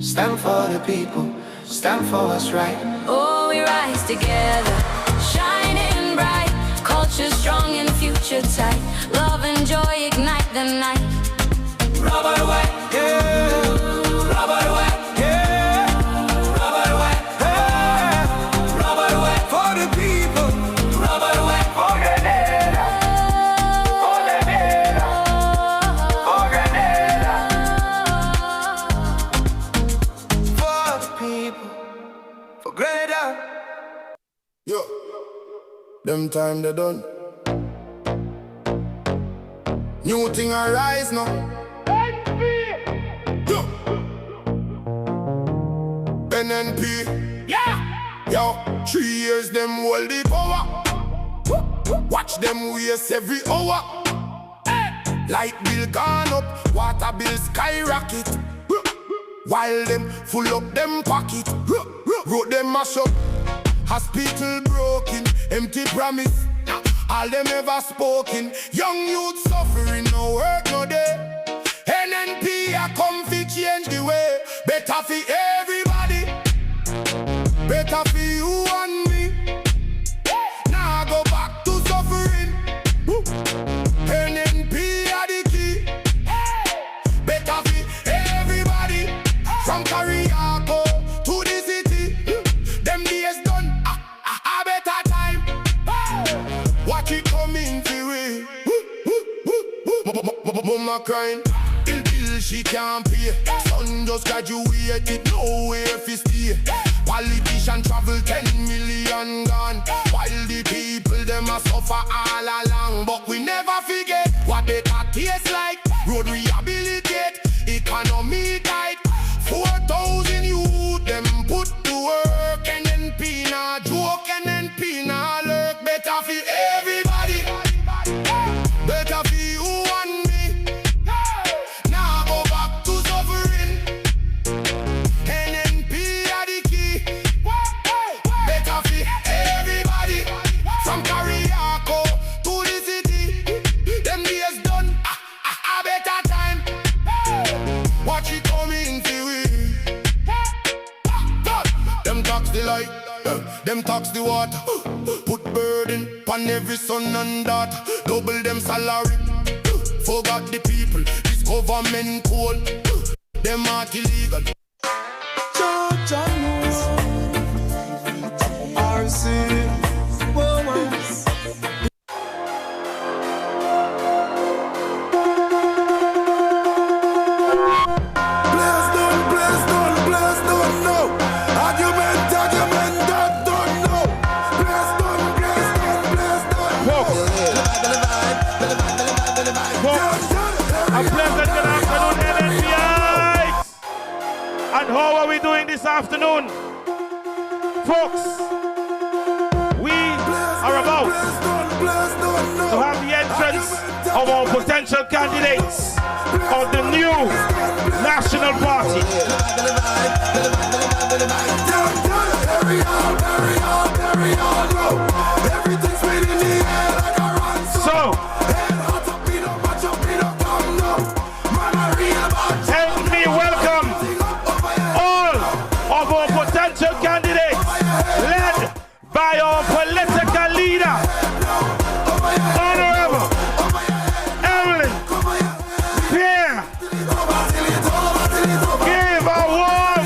Stand for the people, stand for what's right. Oh, we rise together, shining bright. Culture strong and future tight. Love and joy ignite the night. Robert White, yeah. Robert White, yeah. Robert White, yeah. Robert White for the people. Robert White for Grenada. For Grenada. For Grenada. For the people. For Grenada. Yo, them time they done. New thing arise now. Yo, NNP. Yeah. Yo, 3 years them hold the power. Watch them waste every hour. Light bill gone up, water bill skyrocket. While them full up them pocket. Road them mash up. Hospital broken, empty promise. All them ever spoken. Young youth suffering, no work, no day. NNP a come fi change the way. Better for everybody. Better for you and me. Now go back to suffering. NNP a the key. Better for everybody. From Kariako to the city. Them days done, a better time. Watch it coming to we. Mama crying, till she can't pay. Son just graduated, nowhere fi stay. Politician travel 10 million gone, while the people them a suffer all along. But we never forget what better taste like. Road rehabilitate, economy tight. 4,000 youth them put to work. NNP na joke, NNP na lurk. Better for everybody. Better for you and me. Now go back to suffering. NNP are the key. Better for everybody. From Kariako to the city. Them days done, a better time. Watch it coming to we. Them tax the light, them tax the water. Put burden on every son and daughter. Double them salary. Forgot the people, this government cold. Them are illegal. Georgia knows. RC. Bless done, no. Argument, don't know. Bless done. A pleasant good afternoon, NNPites. And how are we doing this afternoon? Folks, we are about to have the entrance of our potential candidates of the new National Party. So, help me welcome all of our potential candidates, led by our political leader, Honorable Evelyn Pierre. Give a warm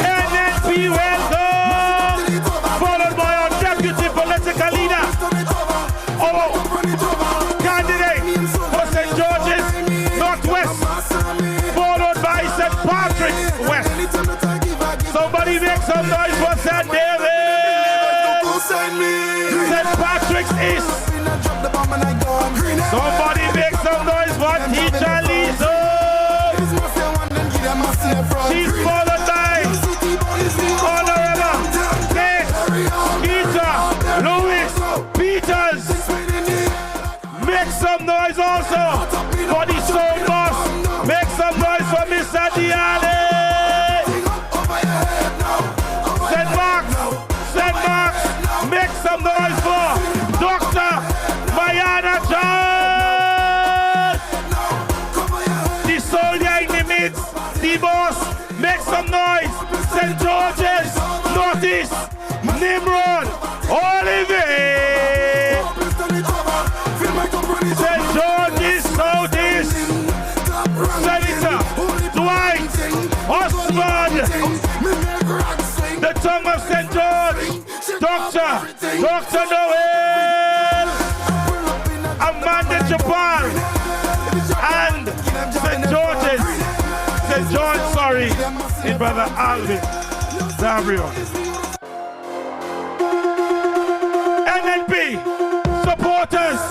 NNP welcome, followed by our deputy political leader, our candidate for St. George's Northwest, followed by St. Patrick's West. Somebody make some noise for St. David. St. Patrick's East. Somebody make some noise for Teacher Lisa. She's followed by Honorable Kate, Peter, Louis, Peters. Make some noise also for the soul boss. Make some noise for Mr. Diale. St. Mark's, make some noise for Dr. Mayana John. The soldier in the midst, the boss. Make some noise. St. George's, Northeast, Nimrod, Olivet. St. George's, Southeast, Senator, Dwight, Osmond, the tongue of St. George, Dr. Noel, Amanda Japan, and St. George, sorry, in Brother Alvin Gabriel. NNP supporters,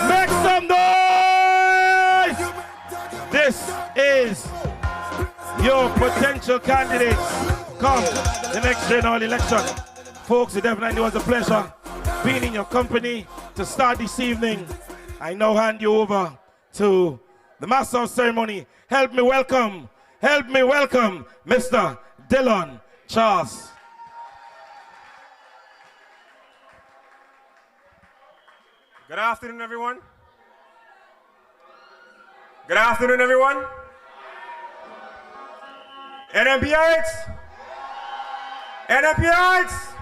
make some noise! This is your potential candidates. Come, the next general election. Folks, it definitely was a pleasure being in your company to start this evening. I now hand you over to the master of ceremony. Help me welcome, Mr. Dylan Charles. Good afternoon, everyone. Good afternoon, everyone. NNPites. NNPites.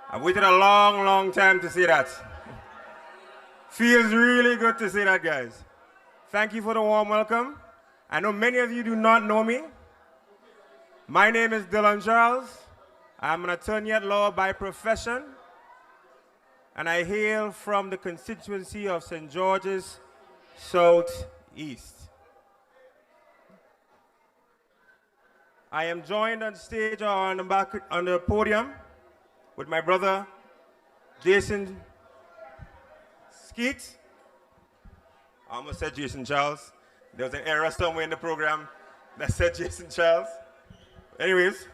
I've waited a long time to see that. Feels really good to see that, guys. Thank you for the warm welcome. I know many of you do not know me. My name is Dylan Charles. I'm an attorney at law by profession, and I hail from the constituency of St. George's Southeast. I am joined on stage or on the podium with my brother, Jason Skeet. I almost said Jason Charles. There was an error somewhere in the program that said Jason Charles. Anyways.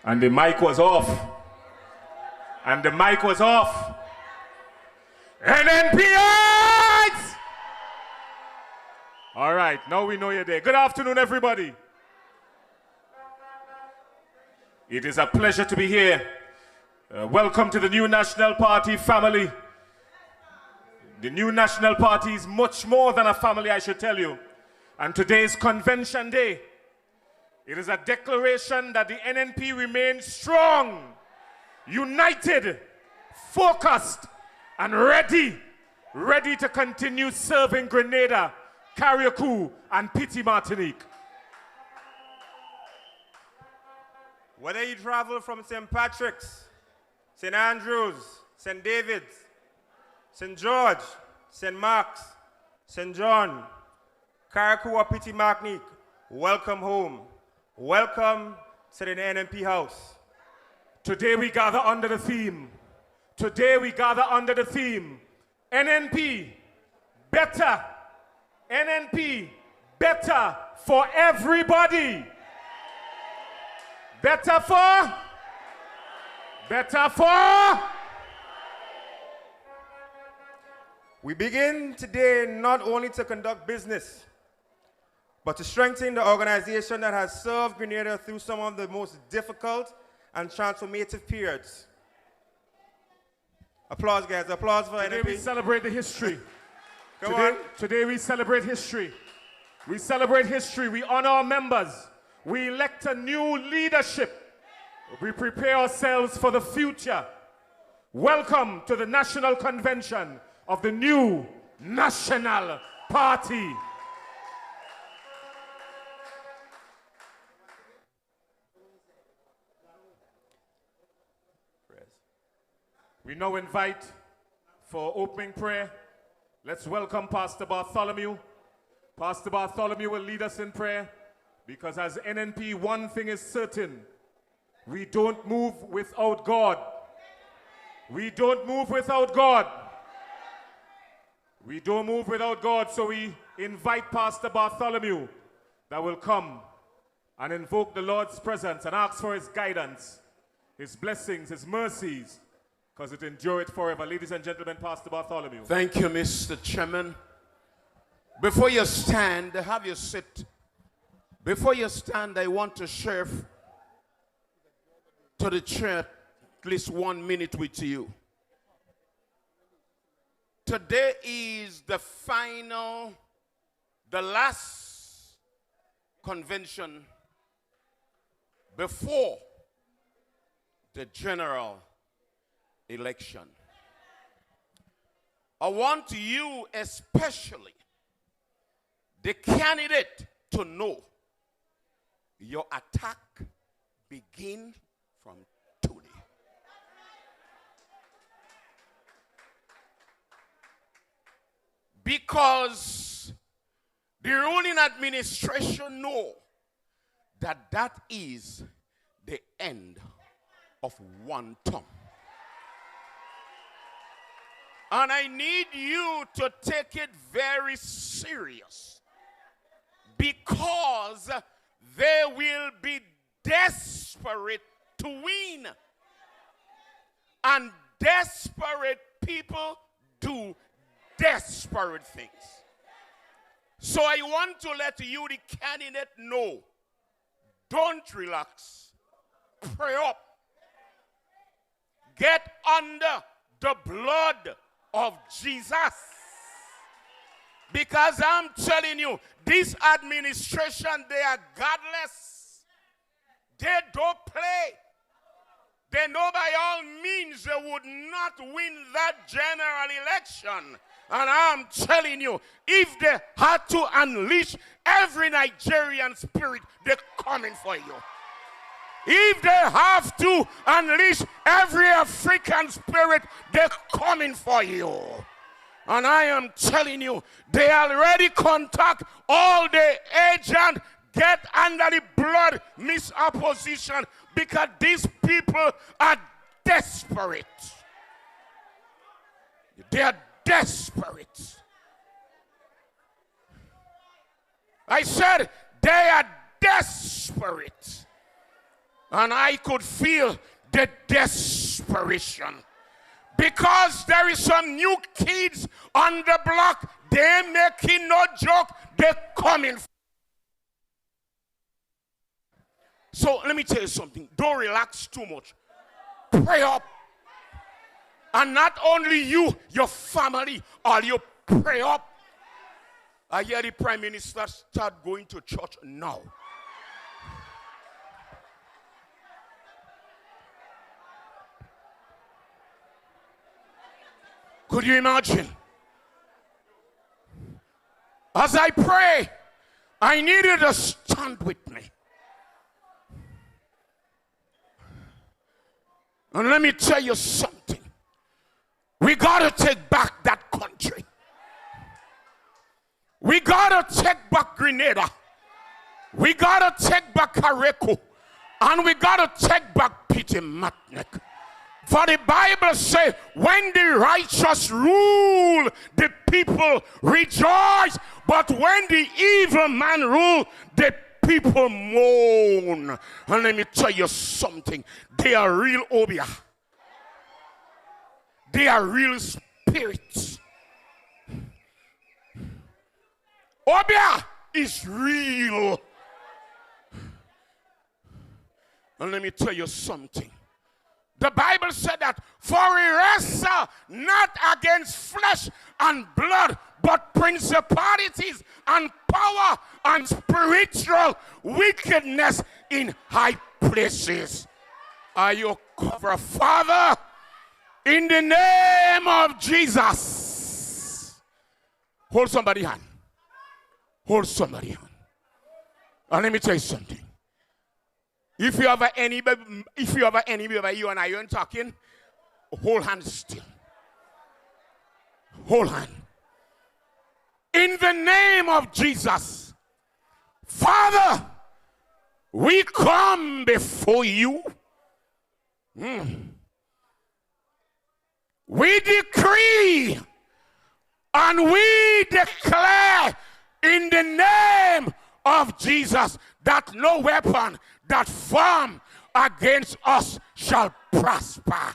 And the mic was off. NNPites! All right, now we know you're there. Good afternoon, everybody. It is a pleasure to be here. Welcome to the new National Party family. The new National Party is much more than a family, I should tell you. And today is Convention Day. It is a declaration that the NNP remains strong, united, focused, and ready to continue serving Grenada, Carriacou, and Petite Martinique. Whether you travel from St. Patrick's, St. Andrews, St. David's, St. George, St. Mark's, St. John, Carriacou, or Petite Martinique, welcome home. Welcome to the NNP house. Today we gather under the theme. NNP, better. NNP, better for everybody. Better for. We begin today not only to conduct business, but to strengthen the organization that has served Grenada through some of the most difficult and transformative periods. Applause, guys. Applause for NNP. Today we celebrate the history. Today we celebrate history. We celebrate history. We honor our members. We elect a new leadership. We prepare ourselves for the future. Welcome to the National Convention of the new National Party. We now invite for opening prayer. Let's welcome Pastor Bartholomew. Pastor Bartholomew will lead us in prayer because as NNP, one thing is certain. We don't move without God. We don't move without God. We don't move without God, so we invite Pastor Bartholomew that will come and invoke the Lord's presence and ask for his guidance, his blessings, his mercies, because it endureth forever. Ladies and gentlemen, Pastor Bartholomew. Thank you, Mr. Chairman. Before you stand, have you sit. Before you stand, I want to share to the church least 1 minute with you. Today is the last convention before the general election. I want you, especially the candidate, to know your attack begins from today. Because the ruling administration know that that is the end of one term. And I need you to take it very serious, because they will be desperate to win. And desperate people do desperate things. So I want to let you, the candidate, know, don't relax. Pray up. Get under the blood of Jesus. Because I'm telling you, this administration, they are godless. They don't play. They know by all means they would not win that general election. And I'm telling you, if they had to unleash every Nigerian spirit, they're coming for you. If they have to unleash every African spirit, they're coming for you. And I am telling you, they already contact all the agents, get under the blood misopposition, because these people are desperate. They are desperate. I said they are desperate. And I could feel the desperation. Because there is some new kids on the block. They're making no joke. They're coming. So let me tell you something. Don't relax too much. Pray up. And not only you, your family, all you pray up. I hear the Prime Minister start going to church now. Could you imagine? As I pray, I need you to stand with me. And let me tell you something. We got to take back that country. We got to take back Grenada. We got to take back Kareko. And we got to take back Peter Matnek. For the Bible says, when the righteous rule, the people rejoice. But when the evil man rule, the people moan. And let me tell you something. They are real Obia. They are real spirits. Obia is real. And let me tell you something. The Bible said that, for we wrestle not against flesh and blood, but principalities and power and spiritual wickedness in high places. Are you covered, Father? In the name of Jesus. Hold somebody's hand. Hold somebody's hand. And let me tell you something. If you have an enemy over you and I aren't talking, hold hands still. Hold hand. In the name of Jesus, Father, we come before you. We decree and we declare in the name of Jesus that no weapon that form against us shall prosper.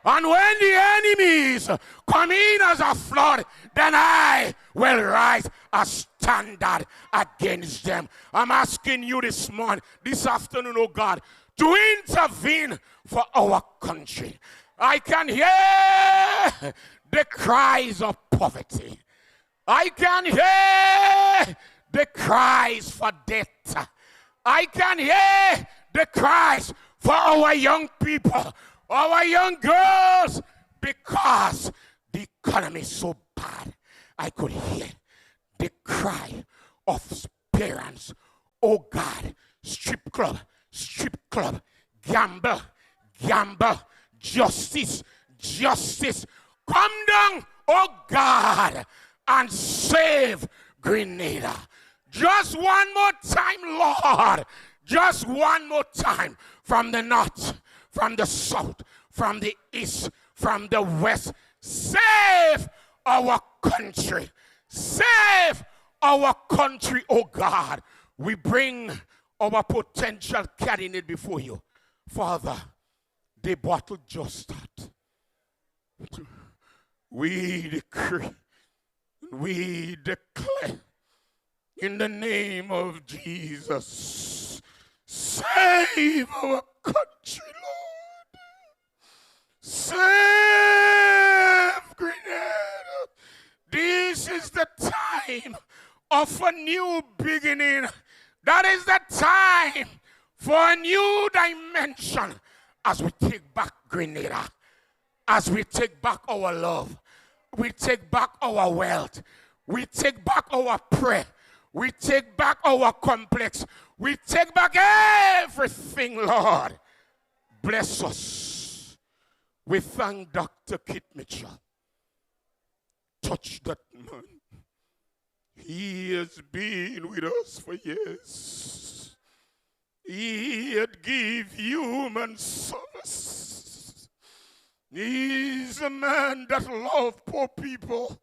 And when the enemies come in as a flood, then I will rise a standard against them. I'm asking you this morning, this afternoon, oh God, to intervene for our country. I can hear the cries of poverty. I can hear the cries for death. I can hear the cries for our young people, our young girls, because the economy is so bad. I could hear the cry of parents. Oh God, strip club, gamble, justice. Come down, oh God, and save Grenada. Just one more time, Lord. Just one more time. From the north, from the south, from the east, from the west. Save our country. Save our country, oh God. We bring our potential candidate before you. Father, the battle just started. We decree, we declare, in the name of Jesus, save our country, Lord. Save Grenada. This is the time of a new beginning. That is the time for a new dimension as we take back Grenada, as we take back our love, we take back our wealth, we take back our prayer, we take back our complex, we take back everything, Lord. Bless us. We thank Dr. Kit Mitchell. Touch that man. He has been with us for years. He had give human service. He's a man that loves poor people.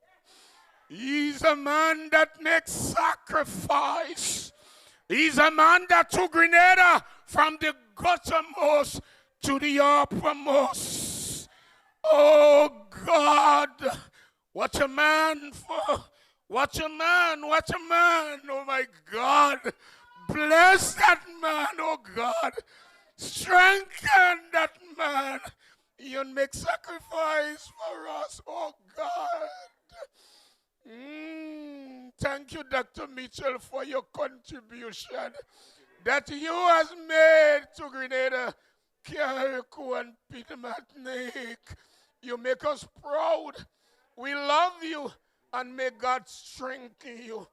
He's a man that makes sacrifice. He's a man that took Grenada from the guttermost to the uppermost. Oh God, what a man for. What a man, oh my God. Bless that man, oh God. Strengthen that man. You make sacrifice for us, oh God. Thank you, Dr. Mitchell, for your contribution that you has made to Grenada, Carriacou, and Peter Matnick. You make us proud. We love you. And may God strengthen you,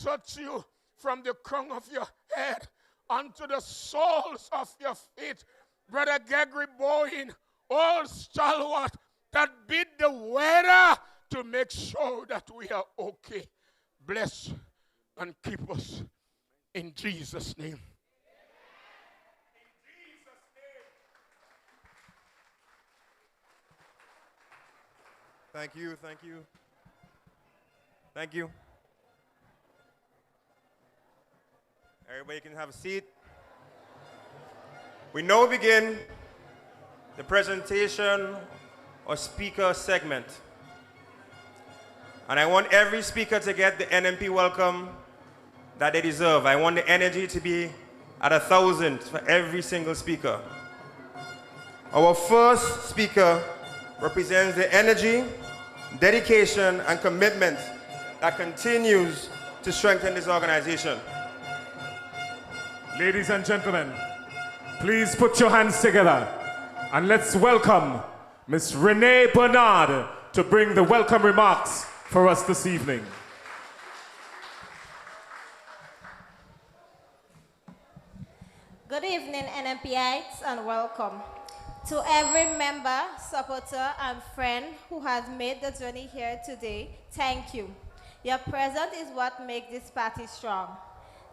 touch you from the crown of your head unto the soles of your feet. Brother Gregory Bowen, all stalwart that beat the weather to make sure that we are okay. Bless and keep us in Jesus' name. Thank you. Thank you. Everybody can have a seat. We now begin the presentation or speaker segment. And I want every speaker to get the NNP welcome that they deserve. I want the energy to be at 1,000 for every single speaker. Our first speaker represents the energy, dedication, and commitment that continues to strengthen this organization. Ladies and gentlemen, please put your hands together and let's welcome Miss Renee Bernard to bring the welcome remarks for us this evening. Good evening, NNPites, and welcome. To every member, supporter, and friend who has made the journey here today, thank you. Your presence is what makes this party strong.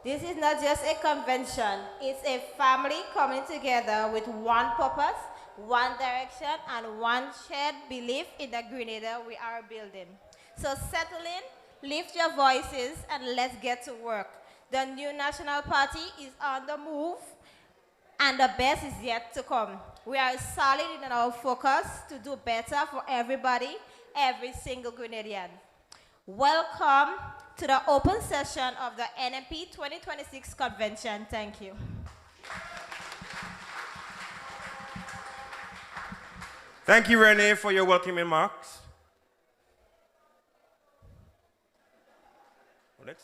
This is not just a convention, it's a family coming together with one purpose, one direction, and one shared belief in the Grenada we are building. So settle in, lift your voices, and let's get to work. The new National Party is on the move, and the best is yet to come. We are solid in our focus to do better for everybody, every single Grenadian. Welcome to the open session of the NNP 2026 convention. Thank you. Thank you, Renee, for your welcoming remarks. Next.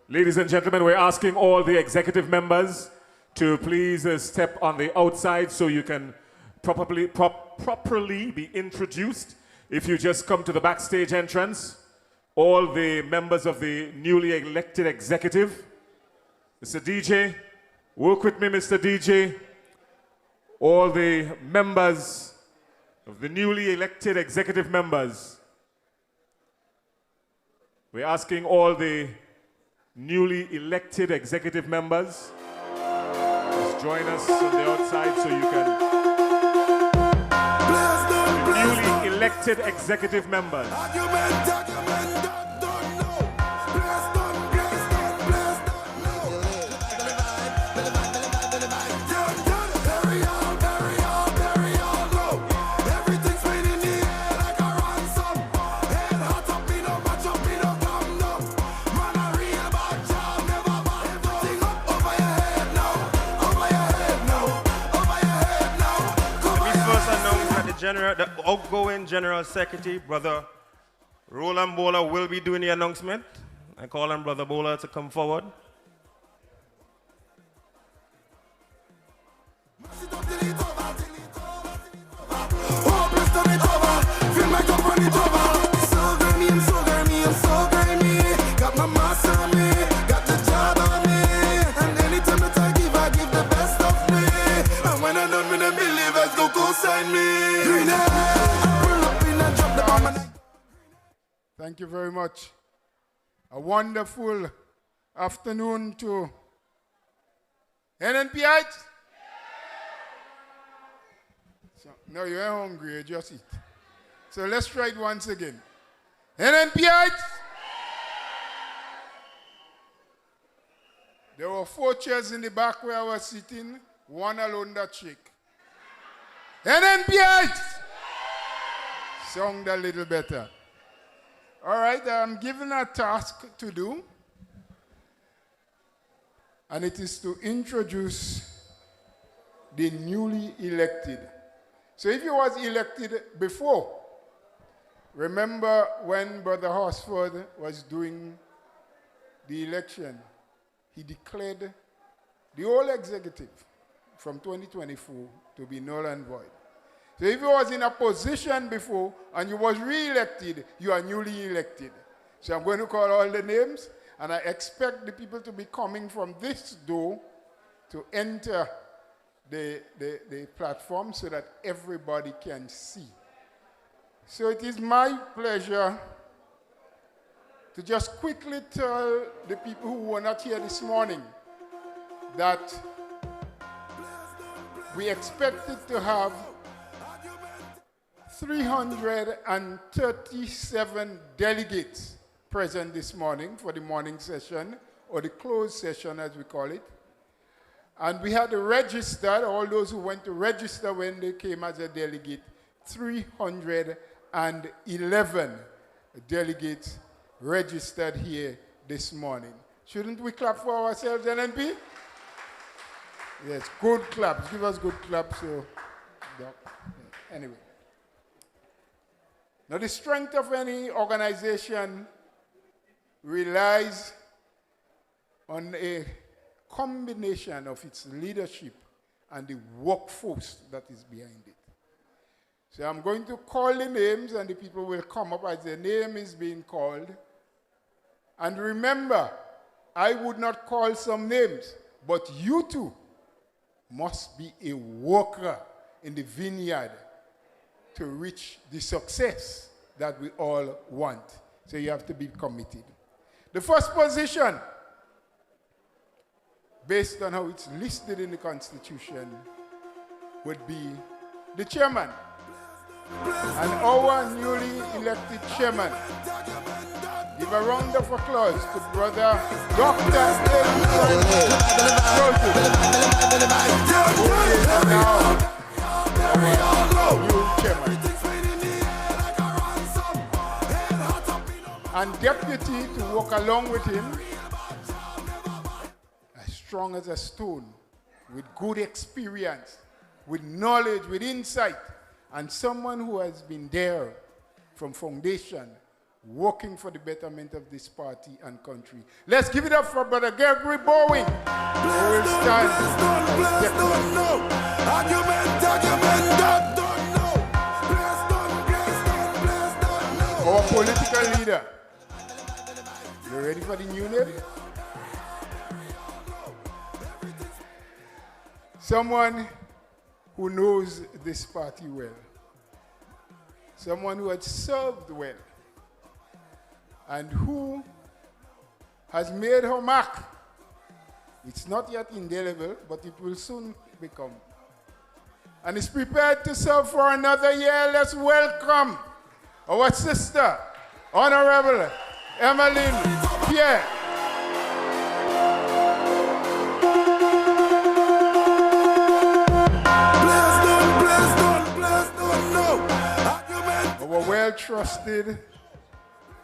Ladies and gentlemen, we're asking all the executive members to please step on the outside so you can properly be introduced. If you just come to the backstage entrance, all the members of the newly elected executive. Mr. DJ, work with me, Mr. DJ. All the members of the newly elected executive members. We're asking all the newly elected executive members, just join us on the outside so you can. Newly elected executive members. The outgoing General Secretary, Brother Roland Bowler, will be doing the announcement. I call on Brother Bowler to come forward. Thank you very much. A wonderful afternoon to NNPites. So, no, you ain't hungry, you just eat. So let's try it once again. NNPites. There were 4 chairs in the back where I was sitting, one alone that shake. NNPites. Sound a little better. All right, I'm given a task to do, and it is to introduce the newly elected. So if you was elected before, remember when Brother Horsford was doing the election, he declared the whole executive from 2024 to be null and void. So if you was in a position before and you was re-elected, you are newly elected. So I'm going to call all the names, and I expect the people to be coming from this door to enter the platform so that everybody can see. So it is my pleasure to just quickly tell the people who were not here this morning that we expected to have 337 delegates present this morning for the morning session, or the closed session as we call it. And we had registered, all those who went to register when they came as a delegate, 311 delegates registered here this morning. Shouldn't we clap for ourselves, NNP? Yes, good claps. Give us good claps. So, anyway. Now, the strength of any organization relies on a combination of its leadership and the workforce that is behind it. So I'm going to call the names, and the people will come up as their name is being called. And remember, I would not call some names, but you too must be a worker in the vineyard to reach the success that we all want. So you have to be committed. The first position, based on how it's listed in the Constitution, would be the chairman. And our newly elected chairman. Give a round of applause to Brother Dr. And deputy to walk along with him, as strong as a stone, with good experience with knowledge, with insight, and someone who has been there from foundation, working for the betterment of this party and country. Let's give it up for Brother Gregory Bowen, who will stand as deputy. Our political leader. You ready for the new name? Someone who knows this party well. Someone who had served well. And who has made her mark. It's not yet indelible, but it will soon become. And is prepared to serve for another year. Let's welcome our sister, Honorable Emmeline Pierre. Our well-trusted,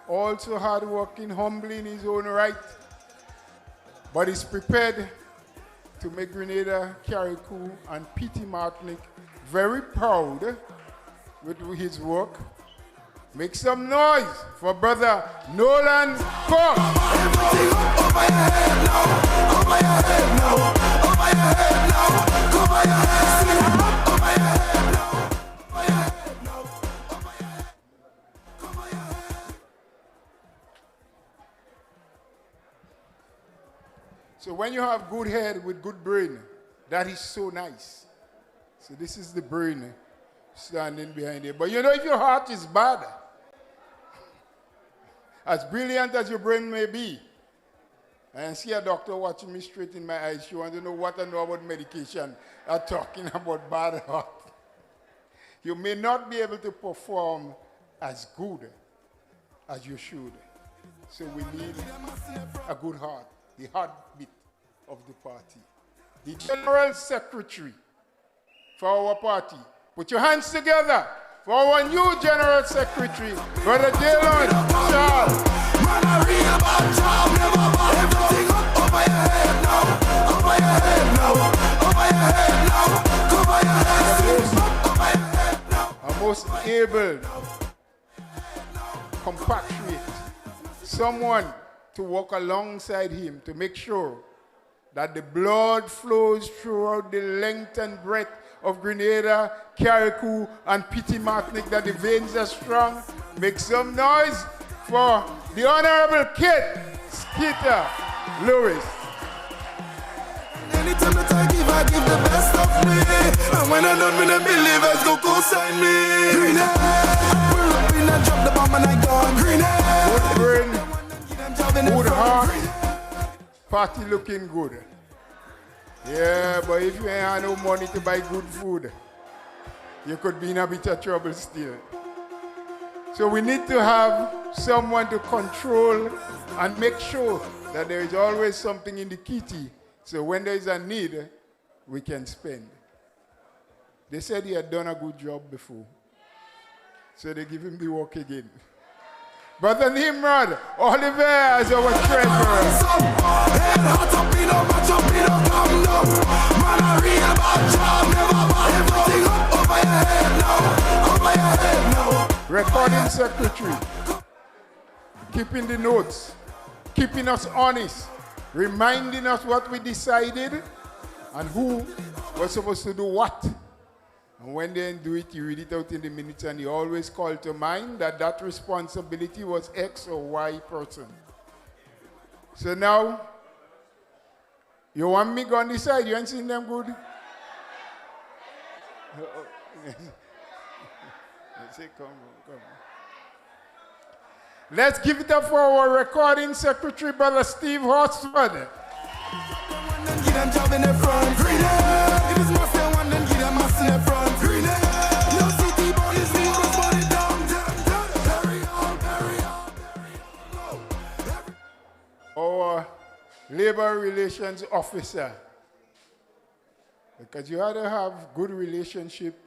also hard-working, humble in his own right, but is prepared to make Grenada, Carriacou, and Petit Martinique very proud with his work. Make some noise for Brother Nolan Cook. So when you have good head with good brain, that is so nice. So this is the brain standing behind it. But you know, if your heart is bad, as brilliant as your brain may be, and see a doctor watching me straight in my eyes, she wants to know what I know about medication or talking about bad heart. You may not be able to perform as good as you should. So we need a good heart, the heartbeat of the party. The General Secretary for our party. Put your hands together for our new General Secretary, Brother Dillon Charles. Our most able compatriot, someone to walk alongside him to make sure that the blood flows throughout the length and breadth of Grenada, Carriacou, and Petit Martinique, that the veins are strong. Make some noise for the Honorable Kit Skeeter Lewis. Anytime that I give the best of me. And when I don't really believe it, go co-sign me. Grenade, pull up in and drop the bomb and I gone. Grenade, good brain, good heart, party looking good. Yeah, but if you ain't have no money to buy good food, you could be in a bit of trouble still. So we need to have someone to control and make sure that there is always something in the kitty. So when there is a need, we can spend. They said he had done a good job before. So they give him the work again. Brother Nimrod Oliver as our treasurer. Recording secretary. Keeping the notes. Keeping us honest. Reminding us what we decided and who was supposed to do what. And when they didn't do it, you read it out in the minutes and you always call to mind that that responsibility was X or Y person. So now, you want me go on this side? You ain't seen them good? Say, come. Let's give it up for our recording secretary, Brother Steve Horsford. Our labor relations officer, because you had to have good relationship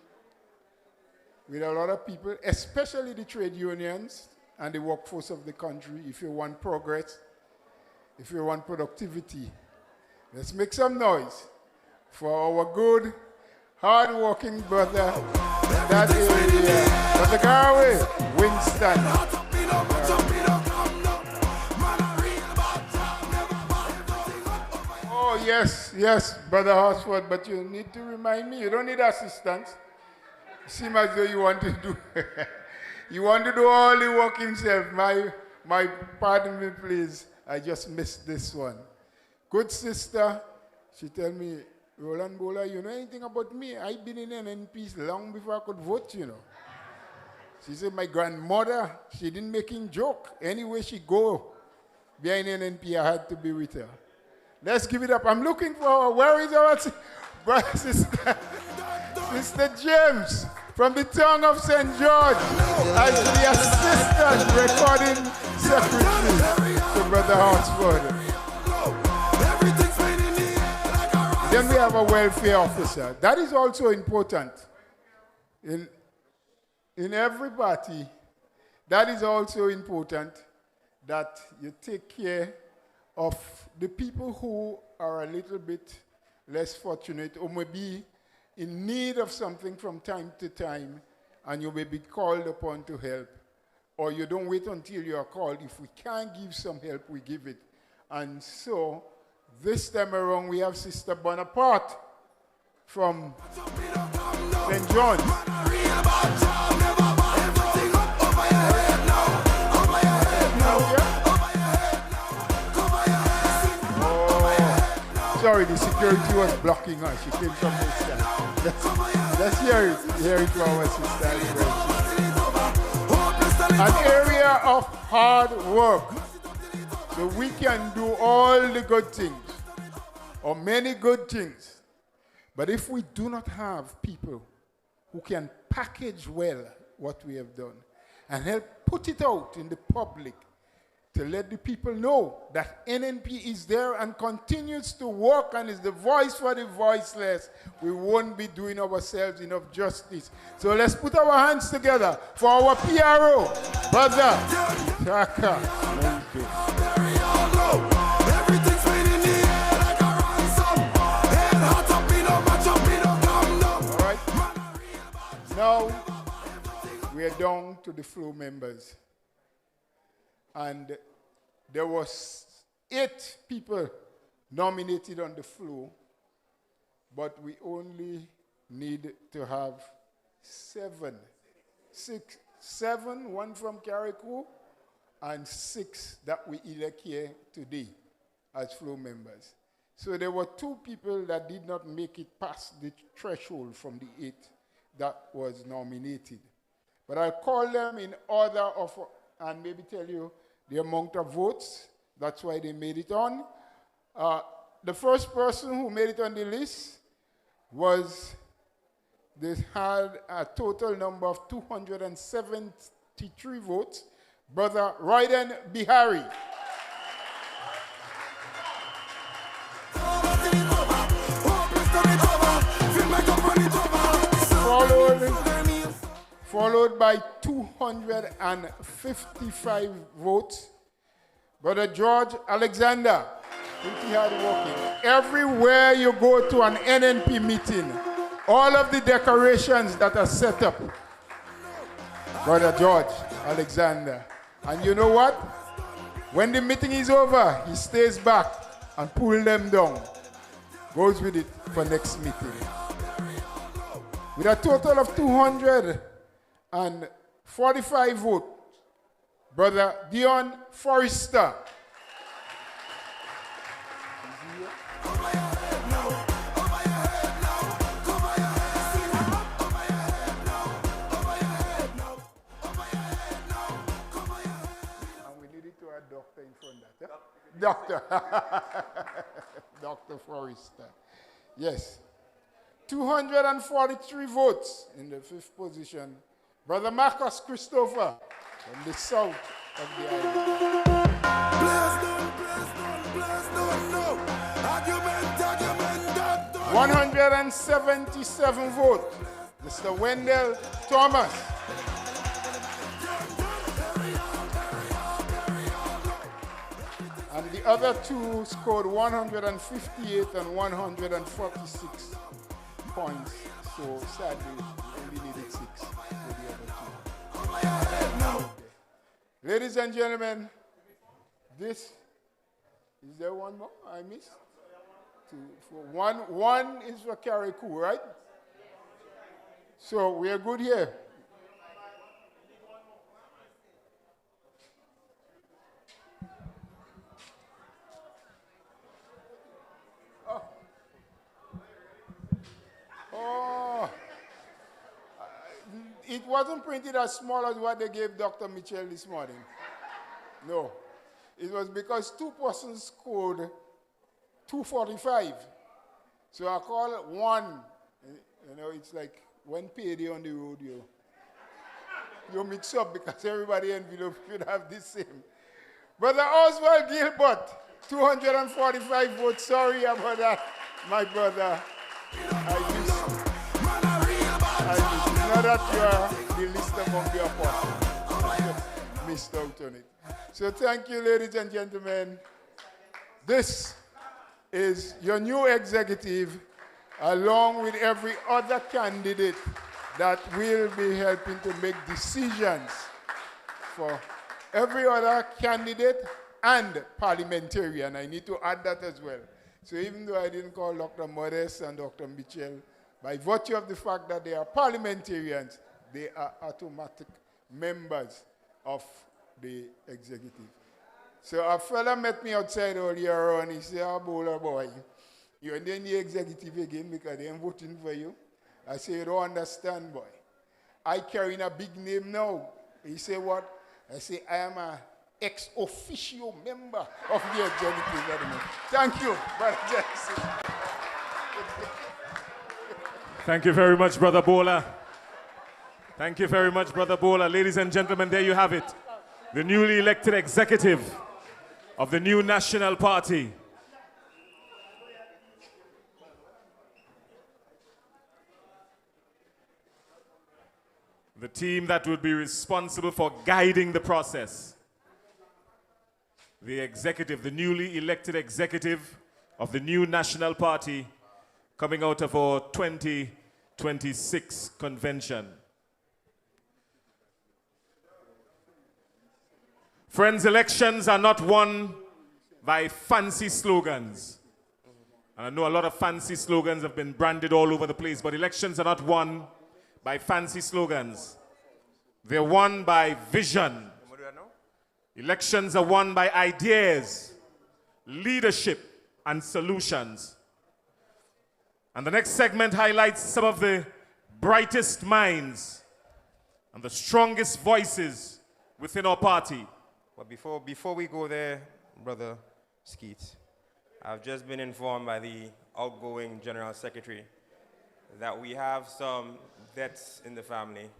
with a lot of people, especially the trade unions and the workforce of the country, if you want progress, if you want productivity. Let's make some noise for our good, hard-working brother. That area. Brother Garway, Winston. Oh, yes, Brother Horsford, but you need to remind me, you don't need assistance. Seem as though you want to do you want to do all the work himself. My pardon me, please. I just missed this one. Good sister, she tell me, Roland Bola, you know anything about me? I've been in NNP long before I could vote, you know. She said my grandmother, she didn't make him joke. Anywhere she go behind NNP, I had to be with her. Let's give it up. I'm looking for her. Where is our brother, sister? Sister James from the town of St. George as the assistant recording secretary to Brother Horsford. Then we have a welfare officer. That is also important. In every party, that is also important that you take care of the people who are a little bit less fortunate or maybe in need of something from time to time, and you may be called upon to help. Or you don't wait until you are called. If we can't give some help, we give it. And so, this time around, we have Sister Bonaparte from St. John. Sorry, the security was blocking her. She came from this side. Let's hear it from our sister. An area of hard work. So we can do all the good things, or many good things. But if we do not have people who can package well what we have done and help put it out in the public, to let the people know that NNP is there and continues to work and is the voice for the voiceless, we won't be doing ourselves enough justice. So let's put our hands together for our PRO, Brother Taka. All right. Now we are down to the floor members. And there was 8 people nominated on the floor, but we only need to have 7. 7, 1 from Carriacou, and 6 that we elect here today as floor members. So there were 2 people that did not make it past the threshold from the 8 that was nominated. But I'll call them in order of, and maybe tell you the amount of votes. That's why they made it on. The first person who made it on the list they had a total number of 273 votes. Brother Royden Bihari. Followed by 255 votes, Brother George Alexander, pretty hard working. Everywhere you go to an NNP meeting, all of the decorations that are set up, Brother George Alexander. And you know what? When the meeting is over, he stays back and pulls them down. Goes with it for next meeting. With a total of 245 votes, Brother Dion Forrester. And we needed to add doctor in front of that. Doctor. Dr. Forrester. Yes. 243 votes in the 5th position. Brother Marcus Christopher from the south of the island. 177 votes. Mr. Wendell Thomas. And the other 2 scored 158 and 146. points, so sadly we only needed 6 for the other 2. Ladies and gentlemen, is there one more I missed? 2, 4, 1 is for Carriacou, right? So we are good here. Oh, it wasn't printed as small as what they gave Dr. Mitchell this morning. No, it was because 2 persons scored 245. So I call it 1. You know, it's like when payday on the road, you mix up because everybody envelope should have the same. Brother Oswald Gilbert, 245 votes. Sorry about that, my brother. I miss not that you are the least among the apostles. Missed out on it. So thank you, ladies and gentlemen. This is your new executive, along with every other candidate that will be helping to make decisions for every other candidate and parliamentarian. I need to add that as well. So even though I didn't call Dr. Modest and Dr. Mitchell, by virtue of the fact that they are parliamentarians, they are automatic members of the executive. So a fella met me outside earlier on. He said, "Oh, Bowler boy, you're in the executive again because they ain't voting for you." I said, "You don't understand, boy. I carry a big name now." He said, "What?" I said, "I am a ex officio member of the executive." Thank you, Brother Jackson. Thank you very much, Brother Bola. Thank you very much, Brother Bola. Ladies and gentlemen, there you have it. The newly elected executive of the new National Party. The team that would be responsible for guiding the process. The executive, the newly elected executive of the new National Party coming out of our 2026 convention. Friends, elections are not won by fancy slogans. And I know a lot of fancy slogans have been branded all over the place, but elections are not won by fancy slogans. They're won by vision. Elections are won by ideas, leadership, and solutions. And the next segment highlights some of the brightest minds and the strongest voices within our party. But before we go there, Brother Skeet, I've just been informed by the outgoing General Secretary that we have some deaths in the family.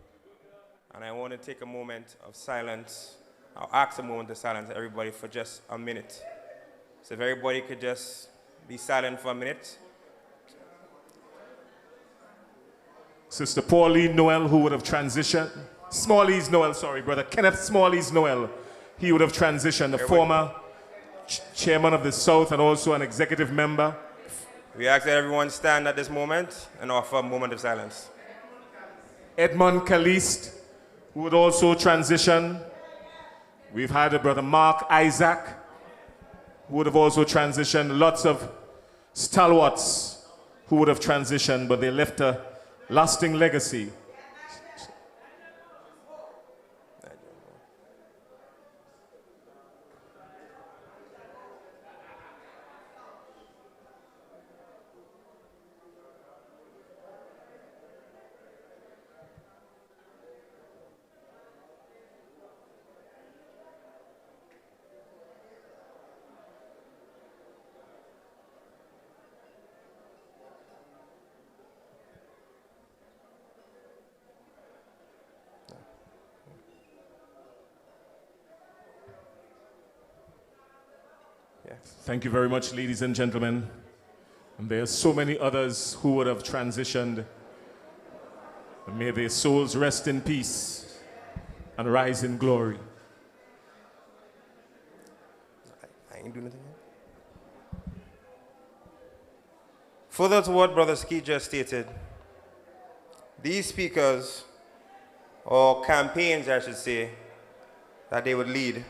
And I want to take a moment of silence. I'll ask a moment of silence everybody for just a minute. So if everybody could just be silent for a minute. Sister Pauline Noel, who would have transitioned. Smalley's Noel, sorry, Brother Kenneth Smalley's Noel. He would have transitioned, the former chairman of the South and also an executive member. We ask that everyone stand at this moment and offer a moment of silence. Edmond Caliste, who would also transition. We've had a Brother Mark Isaac, who would have also transitioned. Lots of stalwarts who would have transitioned, but they left a lasting legacy. Thank you very much, ladies and gentlemen. And there are so many others who would have transitioned. And may their souls rest in peace and rise in glory. I ain't doing nothing. Further to what Brother Ski just stated, these speakers, or campaigns I should say, that they would lead,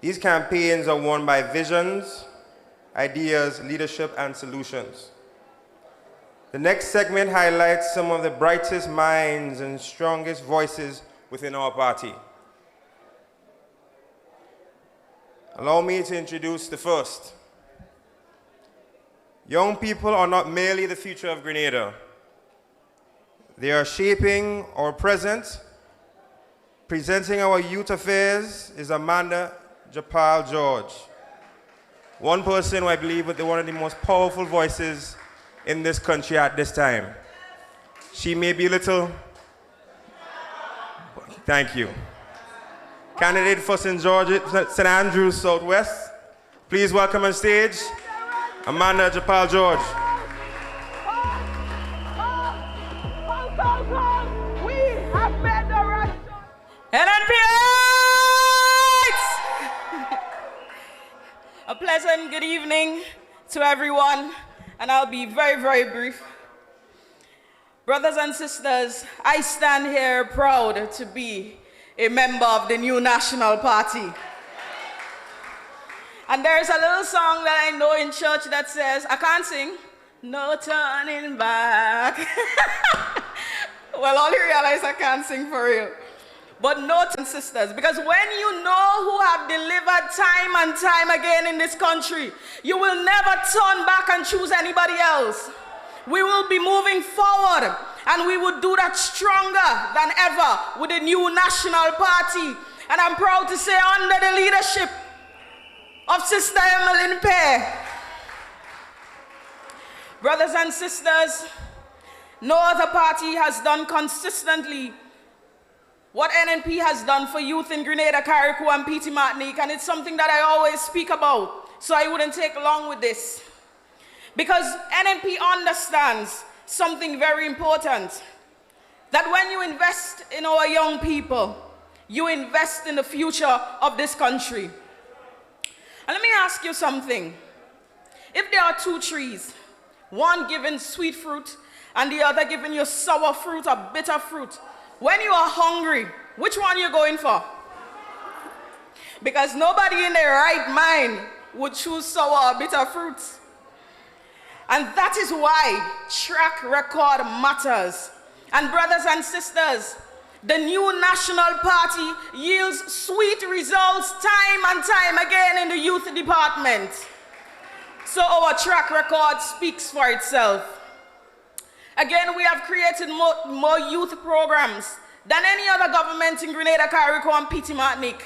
these campaigns are won by visions, ideas, leadership, and solutions. The next segment highlights some of the brightest minds and strongest voices within our party. Allow me to introduce the first. Young people are not merely the future of Grenada. They are shaping our present. Presenting our youth affairs is Amanda Japal George. One person who I believe is one of the most powerful voices in this country at this time. She may be little. Thank you. Candidate for St. Andrews Southwest. Please welcome on stage Amanda Japal George. We have made the right choice. NNP! A pleasant good evening to everyone, and I'll be very, very brief. Brothers and sisters, I stand here proud to be a member of the new National Party. And there's a little song that I know in church that says, I can't sing, no turning back. Well, all you realize I can't sing for real. But no, sisters, because when you know who have delivered time and time again in this country, you will never turn back and choose anybody else. We will be moving forward, and we will do that stronger than ever with the new National Party. And I'm proud to say, under the leadership of Sister Emmeline Pear. Brothers and sisters, no other party has done consistently what NNP has done for youth in Grenada, Carriacou, and Petite Martinique, and it's something that I always speak about, so I wouldn't take long with this. Because NNP understands something very important, that when you invest in our young people, you invest in the future of this country. And let me ask you something. If there are two trees, one giving sweet fruit and the other giving you sour fruit or bitter fruit, when you are hungry, which one are you going for? Because nobody in their right mind would choose sour or bitter fruits. And that is why track record matters. And brothers and sisters, the new National Party yields sweet results time and time again in the youth department. So our track record speaks for itself. Again, we have created more youth programs than any other government in Grenada, Carriacou, and Petite Martinique.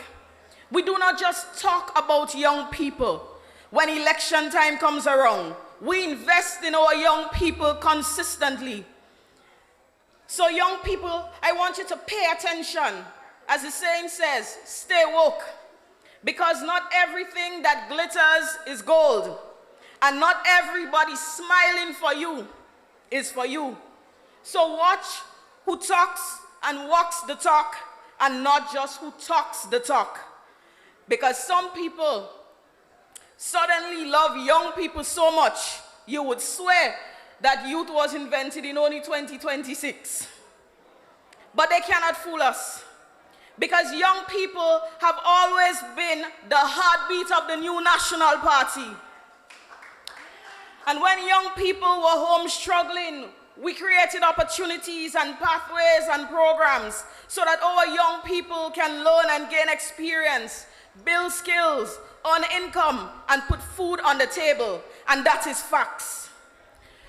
We do not just talk about young people. When election time comes around, we invest in our young people consistently. So young people, I want you to pay attention. As the saying says, stay woke. Because not everything that glitters is gold. And not everybody smiling for you is for you. So watch who talks and walks the talk, and not just who talks the talk. Because some people suddenly love young people so much, you would swear that youth was invented in only 2026. But they cannot fool us. Because young people have always been the heartbeat of the new National Party. And when young people were home struggling, we created opportunities and pathways and programs so that our young people can learn and gain experience, build skills, earn income, and put food on the table. And that is facts.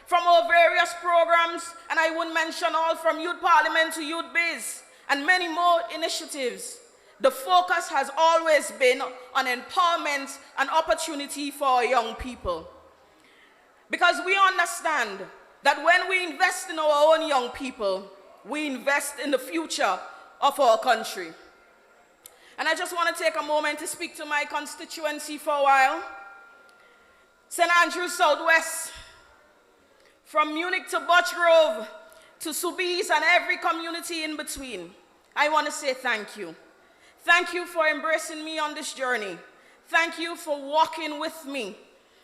From our various programs, and I wouldn't mention all, from Youth Parliament to Youth Biz, and many more initiatives, the focus has always been on empowerment and opportunity for our young people. Because we understand that when we invest in our own young people, we invest in the future of our country. And I just want to take a moment to speak to my constituency for a while. St. Andrews Southwest, from Munich to Butchgrove to Soubise and every community in between, I want to say thank you. Thank you for embracing me on this journey. Thank you for walking with me.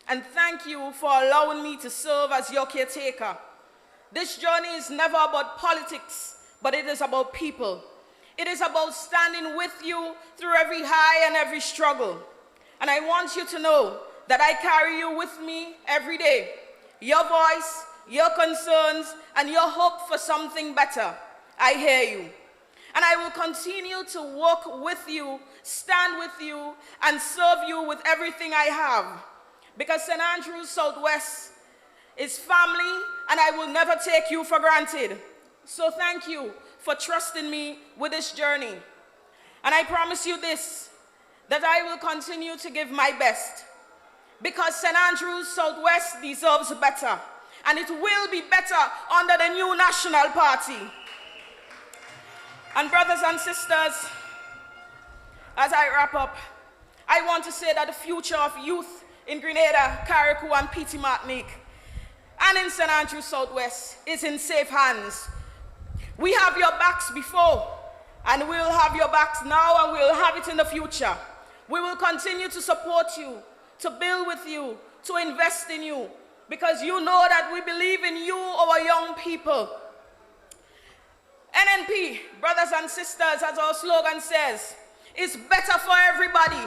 and thank you for allowing me to serve as your caretaker. This journey is never about politics, but it is about people. It is about standing with you through every high and every struggle. And I want you to know that I carry you with me every day. Your voice, your concerns, and your hope for something better. I hear you. And I will continue to walk with you, stand with you, and serve you with everything I have. Because St. Andrews Southwest is family, and I will never take you for granted. So thank you for trusting me with this journey. And I promise you this, that I will continue to give my best. Because St. Andrews Southwest deserves better. And it will be better under the new National Party. And brothers and sisters, as I wrap up, I want to say that the future of youth in Grenada, Carriacou, and Petite Martinique, and in St. Andrews Southwest is in safe hands. We have your backs before, and we'll have your backs now, and we'll have it in the future. We will continue to support you, to build with you, to invest in you, because you know that we believe in you, our young people. NNP, brothers and sisters, as our slogan says, is better for everybody,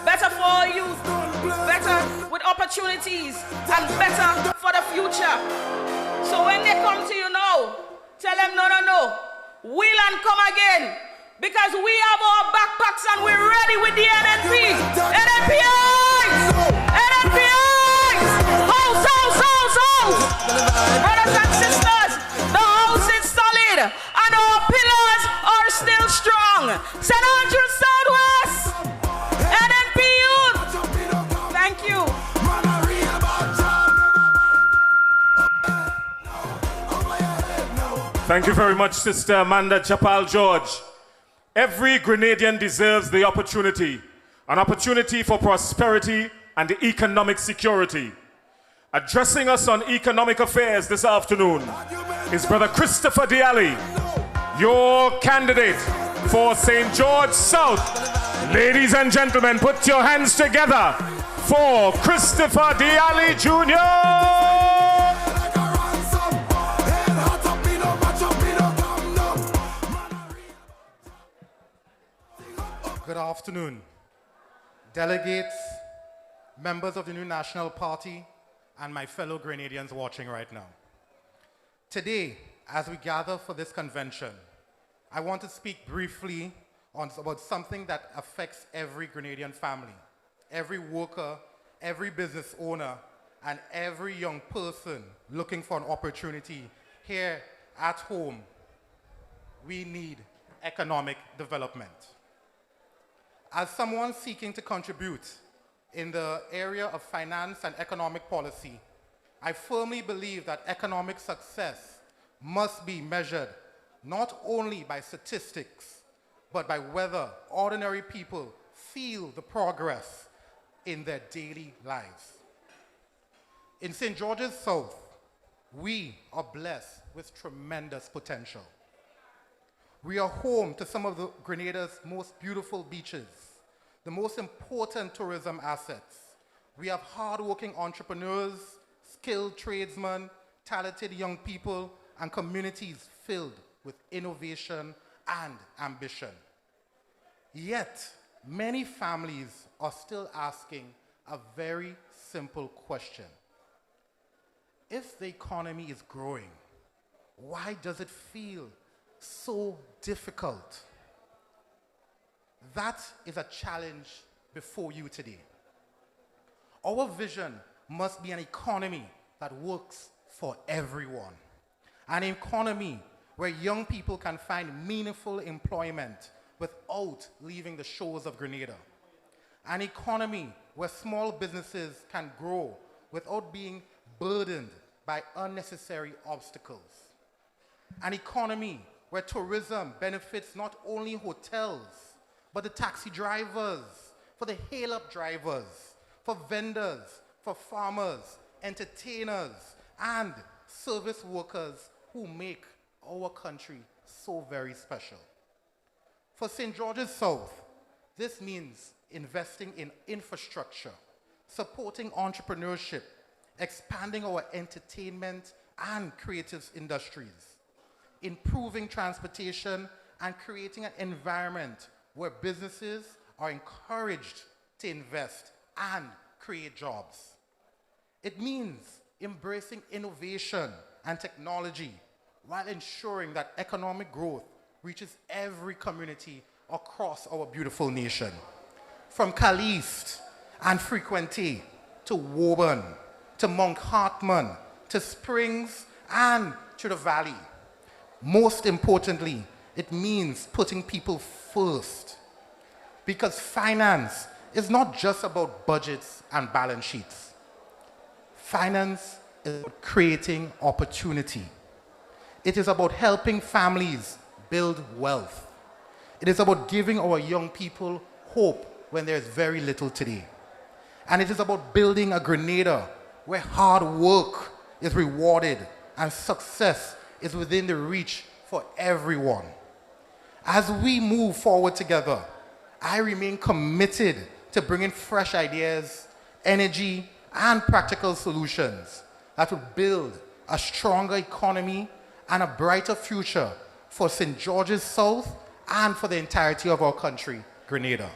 better for youth, better with opportunities, and better for the future. So when they come to you now, tell them no, we'll and come again, because we have our backpacks and we're ready with the NNP. NNPIs! NNPIs! House! Brothers and sisters, the house is solid and our pillars are still strong. St. Andrews Southwest, NNP Youth, thank you. Thank you very much, Sister Amanda Chapal George. Every Grenadian deserves the opportunity, an opportunity for prosperity and economic security. Addressing us on economic affairs this afternoon is Brother Christopher Diali, your candidate for St. George South. Ladies and gentlemen, put your hands together for Christopher Diali Jr. Good afternoon, delegates, members of the new National Party, and my fellow Grenadians watching right now. Today, as we gather for this convention, I want to speak briefly about something that affects every Grenadian family, every worker, every business owner, and every young person looking for an opportunity here at home. We need economic development. As someone seeking to contribute in the area of finance and economic policy, I firmly believe that economic success must be measured not only by statistics, but by whether ordinary people feel the progress in their daily lives. In St. George's South, we are blessed with tremendous potential. We are home to some of Grenada's most beautiful beaches, the most important tourism assets. We have hardworking entrepreneurs, skilled tradesmen, talented young people, and communities filled with innovation and ambition. Yet, many families are still asking a very simple question. If the economy is growing, why does it feel so difficult? That is a challenge before you today. Our vision must be an economy that works for everyone. An economy where young people can find meaningful employment without leaving the shores of Grenada. An economy where small businesses can grow without being burdened by unnecessary obstacles. An economy where tourism benefits not only hotels, but the taxi drivers, for the hail-up drivers, for vendors, for farmers, entertainers, and service workers who make our country so very special. For St. George's South, this means investing in infrastructure supporting entrepreneurship, expanding our entertainment and creative industries, improving transportation, and creating an environment where businesses are encouraged to invest and create jobs. It means embracing innovation and technology while ensuring that economic growth reaches every community across our beautiful nation. From Caliste and Frequenté to Woburn, to Mount Hartman, to Springs, and to the Valley. Most importantly, it means putting people first. Because finance is not just about budgets and balance sheets. Finance is about creating opportunity. It is about helping families build wealth. It is about giving our young people hope when there is very little today. And it is about building a Grenada where hard work is rewarded and success is within the reach for everyone. As we move forward together, I remain committed to bringing fresh ideas, energy, and practical solutions that will build a stronger economy and a brighter future for St. George's South and for the entirety of our country, Grenada.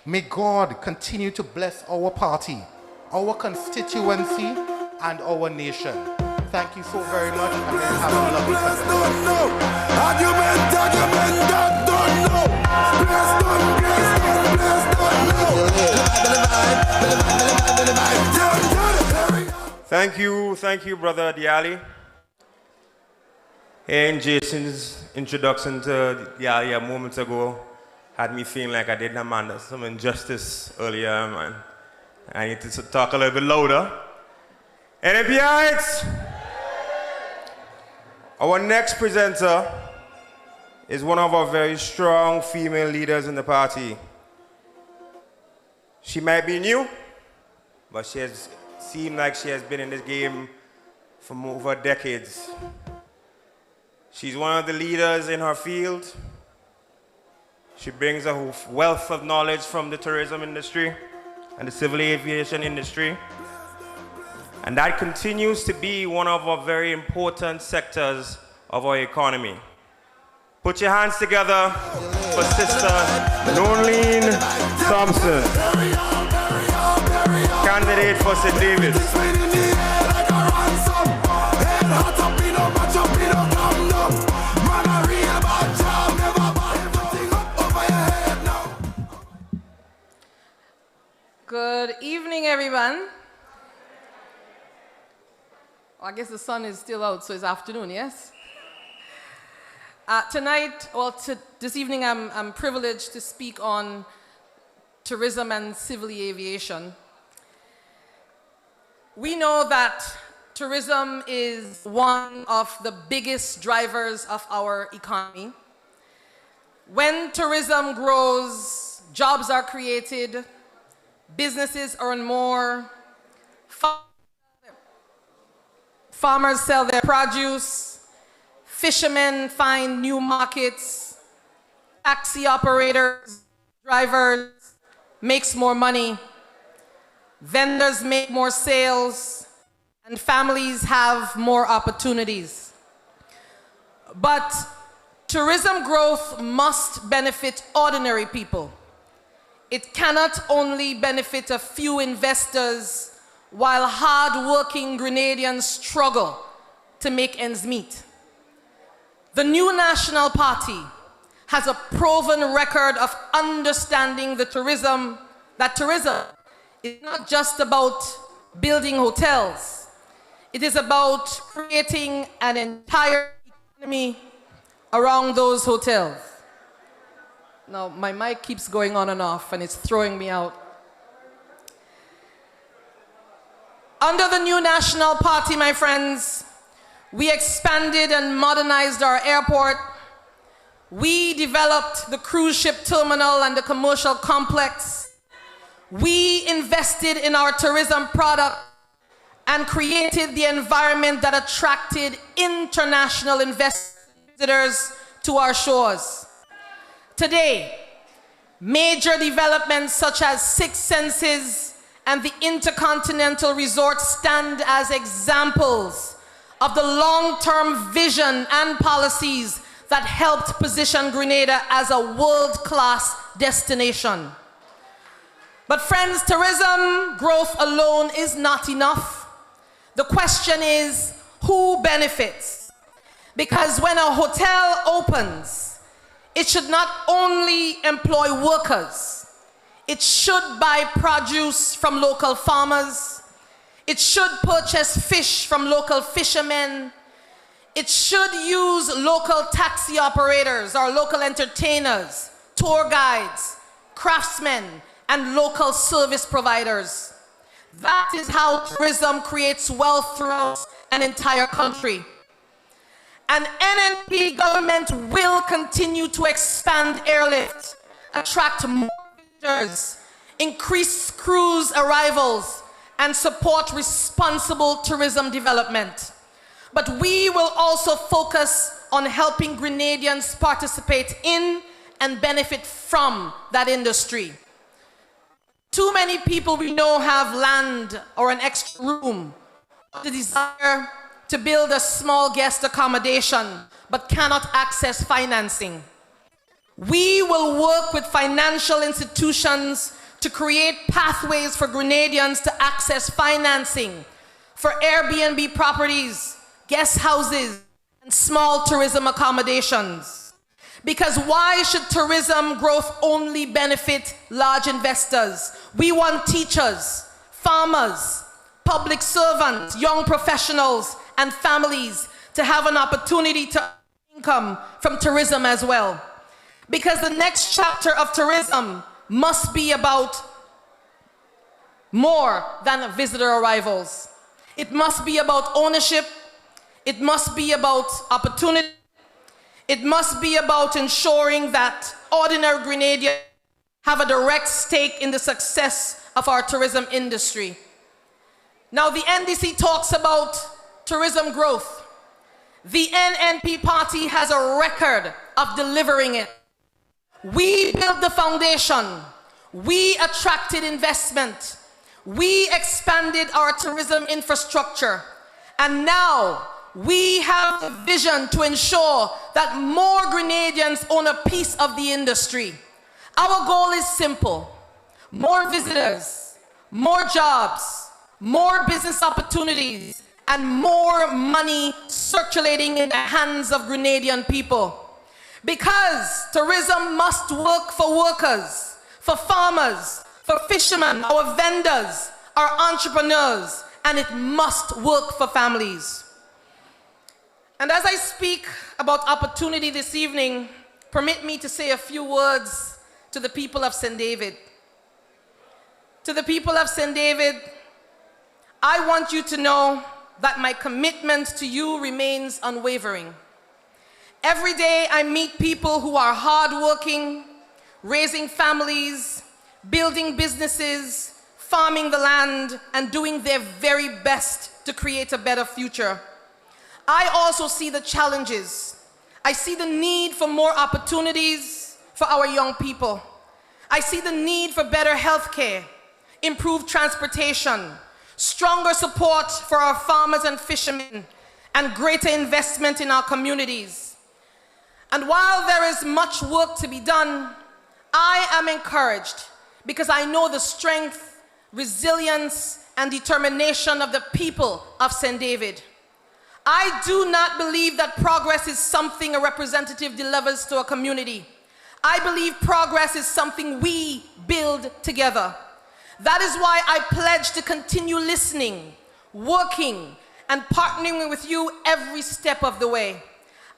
May God continue to bless our party, our constituency, and our nation. Thank you so very much, and may you have a lovely Thank you, Brother Diali. And Jason's introduction to Diali a moment ago had me feeling like I did Amanda some injustice earlier, man. I need to talk a little bit louder. NNPites! Our next presenter is one of our very strong female leaders in the party. She might be new, but she has seemed like she has been in this game for over decades. She's one of the leaders in her field. She brings a wealth of knowledge from the tourism industry and the civil aviation industry. And that continues to be one of our very important sectors of our economy. Put your hands together for Sister Nolene Thompson, candidate for St. David's. Good evening, everyone. Well, I guess the sun is still out, so it's afternoon, yes? This evening, I'm privileged to speak on tourism and civil aviation. We know that tourism is one of the biggest drivers of our economy. When tourism grows, jobs are created, businesses earn more, farmers sell their produce, fishermen find new markets, taxi operators, drivers makes more money, vendors make more sales, and families have more opportunities. But tourism growth must benefit ordinary people. It cannot only benefit a few investors while hard-working Grenadians struggle to make ends meet. The new National Party has a proven record of understanding that tourism is not just about building hotels. It is about creating an entire economy around those hotels. Now, my mic keeps going on and off, and it's throwing me out. Under the new National Party, my friends, we expanded and modernized our airport. We developed the cruise ship terminal and the commercial complex. We invested in our tourism product and created the environment that attracted international visitors to our shores. Today, major developments such as Six Senses and the Intercontinental Resort stand as examples of the long-term vision and policies that helped position Grenada as a world-class destination. But friends, tourism growth alone is not enough. The question is, who benefits? Because when a hotel opens, it should not only employ workers, it should buy produce from local farmers, it should purchase fish from local fishermen, it should use local taxi operators or local entertainers, tour guides, craftsmen, and local service providers. That is how tourism creates wealth throughout an entire country. And NNP government will continue to expand airlift, attract more visitors, increase cruise arrivals, and support responsible tourism development. But we will also focus on helping Grenadians participate in and benefit from that industry. Too many people we know have land or an extra room, the desire to build a small guest accommodation, but cannot access financing. We will work with financial institutions to create pathways for Grenadians to access financing for Airbnb properties, guest houses, and small tourism accommodations. Because why should tourism growth only benefit large investors? We want teachers, farmers, public servants, young professionals, and families to have an opportunity to earn income from tourism as well. Because the next chapter of tourism must be about more than visitor arrivals. It must be about ownership. It must be about opportunity. It must be about ensuring that ordinary Grenadians have a direct stake in the success of our tourism industry. Now, the NDC talks about tourism growth. The NNP party has a record of delivering it. We built the foundation. We attracted investment. We expanded our tourism infrastructure. And now, we have a vision to ensure that more Grenadians own a piece of the industry. Our goal is simple: more visitors, more jobs, more business opportunities, and more money circulating in the hands of Grenadian people. Because tourism must work for workers, for farmers, for fishermen, our vendors, our entrepreneurs, and it must work for families. And as I speak about opportunity this evening, permit me to say a few words to the people of St. David. To the people of St. David, I want you to know that my commitment to you remains unwavering. Every day I meet people who are hardworking, raising families, building businesses, farming the land, and doing their very best to create a better future. I also see the challenges. I see the need for more opportunities for our young people. I see the need for better health care, improved transportation, stronger support for our farmers and fishermen, and greater investment in our communities. And while there is much work to be done, I am encouraged because I know the strength, resilience, and determination of the people of St. David. I do not believe that progress is something a representative delivers to a community. I believe progress is something we build together. That is why I pledge to continue listening, working, and partnering with you every step of the way.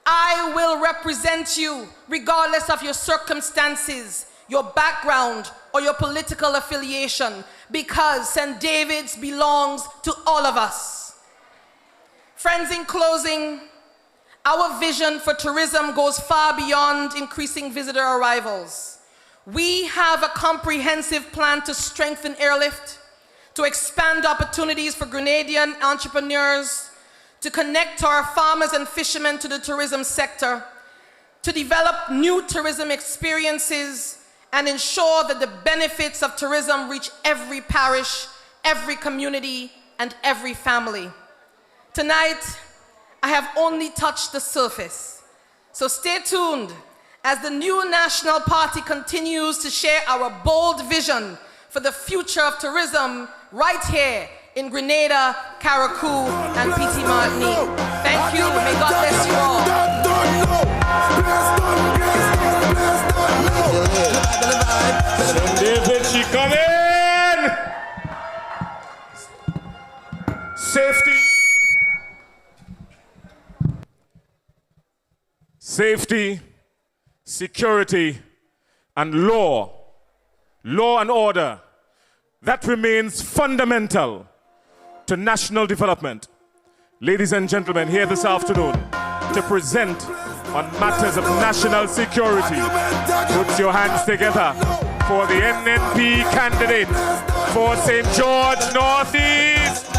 I will represent you regardless of your circumstances, your background, or your political affiliation, because St. David's belongs to all of us. Friends, in closing, our vision for tourism goes far beyond increasing visitor arrivals. We have a comprehensive plan to strengthen airlift, to expand opportunities for Grenadian entrepreneurs, to connect our farmers and fishermen to the tourism sector, to develop new tourism experiences, and ensure that the benefits of tourism reach every parish every community, and every family. Tonight, I have only touched the surface. So stay tuned as the new National Party continues to share our bold vision for the future of tourism right here in Grenada, Carriacou, and Petit Martinique. Thank you. May God bless you all. David, she coming! Safety. Safety, security, and law. Law and order. That remains fundamental to national development. Ladies and gentlemen, here this afternoon to present on matters of national security. Put your hands together for the NNP candidate for St. George Northeast,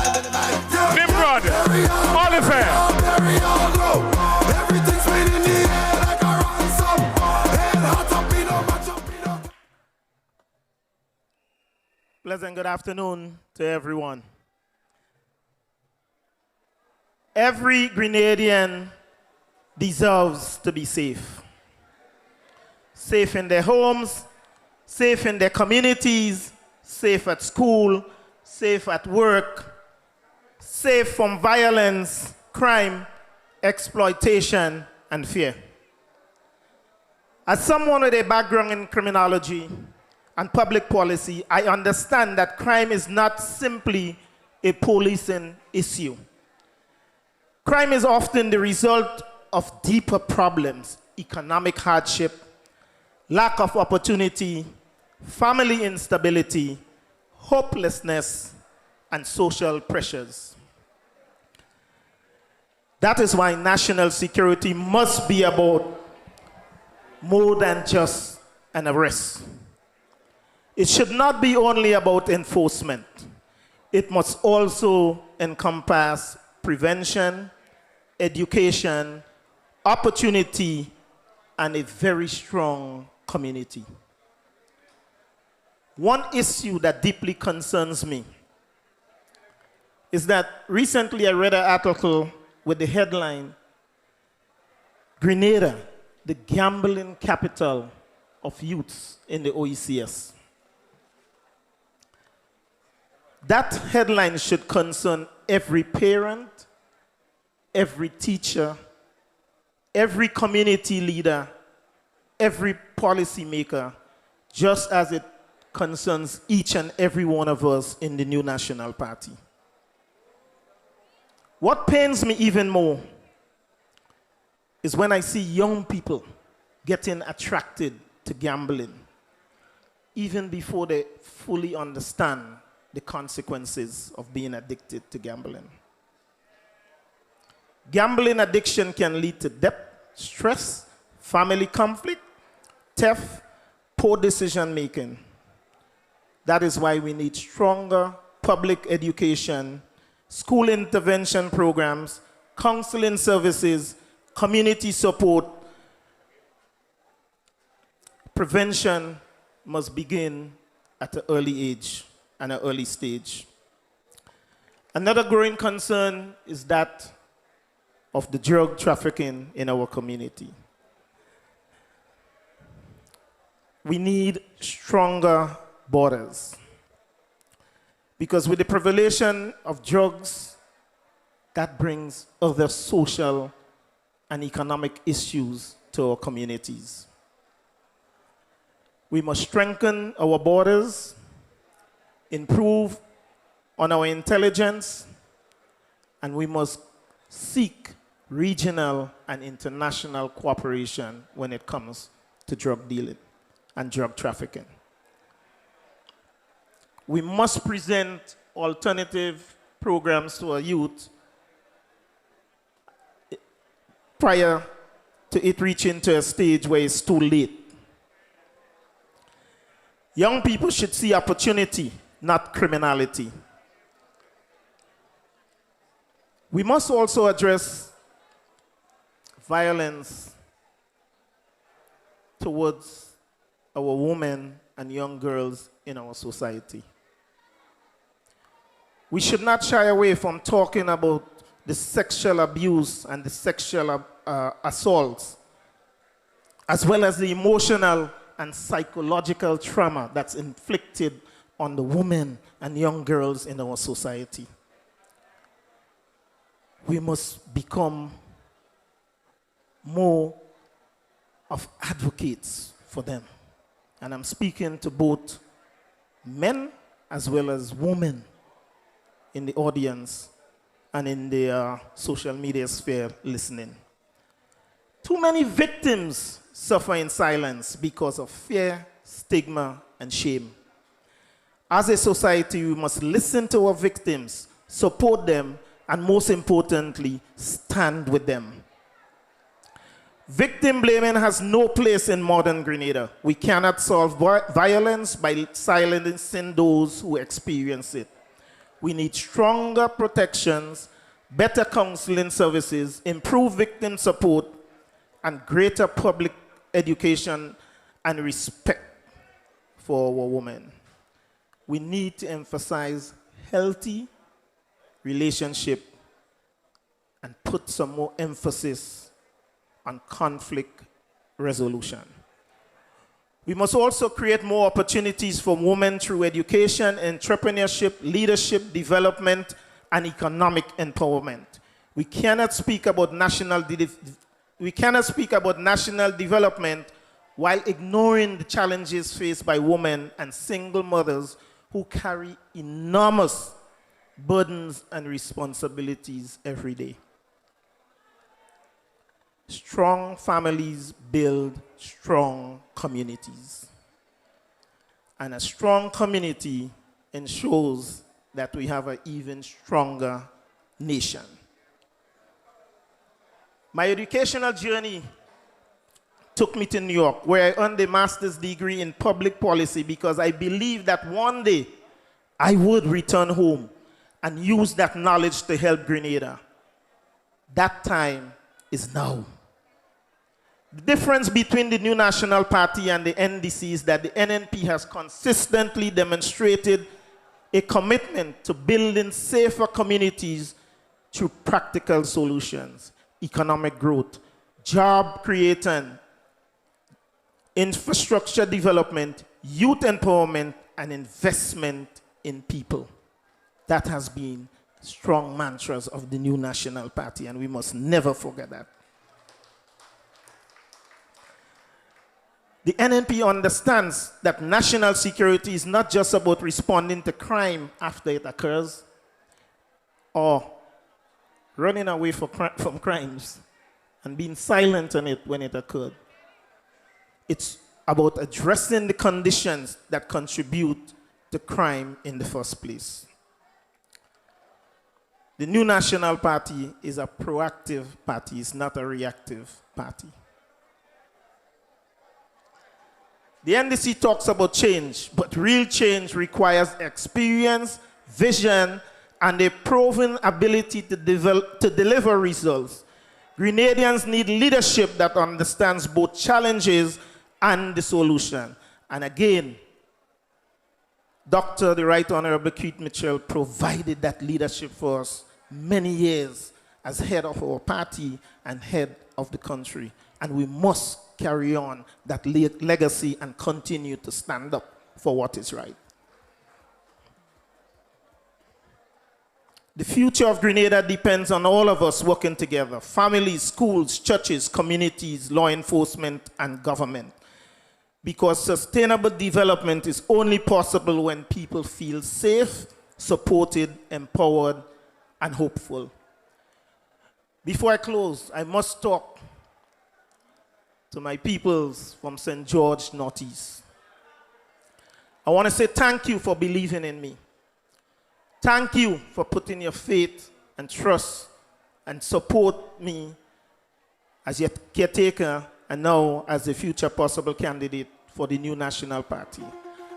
Nimrod Oliver. Pleasant good afternoon to everyone. Every Grenadian deserves to be safe. Safe in their homes, safe in their communities, safe at school, safe at work, safe from violence, crime, exploitation, and fear. As someone with a background in criminology and public policy, I understand that crime is not simply a policing issue. Crime is often the result of deeper problems: economic hardship, lack of opportunity, family instability, hopelessness, and social pressures. That is why national security must be about more than just an arrest. It should not be only about enforcement. It must also encompass prevention, education, opportunity, and a very strong community. One issue that deeply concerns me is that recently I read an article with the headline, Grenada, the gambling capital of youths in the OECS. That headline should concern every parent, every teacher, every community leader, every policymaker, just as it concerns each and every one of us in the new National Party. What pains me even more is when I see young people getting attracted to gambling, even before they fully understand the consequences of being addicted to gambling. Gambling addiction can lead to debt, stress, family conflict, theft, poor decision making. That is why we need stronger public education, school intervention programs, counseling services, community support. Prevention must begin at an early age and an early stage. Another growing concern is that of the drug trafficking in our community. We need stronger borders, because with the proliferation of drugs, that brings other social and economic issues to our communities. We must strengthen our borders, improve on our intelligence, and we must seek regional and international cooperation when it comes to drug dealing and drug trafficking. We must present alternative programs to our youth prior to it reaching to a stage where it's too late. Young people should see opportunity, not criminality. We must also address violence towards our women and young girls in our society. We should not shy away from talking about the sexual abuse and the sexual assaults, as well as the emotional and psychological trauma that's inflicted on the women and young girls in our society. We must become more of advocates for them. And I'm speaking to both men as well as women in the audience and in the social media sphere listening. Too many victims suffer in silence because of fear, stigma, and shame. As a society, we must listen to our victims, support them, and most importantly, stand with them. Victim blaming has no place in modern Grenada. We cannot solve violence by silencing those who experience it. We need stronger protections, better counseling services, improved victim support, and greater public education and respect for our women. We need to emphasize healthy relationship and put some more emphasis on conflict resolution. We must also create more opportunities for women through education, entrepreneurship, leadership, development, and economic empowerment. We cannot speak about national development while ignoring the challenges faced by women and single mothers who carry enormous burdens and responsibilities every day. Strong families build strong communities. And a strong community ensures that we have an even stronger nation. My educational journey took me to New York, where I earned a master's degree in public policy because I believed that one day I would return home and use that knowledge to help Grenada. That time is now. The difference between the New National Party and the NDC is that the NNP has consistently demonstrated a commitment to building safer communities through practical solutions, economic growth, job creation, infrastructure development, youth empowerment, and investment in people. That has been strong mantras of the New National Party, and we must never forget that. The NNP understands that national security is not just about responding to crime after it occurs or running away from crimes and being silent on it when it occurred. It's about addressing the conditions that contribute to crime in the first place. The New National Party is a proactive party, it's not a reactive party. The NDC talks about change, but real change requires experience, vision, and a proven ability to deliver results. Grenadians need leadership that understands both challenges and the solution. And again, Dr. the Right Honorable Keith Mitchell provided that leadership for us many years as head of our party and head of the country. And we must carry on that legacy and continue to stand up for what is right. The future of Grenada depends on all of us working together: families, schools, churches, communities, law enforcement, and government. Because sustainable development is only possible when people feel safe, supported, empowered, and hopeful. Before I close, I must talk to my peoples from St. George Northeast. I want to say thank you for believing in me. Thank you for putting your faith and trust and support me as your caretaker and now as a future possible candidate for the New National Party.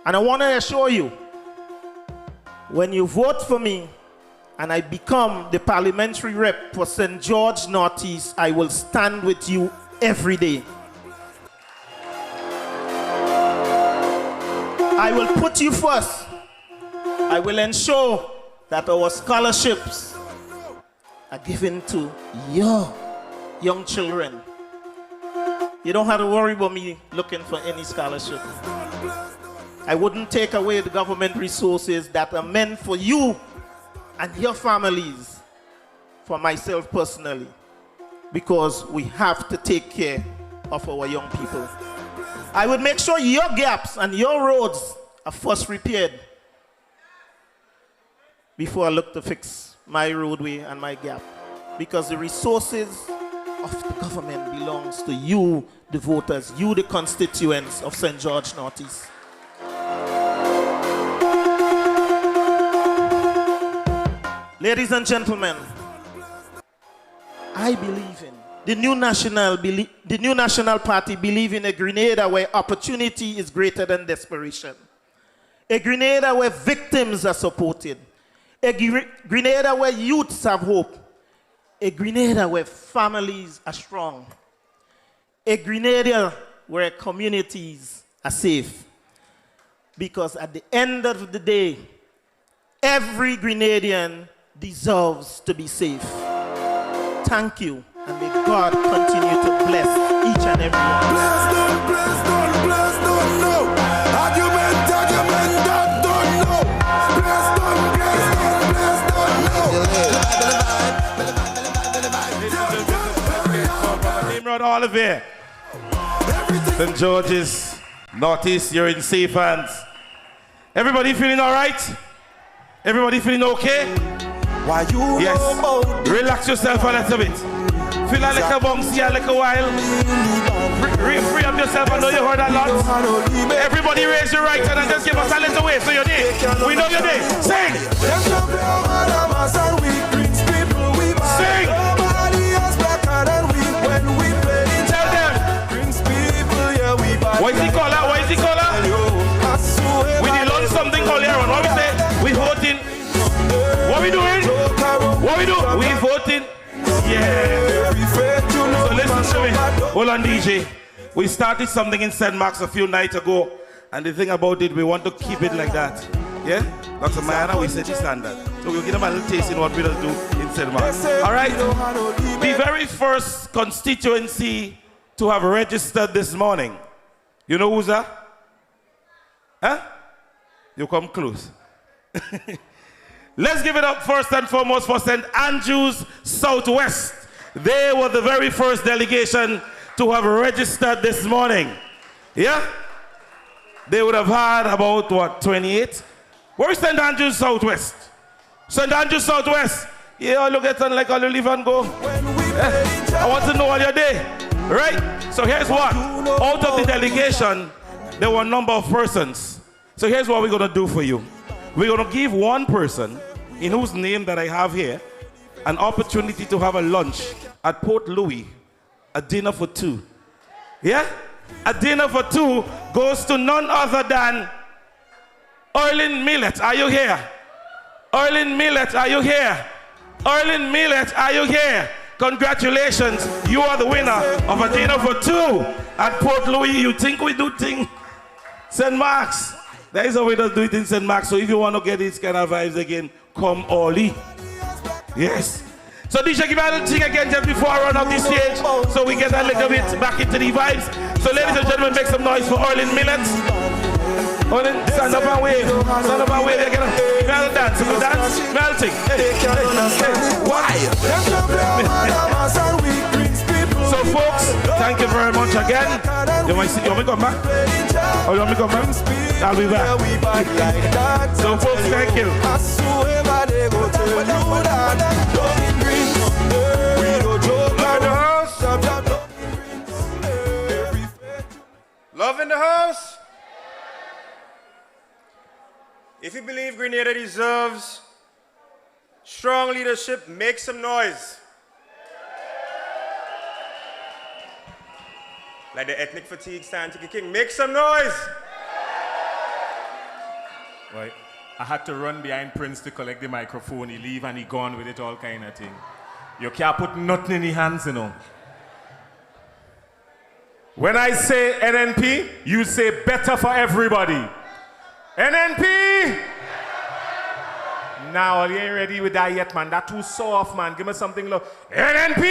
And I want to assure you, when you vote for me and I become the parliamentary rep for St. George Northeast, I will stand with you every day. I will put you first. I will ensure that our scholarships are given to your young children. You don't have to worry about me looking for any scholarship. I wouldn't take away the government resources that are meant for you and your families, for myself personally, because we have to take care of our young people. I would make sure your gaps and your roads are first repaired before I look to fix my roadway and my gap, because the resources of the government belongs to you, the voters, you, the constituents of St. George Northeast. Ladies and gentlemen, I believe in the new national party believe in a Grenada where opportunity is greater than desperation. A Grenada where victims are supported. A Grenada where youths have hope. A Grenada where families are strong. A Grenada where communities are safe. Because at the end of the day, every Grenadian deserves to be safe. Thank you, and may God continue to bless each and every one. Bless don't know. Argument, don't know. Bless don't know. Nimrod Oliver, St. George's Northeast, you're in safe hands. Everybody feeling all right? Everybody feeling okay? Why you yes. Relax yourself a little bit. Feel a little bouncy a little while. Free up yourself. I know you heard a lot. Everybody raise your right hand and just give us a little way so you're there. We know you're there. Sing! Sing! Tell them! What is he call her? What is he call her? We did learn something called here on. What we say? We voting. What we doing? What we do? We voting. Yeah. So listen to me. Hold on, DJ. We started something in St. Mark's a few nights ago, and the thing about it, we want to keep it like that. Yeah? Dr. Mayana, we set the standard. So we'll give them a little taste in what we do in St. Mark's. All right? The very first constituency to have registered this morning. You know who's that? Huh? You come close. Let's give it up first and foremost for St. Andrews Southwest. They were the very first delegation to have registered this morning. Yeah? They would have had about, what, 28? Where is St. Andrews Southwest? St. Andrews Southwest. Yeah, look at it like I'll leave and go. I want to know all your day. Right? So here's what. Out of the delegation, there were a number of persons. So here's what we're going to do for you. We're going to give one person, in whose name that I have here, an opportunity to have a lunch at Port Louis, a dinner for two. Yeah? A dinner for two goes to none other than Erlin Millet. Are you here? Erlin Millet, are you here? Erlin Millet, are you here? Congratulations, you are the winner of a dinner for two at Port Louis. You think we do thing? St. Mark's. That is how we do it in St. Mark's. So if you want to get these kind of vibes again, come early. Yes. So DJ, give me a little thing again just before I run off this stage, so we get a little bit back into the vibes. So ladies and gentlemen, make some noise for Erlin Millet. Erlin, stand up and wave. Stand up and wave again. Mel dance. We dance. Melting. Why? So folks, thank you very much again. You want me to come back? Oh, you want me to come back? I'll be back. So folks, thank you. Love in the house. If you believe Grenada deserves strong leadership, make some noise. Like the ethnic fatigue stand to king, make some noise. Right. I had to run behind Prince to collect the microphone. He leave and he gone with it, all kind of thing. You can't put nothing in his hands, you know. When I say NNP, you say better for everybody. NNP! Now, you ain't ready with that yet, man. That too soft, man. Give me something low. NNP!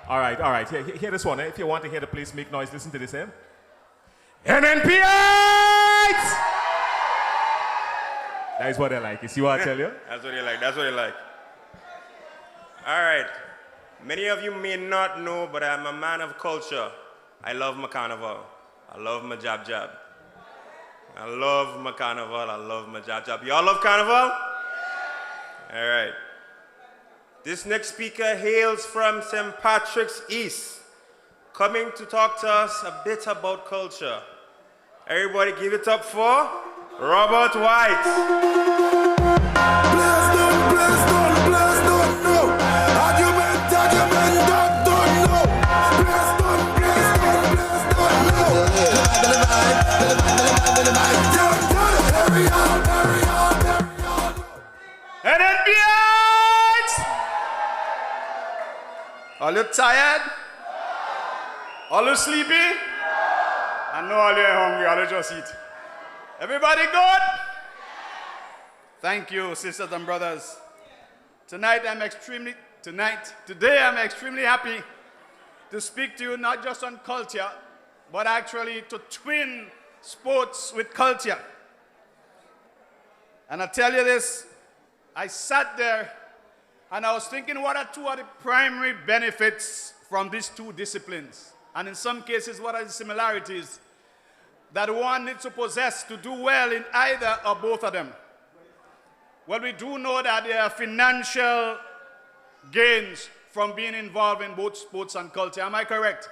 All right. Hear this one. Eh? If you want to hear the place make noise, listen to this, eh? NNPites! That is what they like. You see what I tell you? That's what they like. All right. Many of you may not know, but I'm a man of culture. I love my carnival. I love my jab. I love my carnival. I love my jab. Y'all love carnival? All right. This next speaker hails from St. Patrick's East, coming to talk to us a bit about culture. Everybody give it up for Robert White. Bless don't know. Argument, don't know. Bless don't NNPites! Are you tired? Are you sleepy? I know all you're hungry, all you just eat. Everybody good? Thank you, sisters and brothers. Today I'm extremely happy to speak to you not just on culture, but actually to twin sports with culture. And I tell you this, I sat there and I was thinking what are two of the primary benefits from these two disciplines? And in some cases, what are the similarities that one needs to possess to do well in either or both of them? Well, we do know that there are financial gains from being involved in both sports and culture. Am I correct?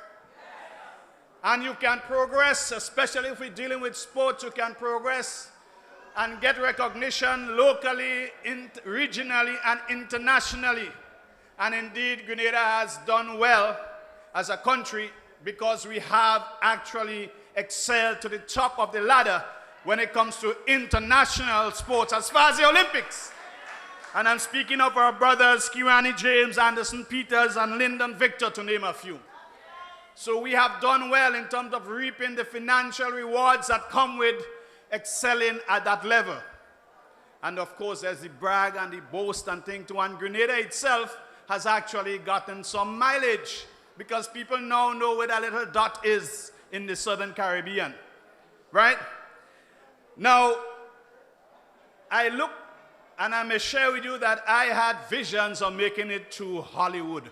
And you can progress, especially if we're dealing with sports, you can progress and get recognition locally, regionally, and internationally. And indeed, Grenada has done well as a country because we have actually excelled to the top of the ladder when it comes to international sports, as far as the Olympics. And I'm speaking of our brothers, Kirani James, Anderson Peters, and Lyndon Victor, to name a few. So we have done well in terms of reaping the financial rewards that come with excelling at that level. And of course, there's the brag and the boast and thing too. And Grenada itself has actually gotten some mileage because people now know where that little dot is in the Southern Caribbean, right? Now, I look and I may share with you that I had visions of making it to Hollywood.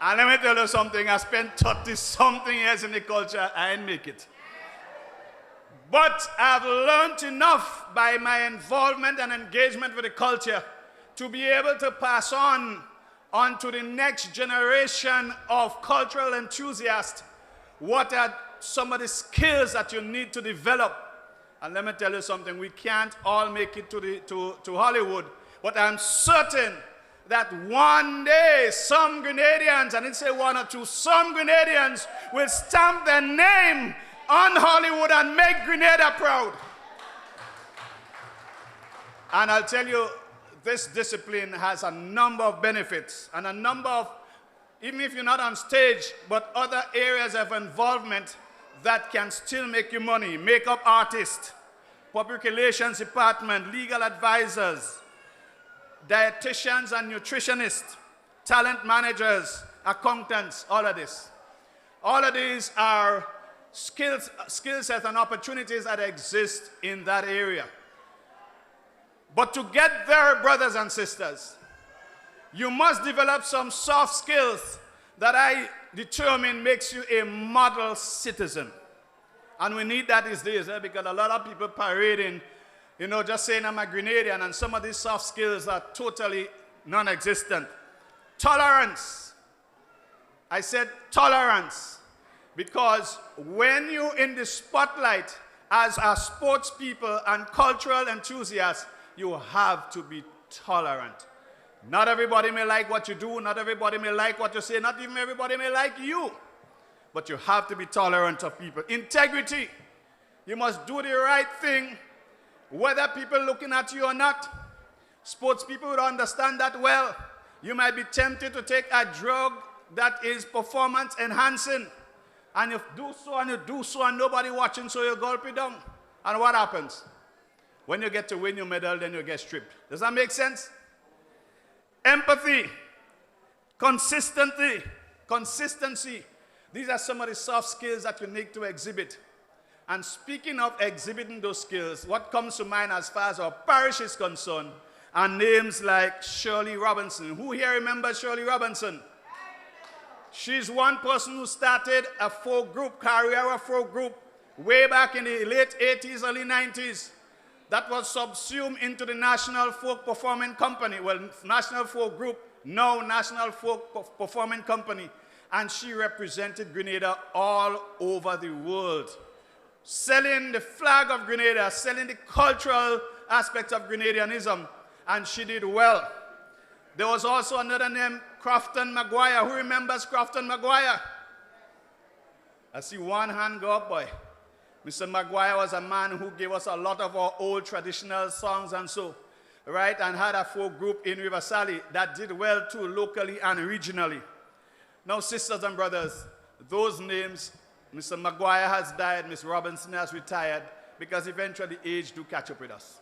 And let me tell you something, I spent 30-something years in the culture, I didn't make it. But I've learned enough by my involvement and engagement with the culture to be able to pass on to the next generation of cultural enthusiasts what are some of the skills that you need to develop. And let me tell you something, we can't all make it to Hollywood, but I'm certain that one day some Grenadians, I didn't say one or two, some Grenadians will stamp their name on Hollywood and make Grenada proud. And I'll tell you, this discipline has a number of benefits and a number of, even if you're not on stage, but other areas of involvement that can still make you money. Makeup artists, public relations department, legal advisors, dietitians and nutritionists, talent managers, accountants, all of this. All of these are skill sets and opportunities that exist in that area. But to get there, brothers and sisters, you must develop some soft skills that I determine makes you a model citizen. And we need that these days, because a lot of people parading, just saying I'm a Grenadian, and some of these soft skills are totally non-existent. Tolerance. I said tolerance, because when you're in the spotlight as a sports people and cultural enthusiasts, you have to be tolerant. Not everybody may like what you do, not everybody may like what you say, not even everybody may like you. But you have to be tolerant of people. Integrity. You must do the right thing, whether people looking at you or not. Sports people would understand that well. You might be tempted to take a drug that is performance enhancing. And you do so and nobody watching, so you gulp it down. And what happens? When you get to win your medal, then you get stripped. Does that make sense? Empathy, consistency. These are some of the soft skills that you need to exhibit. And speaking of exhibiting those skills, what comes to mind as far as our parish is concerned are names like Shirley Robinson. Who here remembers Shirley Robinson? She's one person who started a folk group, Carriera folk group, way back in the late 80s, early 90s. That was subsumed into the National Folk Performing Company. Well, National Folk Group, now National Folk Performing Company. And she represented Grenada all over the world, selling the flag of Grenada, selling the cultural aspects of Grenadianism, and she did well. There was also another name, Crofton Maguire. Who remembers Crofton Maguire? I see one hand go up, boy. Mr. Maguire was a man who gave us a lot of our old traditional songs and so, right, and had a folk group in Riverside that did well too, locally and regionally. Now, sisters and brothers, those names, Mr. Maguire has died, Ms. Robinson has retired, because eventually age do catch up with us.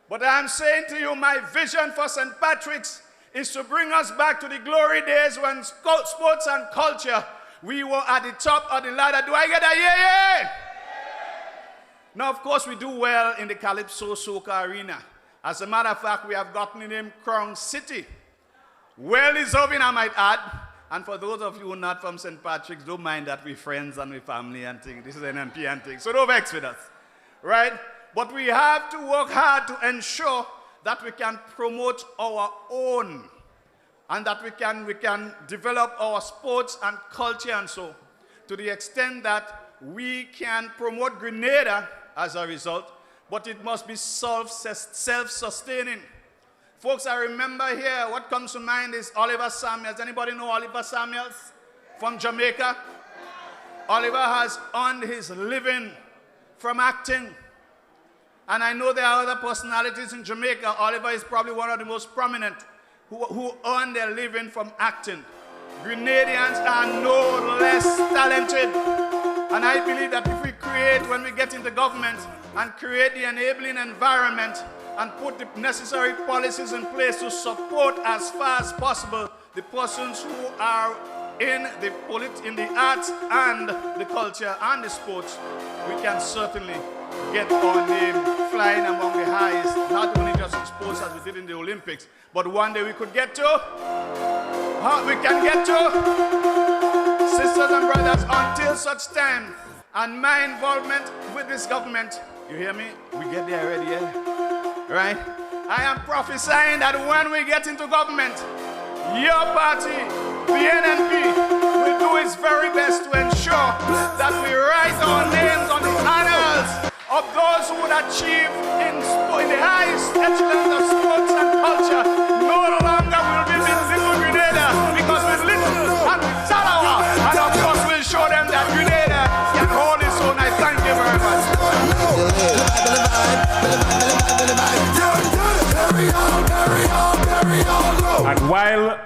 But I'm saying to you, my vision for St. Patrick's is to bring us back to the glory days when sports and culture, we were at the top of the ladder. Do I get a yeah? Now, of course, we do well in the Calypso Soca arena. As a matter of fact, we have gotten the name Crown City. Well deserving, I might add. And for those of you who are not from St. Patrick's, don't mind that we're friends and we're family and things. This is NNP and things. So don't vex with us, right? But we have to work hard to ensure that we can promote our own and that we can develop our sports and culture and so, to the extent that we can promote Grenada as a result, but it must be self-sustaining. Folks, I remember here, what comes to mind is Oliver Samuels. Anybody know Oliver Samuels from Jamaica? Oliver has earned his living from acting. And I know there are other personalities in Jamaica. Oliver is probably one of the most prominent who earn their living from acting. Grenadians are no less talented. And I believe that if we create, when we get into government, and create the enabling environment, and put the necessary policies in place to support as far as possible the persons who are in the arts and the culture and the sports, we can certainly get our name flying among the highest, not only just in sports as we did in the Olympics, but one day we could get to, sisters and brothers, until such time, and my involvement with this government, you hear me? We get there already, yeah? Right? I am prophesying that when we get into government, your party, the NNP, will do its very best to ensure that we write our names on the annals of those who would achieve in the highest echelons of sports and culture. No longer will we be little Grenada, because with little and with Talawa, and of course we'll show them that Grenada can hold its own. I thank you very much. And while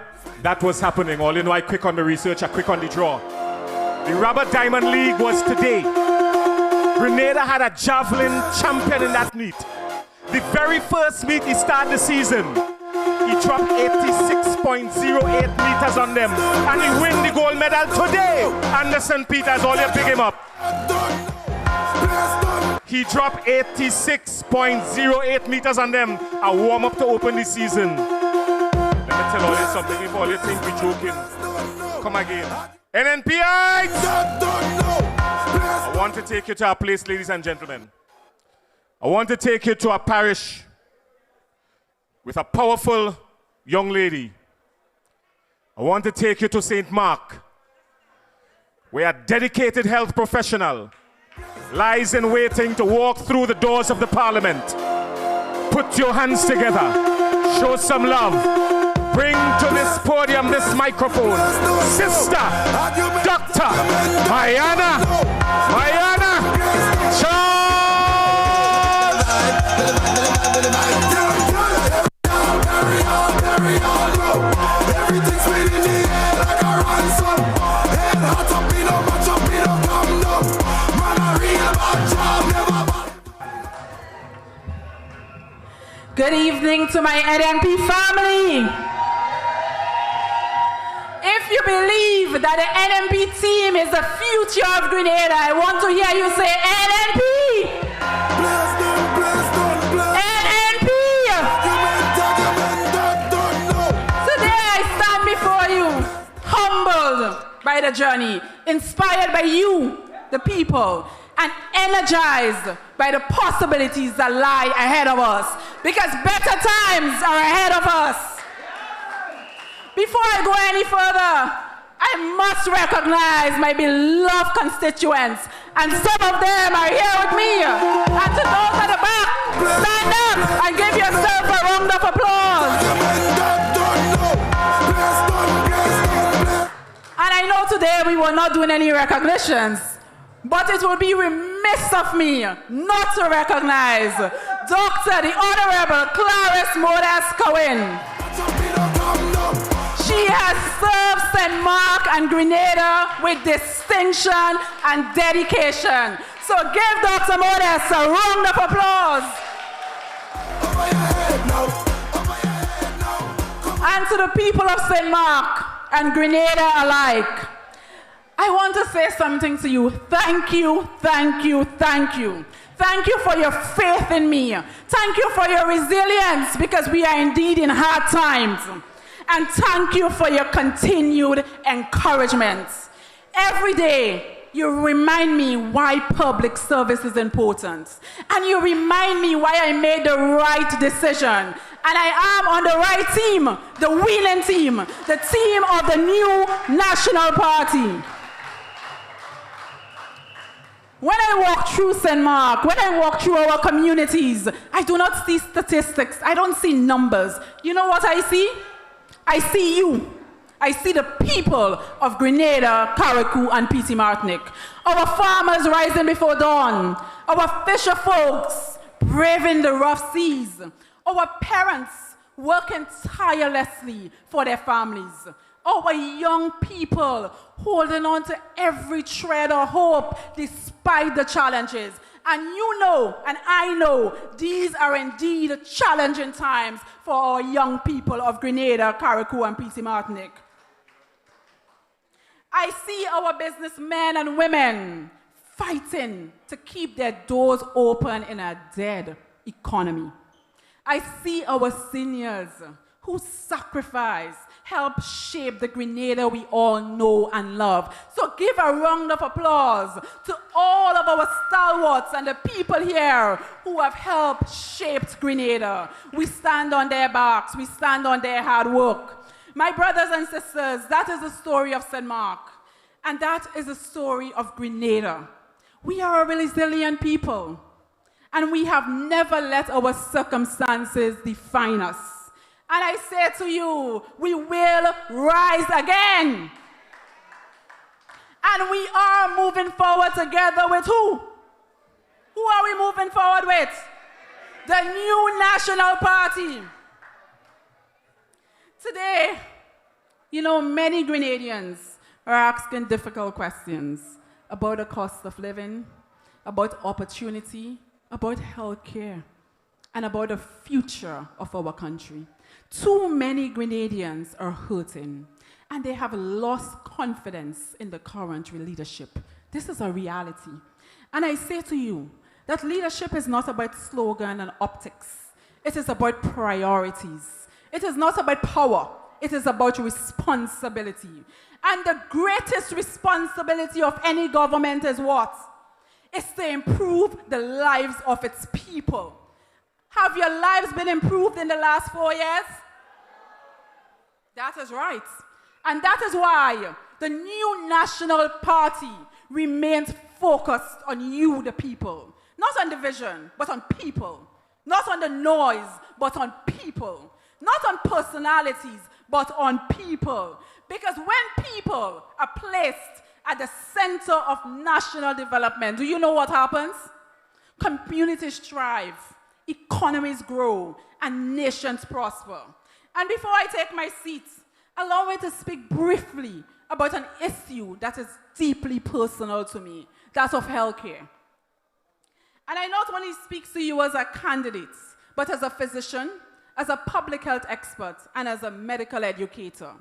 that was happening, all you know, I quick on the research, I quick on the draw. The Rubber Diamond League was today. Grenada had a javelin champion in that meet. The very first meet he started the season, he dropped 86.08 meters on them, and he win the gold medal today. Anderson Peters, all you pick him up. He dropped 86.08 meters on them, a warm-up to open the season. Let me tell you something before you think we're joking. Come again. NNPites! I want to take you to a place, ladies and gentlemen. I want to take you to a parish with a powerful young lady. I want to take you to St. Mark, where a dedicated health professional lies in waiting to walk through the doors of the parliament. Put your hands together. Show some love. Bring to this podium, this microphone, Sister Dr. Mayana Charles. Everything's sweet in the air like a ransom. Head hot up, come down. Man, a real bad job, never bad. Good evening to my NNP family. If you believe that the NNP team is the future of Grenada, I want to hear you say NNP. NNP. Today I stand before you, humbled by the journey, inspired by you, the people, and energized by the possibilities that lie ahead of us, because better times are ahead of us. Before I go any further, I must recognize my beloved constituents, and some of them are here with me. And to those at the back, stand up and give yourself a round of applause. And I know today we were not doing any recognitions, but it would be remiss of me not to recognize Dr. the Honorable Clarice Modas Cohen. She has served St. Mark and Grenada with distinction and dedication. So give Dr. Modas a round of applause. And to the people of St. Mark and Grenada alike, I want to say something to you. Thank you, thank you, thank you. Thank you for your faith in me. Thank you for your resilience, because we are indeed in hard times. And thank you for your continued encouragement. Every day, you remind me why public service is important. And you remind me why I made the right decision. And I am on the right team, the winning team, the team of the new National Party. When I walk through St. Mark, when I walk through our communities, I do not see statistics. I don't see numbers. You know what I see? I see you. I see the people of Grenada, Carriacou, and Petit Martinique. Our farmers rising before dawn. Our fisher folks braving the rough seas. Our parents working tirelessly for their families. Our young people holding on to every shred of hope despite the challenges. And you know, and I know, these are indeed challenging times for our young people of Grenada, Carriacou, and Petit Martinique. I see our businessmen and women fighting to keep their doors open in a dead economy. I see our seniors who sacrifice, help shape the Grenada we all know and love. So give a round of applause to all of our stalwarts and the people here who have helped shape Grenada. We stand on their backs, we stand on their hard work. My brothers and sisters, that is the story of St. Mark, and that is the story of Grenada. We are a resilient people, and we have never let our circumstances define us. And I say to you, we will rise again. And we are moving forward together with who? Who are we moving forward with? The new National Party. Today, you know, many Grenadians are asking difficult questions about the cost of living, about opportunity, about health care, and about the future of our country. Too many Grenadians are hurting, and they have lost confidence in the current leadership. This is a reality. And I say to you that leadership is not about slogan and optics. It is about priorities. It is not about power. It is about responsibility. And the greatest responsibility of any government is what? It's to improve the lives of its people. Have your lives been improved in the last 4 years? That is right. And that is why the new National Party remains focused on you, the people. Not on division, but on people. Not on the noise, but on people. Not on personalities, but on people. Because when people are placed at the center of national development, do you know what happens? Communities thrive, economies grow, and nations prosper. And before I take my seat, allow me to speak briefly about an issue that is deeply personal to me, that of healthcare. And I not only speak to you as a candidate, but as a physician, as a public health expert, and as a medical educator.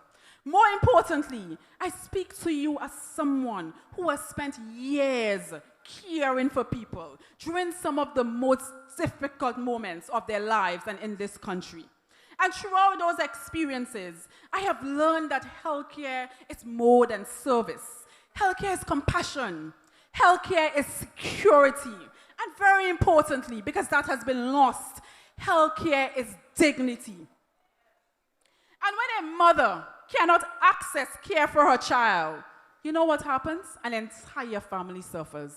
More importantly, I speak to you as someone who has spent years caring for people during some of the most difficult moments of their lives and in this country. And throughout those experiences, I have learned that healthcare is more than service. Healthcare is compassion. Healthcare is security. And very importantly, because that has been lost, healthcare is dignity. And when a mother cannot access care for her child, you know what happens? An entire family suffers.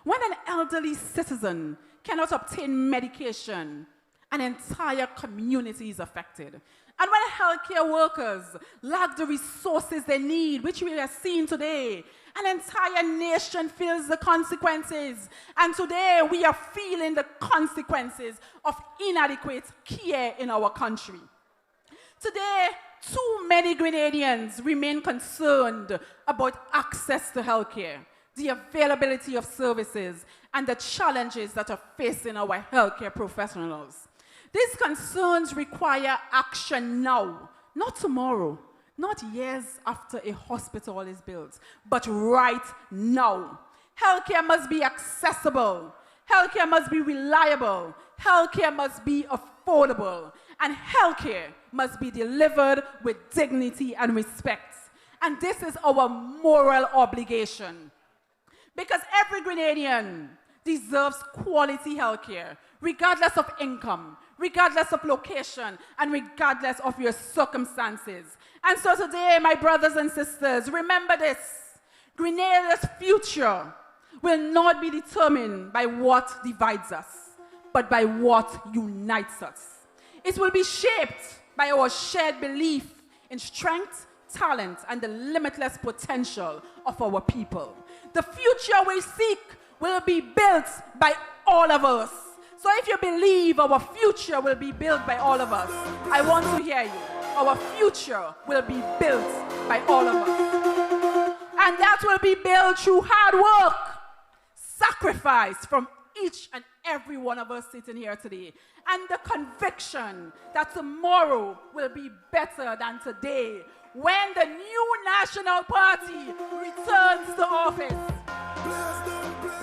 When an elderly citizen cannot obtain medication, an entire community is affected. And when healthcare workers lack the resources they need, which we are seeing today, an entire nation feels the consequences. And today we are feeling the consequences of inadequate care in our country. Today, too many Grenadians remain concerned about access to healthcare, the availability of services, and the challenges that are facing our healthcare professionals. These concerns require action now, not tomorrow, not years after a hospital is built, but right now. Healthcare must be accessible. Healthcare must be reliable. Healthcare must be affordable. And healthcare must be delivered with dignity and respect. And this is our moral obligation. Because every Grenadian deserves quality healthcare, regardless of income, regardless of location, and regardless of your circumstances. And so today, my brothers and sisters, remember this. Grenada's future will not be determined by what divides us, but by what unites us. It will be shaped by our shared belief in strength, talent, and the limitless potential of our people. The future we seek will be built by all of us. So if you believe our future will be built by all of us, I want to hear you. Our future will be built by all of us. And that will be built through hard work, sacrifice from each and every one of us sitting here today, and the conviction that tomorrow will be better than today when the new National Party returns to office.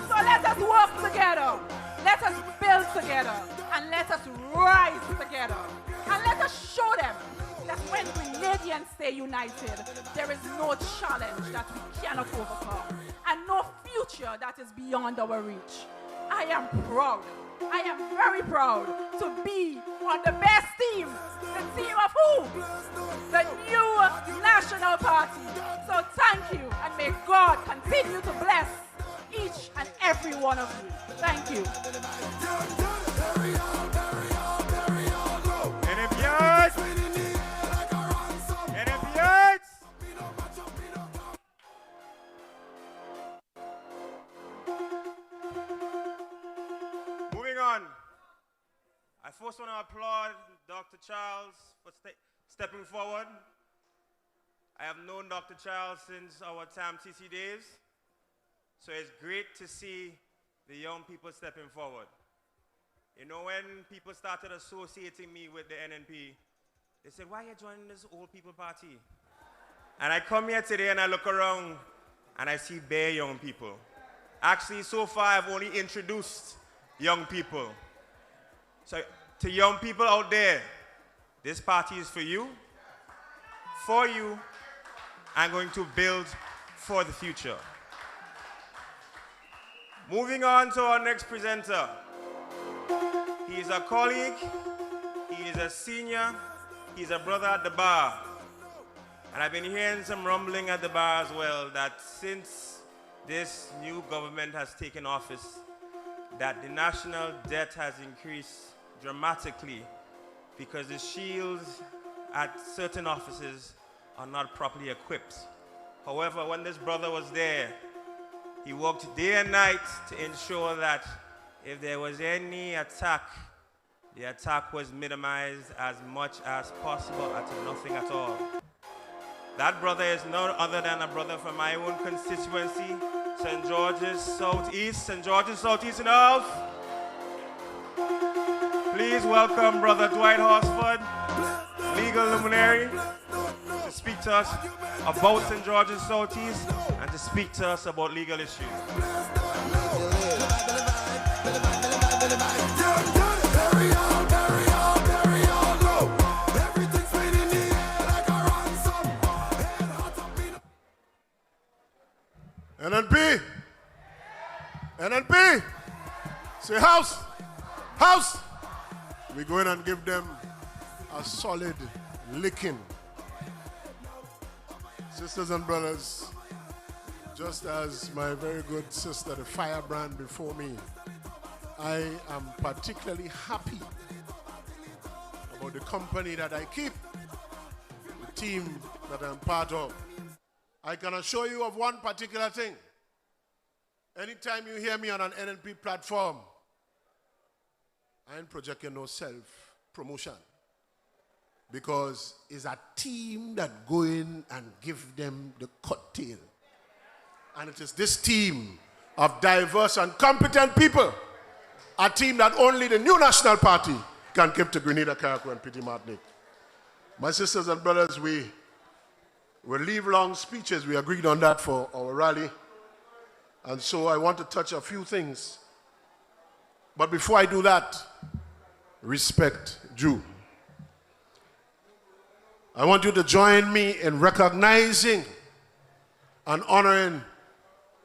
So let us work together. Let us build together, and let us rise together, and let us show them that when Grenadians stay united, there is no challenge that we cannot overcome, and no future that is beyond our reach. I am proud. I am very proud to be on the best team. The team of who? The new National Party. So thank you, and may God continue to bless each and every one of you. Thank you. Moving on. I first want to applaud Dr. Charles for stepping forward. I have known Dr. Charles since our TAM-TC days. So it's great to see the young people stepping forward. You know, when people started associating me with the NNP, they said, why are you joining this old people party? And I come here today and I look around and I see bare young people. Actually, so far I've only introduced young people. So to young people out there, this party is for you, and going to build for the future. Moving on to our next presenter. He is a colleague, he is a senior, he's a brother at the bar. And I've been hearing some rumbling at the bar as well that since this new government has taken office, that the national debt has increased dramatically because the shields at certain offices are not properly equipped. However, when this brother was there, he worked day and night to ensure that if there was any attack, the attack was minimized as much as possible at nothing at all. That brother is none other than a brother from my own constituency, St. George's Southeast. St. George's Southeast enough. Please welcome Brother Dwight Horsford, legal luminary, to speak to us about St. George's Southeast and to speak to us about legal issues. NNP. NNP. Say house. House. We go in and give them a solid licking. Sisters and brothers, just as my very good sister, the firebrand before me, I am particularly happy about the company that I keep, the team that I'm part of. I can assure you of one particular thing. Anytime you hear me on an NNP platform, I ain't projecting no self-promotion, because it's a team that go in and give them the cocktail. And it is this team of diverse and competent people, a team that only the new National Party can give to Grenada, Carriacou, and Petit Martinique. My sisters and brothers, we will leave long speeches. We agreed on that for our rally. And so I want to touch a few things. But before I do that, respect due. I want you to join me in recognizing and honoring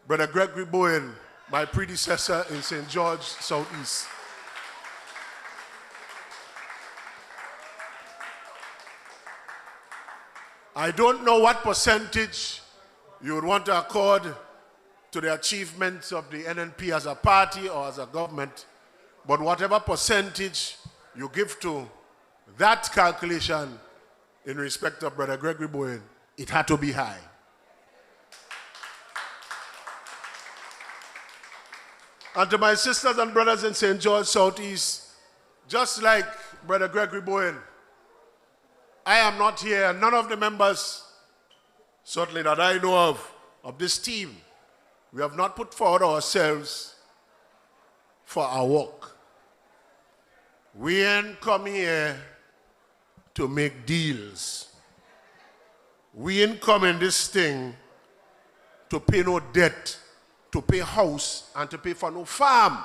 Brother Gregory Bowen, my predecessor in St. George Southeast. I don't know what percentage you would want to accord to the achievements of the NNP as a party or as a government, but whatever percentage you give to that calculation in respect of Brother Gregory Bowen, it had to be high. And to my sisters and brothers in St. George Southeast, just like Brother Gregory Bowen, I am not here, none of the members, certainly that I know of this team, we have not put forward ourselves for our work. We ain't come here to make deals. We ain't come in this thing to pay no debt, to pay house, and to pay for no farm.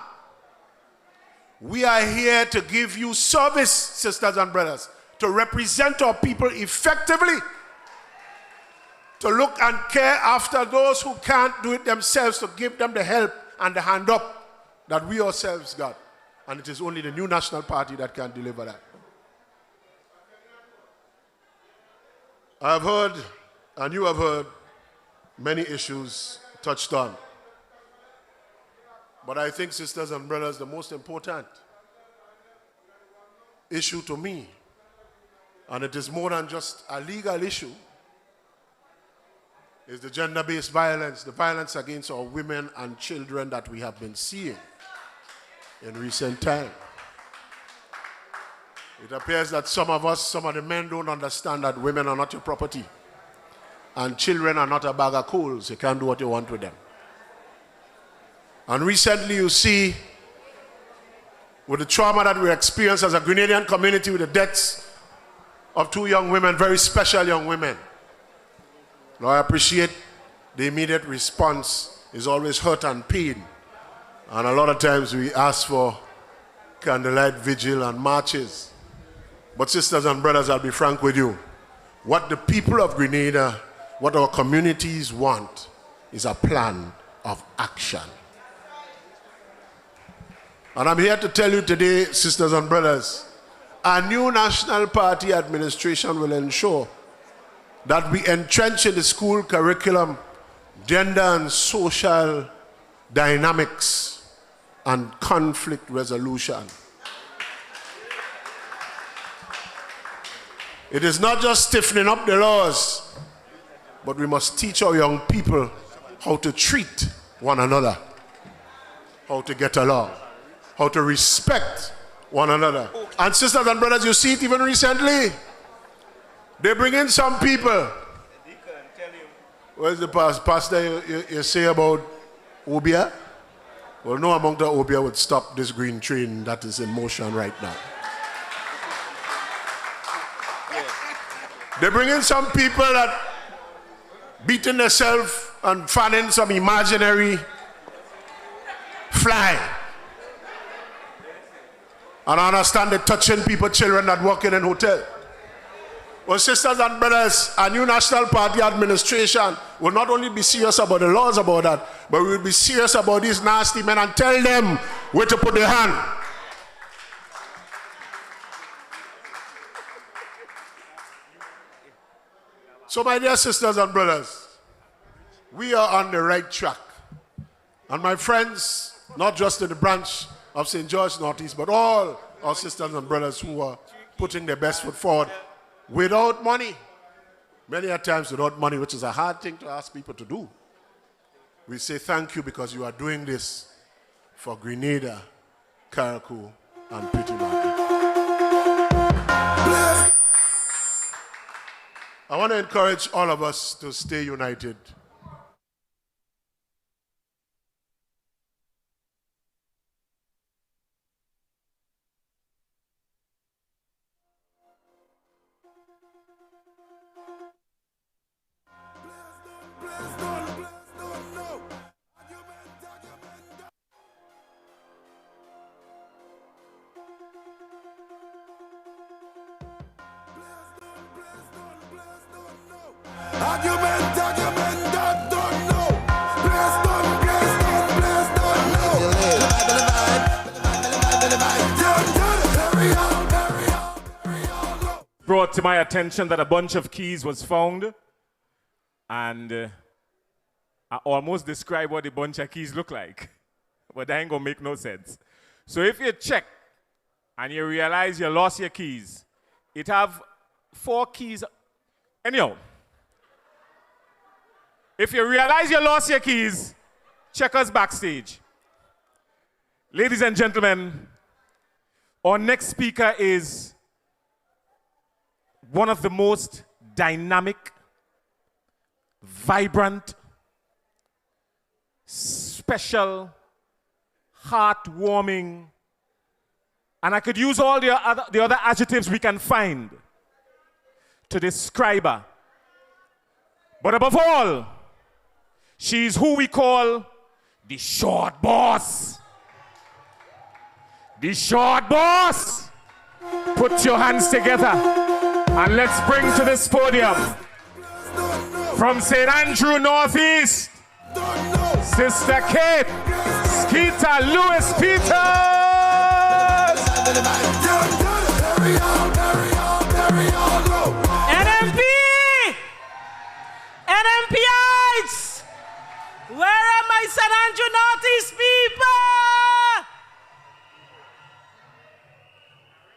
We are here to give you service, sisters and brothers, to represent our people effectively, to look and care after those who can't do it themselves, to give them the help and the hand up that we ourselves got. And it is only the new National Party that can deliver that. I've heard, and you have heard, many issues touched on. But I think, sisters and brothers, the most important issue to me, and it is more than just a legal issue, is the gender-based violence, the violence against our women and children that we have been seeing in recent time. It appears that some of us, some of the men don't understand that women are not your property and children are not a bag of coals. You can't do what you want with them. And recently you see, with the trauma that we experienced as a Grenadian community with the deaths of two young women, very special young women. Now I appreciate the immediate response is always hurt and pain. And a lot of times we ask for candlelight vigil and marches. But sisters and brothers, I'll be frank with you. What the people of Grenada, what our communities want is a plan of action. And I'm here to tell you today, sisters and brothers, a new National Party administration will ensure that we entrench in the school curriculum gender and social dynamics and conflict resolution. It is not just stiffening up the laws, but we must teach our young people how to treat one another, how to get along, how to respect one another. And sisters and brothers, you see it even recently. They bring in some people. Where's the pastor you say about Obia? Well, no amount of Obia would stop this green train that is in motion right now. They bring in some people that beating themselves and fanning some imaginary fly. And I understand they're touching people, children that working in hotel. Well, sisters and brothers, a new National Party administration will not only be serious about the laws about that, but we will be serious about these nasty men and tell them where to put their hand. So, my dear sisters and brothers, we are on the right track. And my friends, not just in the branch of St. George Northeast, but all our sisters and brothers who are putting their best foot forward without money. Many a times without money, which is a hard thing to ask people to do. We say thank you because you are doing this for Grenada, Carriacou, and Petty Market. I want to encourage all of us to stay united. Brought to my attention that a bunch of keys was found, and I almost described what a bunch of keys look like, but that ain't gonna make no sense. So if you check and you realize you lost your keys, it have 4 keys. Anyhow, if you realize you lost your keys, check us backstage. Ladies and gentlemen, our next speaker is one of the most dynamic, vibrant, special, heartwarming, and I could use all the other adjectives we can find to describe her. But above all, she's who we call the short boss. The short boss. Put your hands together and let's bring to this podium from St. Andrew Northeast, Sister Kate Skeeter Lewis Peters. NNP! NNPites! Where are my St. Andrew Northeast people?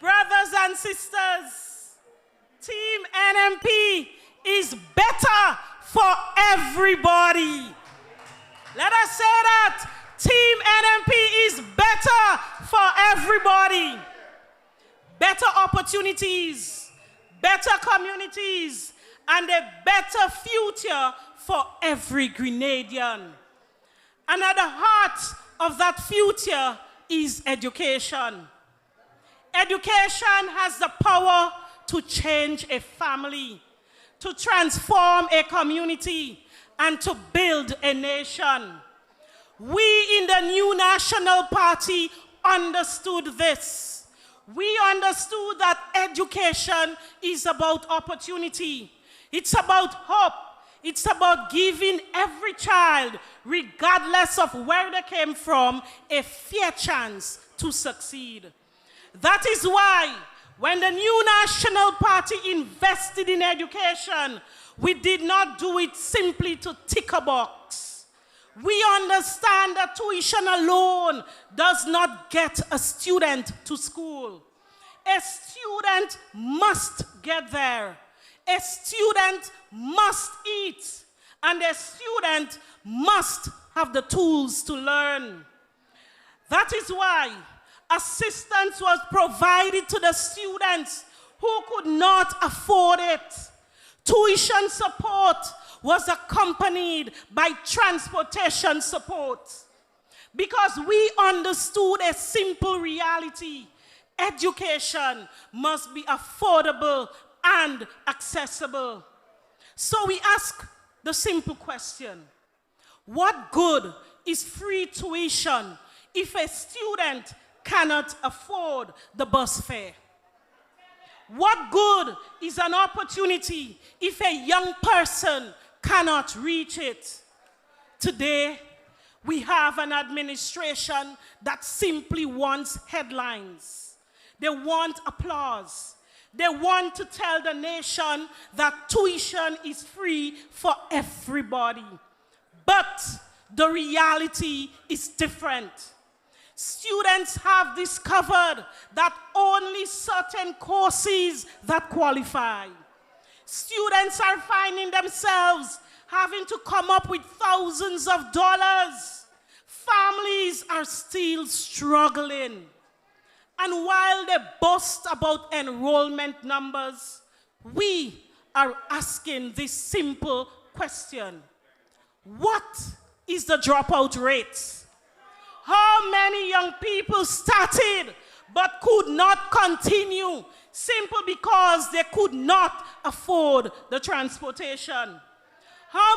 Brothers and sisters, Team NNP is better for everybody. Let us say that. Team NNP is better for everybody. Better opportunities, better communities, and a better future for every Grenadian. And at the heart of that future is education. Education has the power to change a family, to transform a community, and to build a nation. We in the new National Party understood this. We understood that education is about opportunity. It's about hope. It's about giving every child, regardless of where they came from, a fair chance to succeed. That is why when the new National Party invested in education, we did not do it simply to tick a box. We understand that tuition alone does not get a student to school. A student must get there. A student must eat. And a student must have the tools to learn. That is why assistance was provided to the students who could not afford it. Tuition support was accompanied by transportation support because we understood a simple reality. Education must be affordable and accessible. So we ask the simple question: what good is free tuition if a student cannot afford the bus fare? What good is an opportunity if a young person cannot reach it? Today, we have an administration that simply wants headlines. They want applause. They want to tell the nation that tuition is free for everybody. But the reality is different. Students have discovered that only certain courses that qualify. Students are finding themselves having to come up with thousands of dollars. Families are still struggling. And while they boast about enrollment numbers, we are asking this simple question: what is the dropout rate? How many young people started but could not continue simply because they could not afford the transportation? How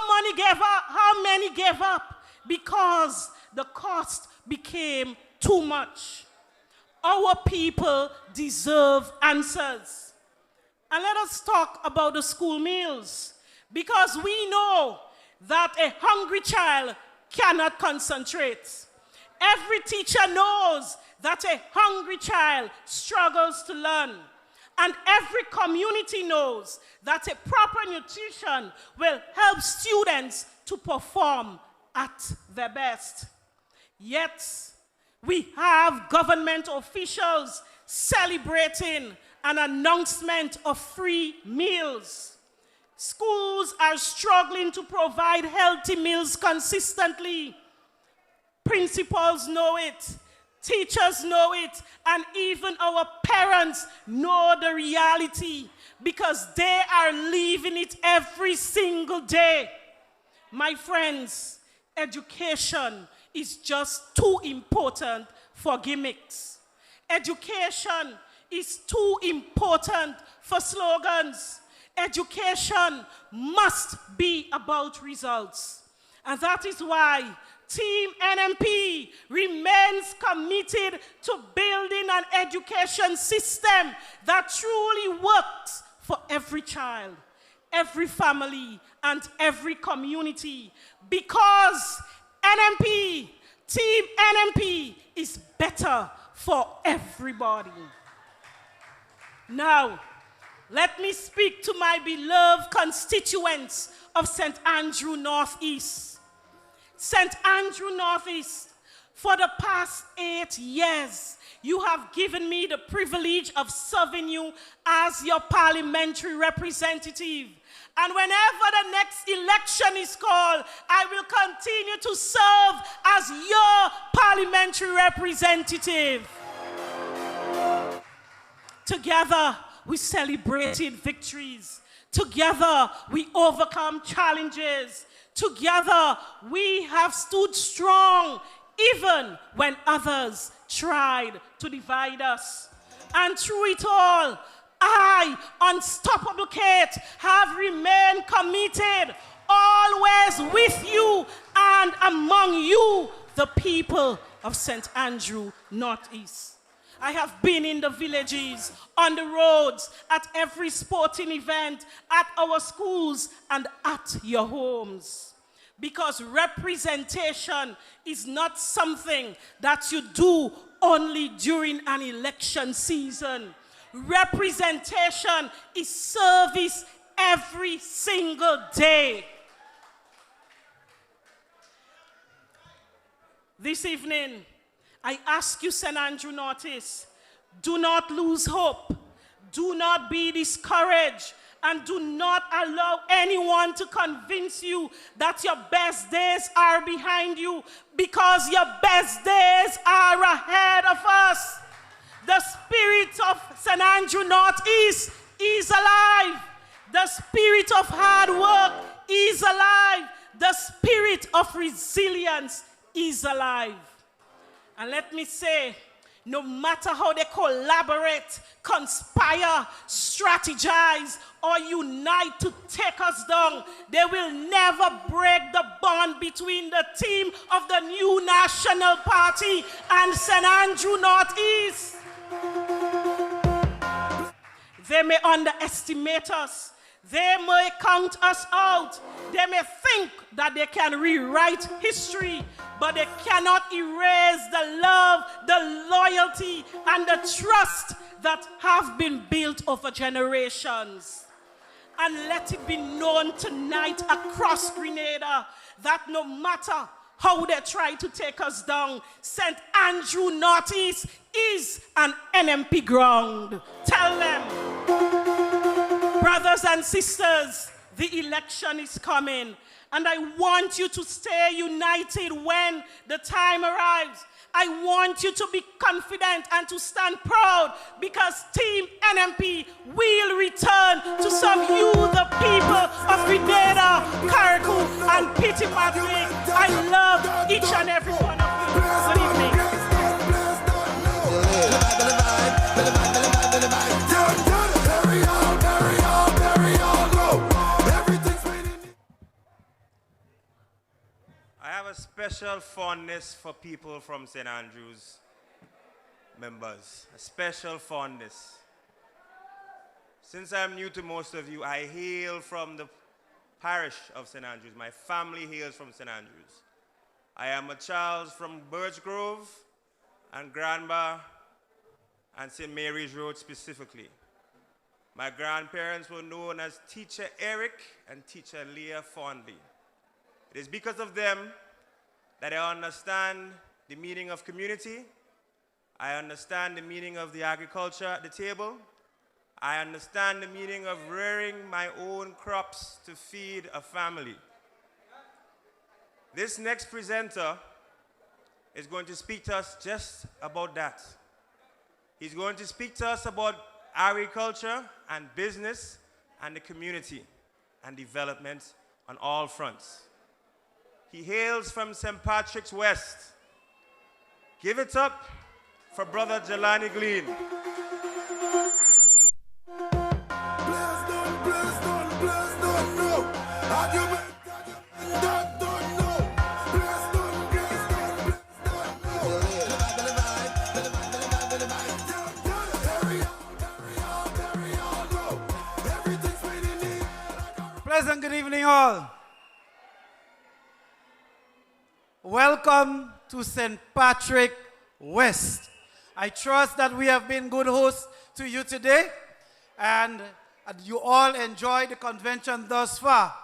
many gave up because the cost became too much? Our people deserve answers. And let us talk about the school meals, because we know that a hungry child cannot concentrate. Every teacher knows that a hungry child struggles to learn. And every community knows that a proper nutrition will help students to perform at their best. Yet, we have government officials celebrating an announcement of free meals. Schools are struggling to provide healthy meals consistently. Principals know it, teachers know it, and even our parents know the reality because they are living it every single day. My friends, education is just too important for gimmicks. Education is too important for slogans. Education must be about results. And that is why Team NNP remains committed to building an education system that truly works for every child, every family, and every community. Because NNP, Team NNP, is better for everybody. Now, let me speak to my beloved constituents of St. Andrew Northeast. St. Andrew Northeast, for the past 8 years, you have given me the privilege of serving you as your parliamentary representative. And whenever the next election is called, I will continue to serve as your parliamentary representative. Together, we celebrated victories. Together, we overcome challenges. Together, we have stood strong, even when others tried to divide us. And through it all, I, Unstoppable Kate, have remained committed, always with you and among you, the people of St. Andrew Northeast. I have been in the villages, on the roads, at every sporting event, at our schools, and at your homes. Because representation is not something that you do only during an election season. Representation is service every single day. This evening, I ask you, St. Andrew Northeast, do not lose hope. Do not be discouraged. And do not allow anyone to convince you that your best days are behind you, because your best days are ahead of us. The spirit of St. Andrew Northeast is alive. The spirit of hard work is alive. The spirit of resilience is alive. And let me say, no matter how they collaborate, conspire, strategize, or unite to take us down, they will never break the bond between the team of the new National Party and St. Andrew Northeast. They may underestimate us. They may count us out. They may think that they can rewrite history, but they cannot erase the love, the loyalty, and the trust that have been built over generations. And let it be known tonight across Grenada that no matter how they try to take us down, St. Andrew Northeast is an NNP ground. Tell them. Brothers and sisters, the election is coming, and I want you to stay united when the time arrives. I want you to be confident and to stand proud, because Team NNP will return to serve you, the people of Grenada, Carriacou, and Pitty-Madrid. I love each and every one of you. Good evening. I have a special fondness for people from St. Andrews, members, a special fondness. Since I'm new to most of you, I hail from the parish of St. Andrews. My family hails from St. Andrews. I am a child from Birch Grove and Granba and St. Mary's Road specifically. My grandparents were known as Teacher Eric and Teacher Leah fondly. It is because of them that I understand the meaning of community. I understand the meaning of the agriculture at the table. I understand the meaning of rearing my own crops to feed a family. This next presenter is going to speak to us just about that. He's going to speak to us about agriculture and business and the community and development on all fronts. He hails from St. Patrick's West. Give it up for Brother Jelani Glean. Pleasant good evening all. Welcome to St. Patrick West. I trust that we have been good hosts to you today and you all enjoyed the convention thus far.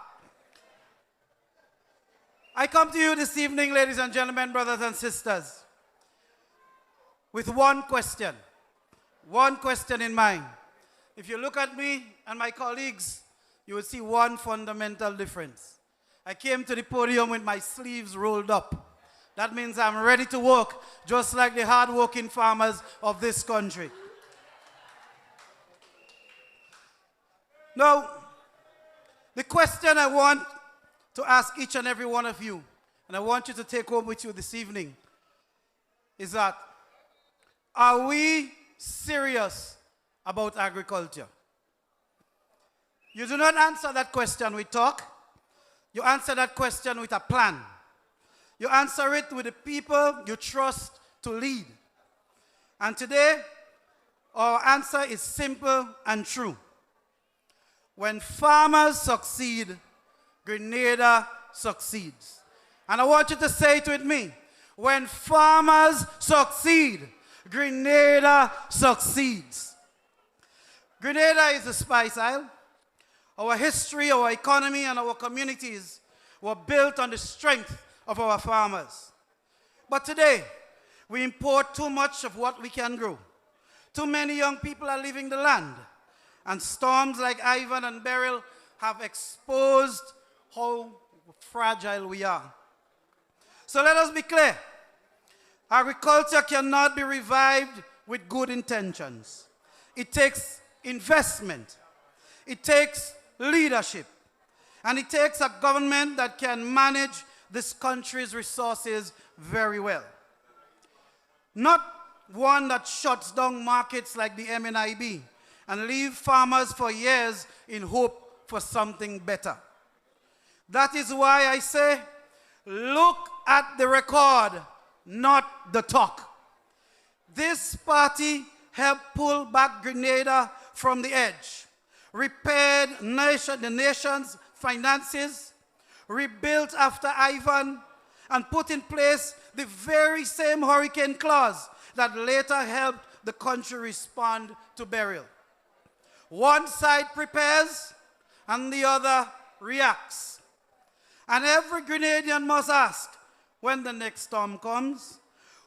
I come to you this evening, ladies and gentlemen, brothers and sisters, with one question in mind. If you look at me and my colleagues, you will see one fundamental difference. I came to the podium with my sleeves rolled up. That means I'm ready to work, just like the hard-working farmers of this country. Now, the question I want to ask each and every one of you, and I want you to take home with you this evening, is that, are we serious about agriculture? You do not answer that question with talk. You answer that question with a plan. You answer it with the people you trust to lead. And today, our answer is simple and true. When farmers succeed, Grenada succeeds. And I want you to say it with me. When farmers succeed, Grenada succeeds. Grenada is a spice isle. Our history, our economy, and our communities were built on the strength of our farmers. But today, we import too much of what we can grow. Too many young people are leaving the land. And storms like Ivan and Beryl have exposed how fragile we are. So let us be clear. Agriculture cannot be revived with good intentions. It takes investment. It takes leadership. And it takes a government that can manage this country's resources very well. Not one that shuts down markets like the MNIB and leave farmers for years in hope for something better. That is why I say, look at the record, not the talk. This party helped pull back Grenada from the edge, repaired the nation's finances, rebuilt after Ivan, and put in place the very same hurricane clause that later helped the country respond to burial. One side prepares and the other reacts. And every Grenadian must ask, when the next storm comes,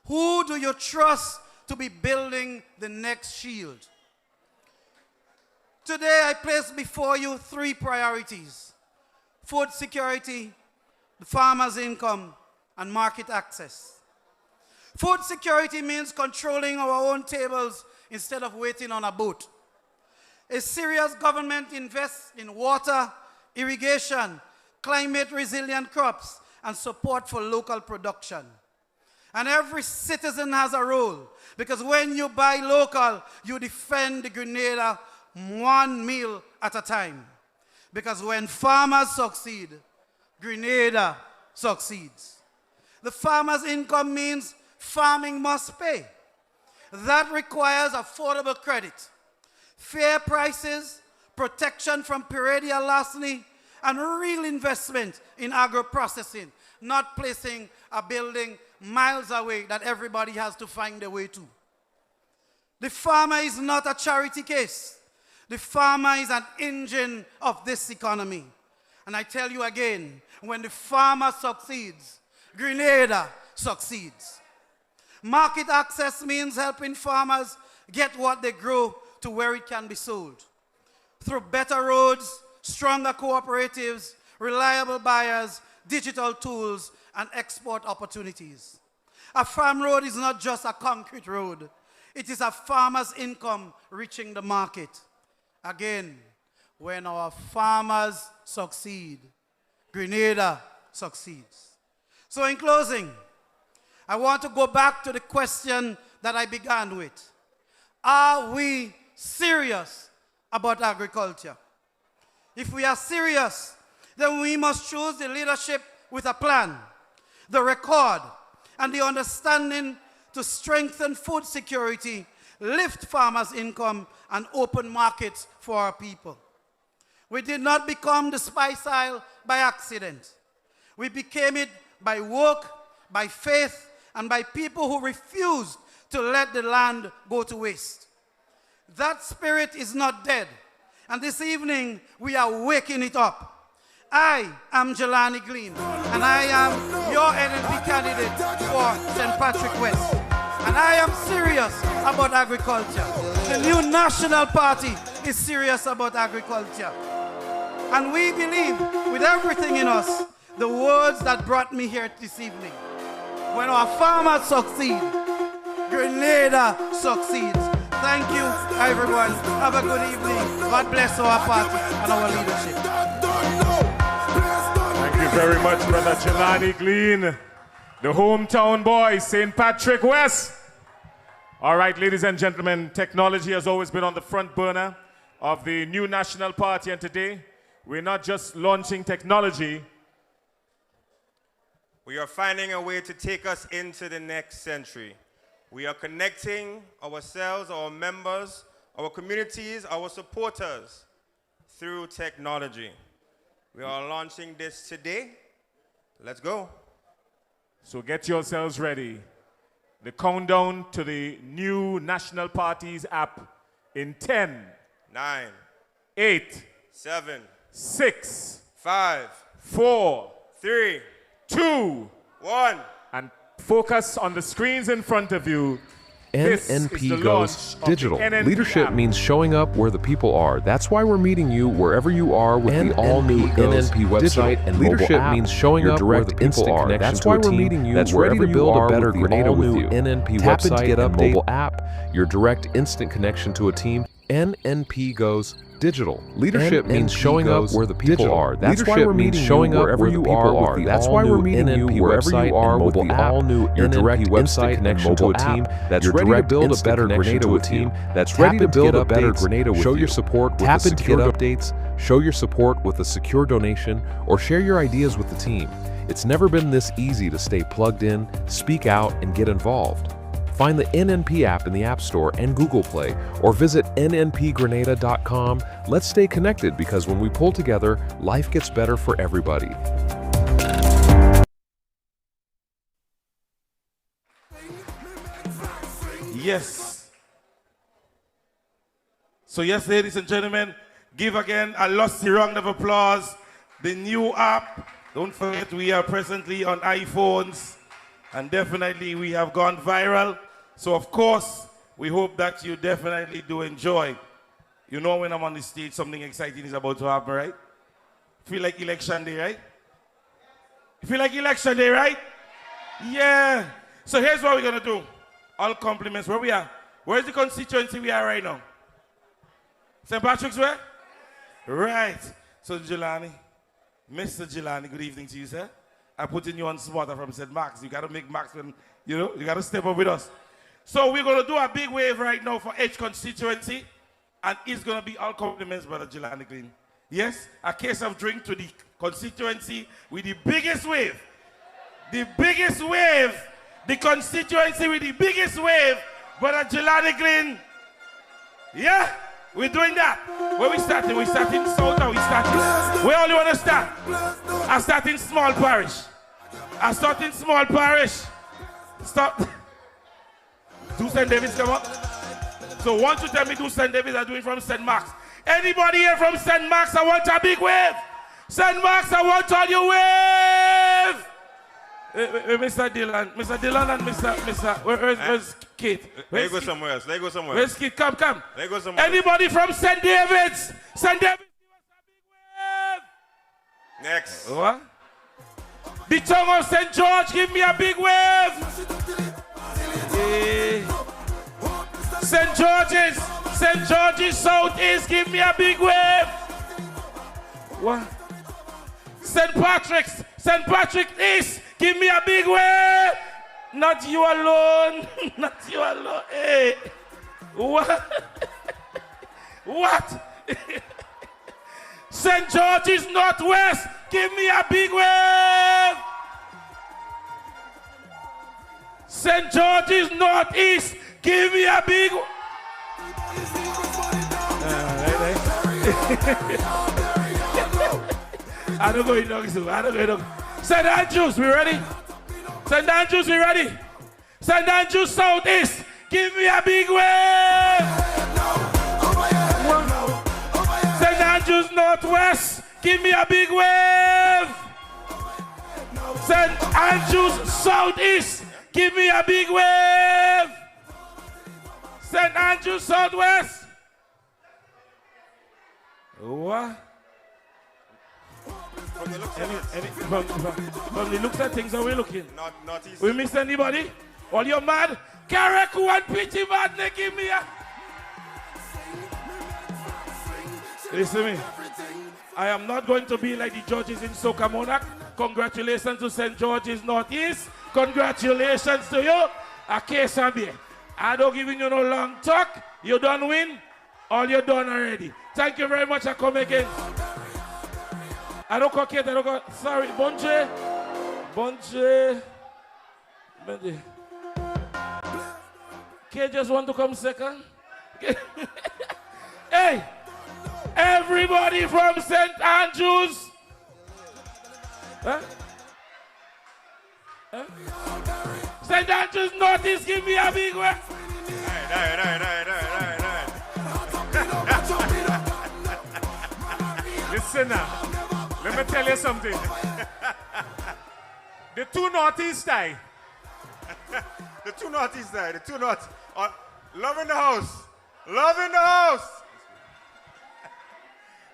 who do you trust to be building the next shield? Today I place before you 3 priorities: food security, the farmer's income, and market access. Food security means controlling our own tables instead of waiting on a boat. A serious government invests in water, irrigation, climate-resilient crops, and support for local production. And every citizen has a role, because when you buy local, you defend the Grenada one meal at a time. Because when farmers succeed, Grenada succeeds. The farmer's income means farming must pay. That requires affordable credit, fair prices, protection from perennial larceny, and real investment in agro-processing, not placing a building miles away that everybody has to find a way to. The farmer is not a charity case. The farmer is an engine of this economy. And I tell you again, when the farmer succeeds, Grenada succeeds. Market access means helping farmers get what they grow to where it can be sold. Through better roads, stronger cooperatives, reliable buyers, digital tools, and export opportunities. A farm road is not just a concrete road. It is a farmer's income reaching the market. Again, when our farmers succeed, Grenada succeeds. So in closing, I want to go back to the question that I began with. Are we serious about agriculture? If we are serious, then we must choose the leadership with a plan, the record, and the understanding to strengthen food security, lift farmers' income, and open markets for our people. We did not become the spice aisle by accident. We became it by work, by faith, and by people who refused to let the land go to waste. That spirit is not dead, and this evening we are waking it up. I am Jelani Glean, and I am your NNP candidate for St. Patrick West. And I am serious about agriculture. The new National Party is serious about agriculture. And we believe with everything in us, the words that brought me here this evening. When our farmers succeed, Grenada succeeds. Thank you, everyone. Have a good evening. God bless our party and our leadership. Thank you very much, Brother Jelani Glean, the hometown boy, St. Patrick West. All right, ladies and gentlemen, technology has always been on the front burner of the new National Party, and today we're not just launching technology. We are finding a way to take us into the next century. We are connecting ourselves, our members, our communities, our supporters through technology. We are launching this today. Let's go. So get yourselves ready. The countdown to the new National Party's app in 10, 9, 8, 7, 6, 5, 4, 3, 2, 1. And focus on the screens in front of you. This is the NNP launch goes of the digital. NNP Leadership app. means showing up where the people are. That's why we're meeting you wherever you are with the all-new NNP website and leadership mobile app. Means showing up where the people are. That's why we're meeting you that's ready to build a better Grenada with you. NNP website and mobile app, your direct instant connection to a team. NNP goes digital. Leadership means showing up where the people are. That's why we're meeting showing up wherever you are. That's why we're meeting you wherever you are with the all-new NNP website connection to a team that's ready to build a better Grenada with team that's ready to build a better Grenada with you. Show your support with the secure updates, show your support with a secure donation, or share your ideas with the team. It's never been this easy to stay plugged in, speak out, and get involved. Find the NNP app in the App Store and Google Play, or visit nnpgrenada.com. Let's stay connected, because when we pull together, life gets better for everybody. Yes. So yes, ladies and gentlemen, give again a lusty round of applause. The new app. Don't forget, we are presently on iPhones, and definitely we have gone viral. So of course, we hope that you definitely do enjoy. You know, when I'm on the stage, something exciting is about to happen, right? Feel like election day, right? Feel like election day, right? Yeah. So here's what we're gonna do. All compliments. Where we are? Where's the constituency we are right now? St. Patrick's where? Right. So Jelani, Mr. Jelani, good evening to you, sir. I'm putting you on spot from St. Mark's. You gotta make Marks when, you know, you gotta step up with us. So we're gonna do a big wave right now for each constituency, and it's gonna be all compliments, Brother Jelani Green. Yes, a case of drink to the constituency with the biggest wave. The biggest wave, the constituency with the biggest wave, Brother Jelani Green. Yeah, we're doing that. Where we starting? We starting south or we starting? Where all you wanna start? I start in small parish. I start in small parish. Stop. Do St. David's come up? So won't you tell me do St. David's are doing from St. Mark's? Anybody here from St. Mark's? I want a big wave. St. Mark's, I want all you wave. Mr. Dylan and Mr. Where's Kate? They go somewhere else. They go somewhere else. Where's Kate? Come. They go somewhere else. Anybody from St. David's? St. David's, give us a big wave. Next. What? The tongue of St. George, give me a big wave. St. George's Southeast, give me a big wave. What? St. Patrick's East, give me a big wave. Not you alone. Not you alone. Hey. What? What? St. George's Northwest, give me a big wave. St. George's Northeast, give me a big wave. I don't go in so I don't go in. St. Andrews, we ready? St. Andrews, we ready? St. Andrews Southeast, give me a big wave. St. Andrews Northwest, give me a big wave. St. Andrews Southeast, give me a big wave. St. Andrews Southwest. What? From the looks of things, how we looking? Not easy. We miss anybody? All you mad? Karaku and Pitty Mad, they give me a... Listen to me. I am not going to be like the judges in Soca Monarch. Congratulations to St. George's Northeast. Congratulations to you. A case of beer. I don't give you no long talk. You done win. All you done already. Thank you very much. I come again. I don't call Kate. I don't call. Sorry, Bonje. Kate just want to come second. Hey, everybody from St. Andrews. Huh? Huh? St. Andrews Northeast, give me a big one. Listen now, let me tell you something. The two Northeast die. The two Northeast die. The two North. Love in the house. Love in the house.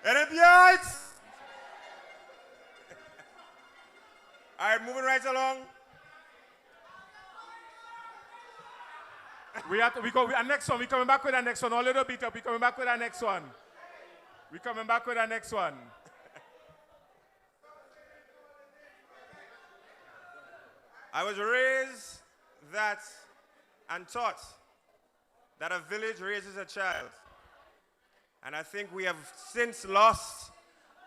NNP Heights. All right, moving right along. Our next one, we're coming back with our next one. A little bit up, we're coming back with our next one. We're coming back with our next one. I was raised that and taught that a village raises a child. And I think we have since lost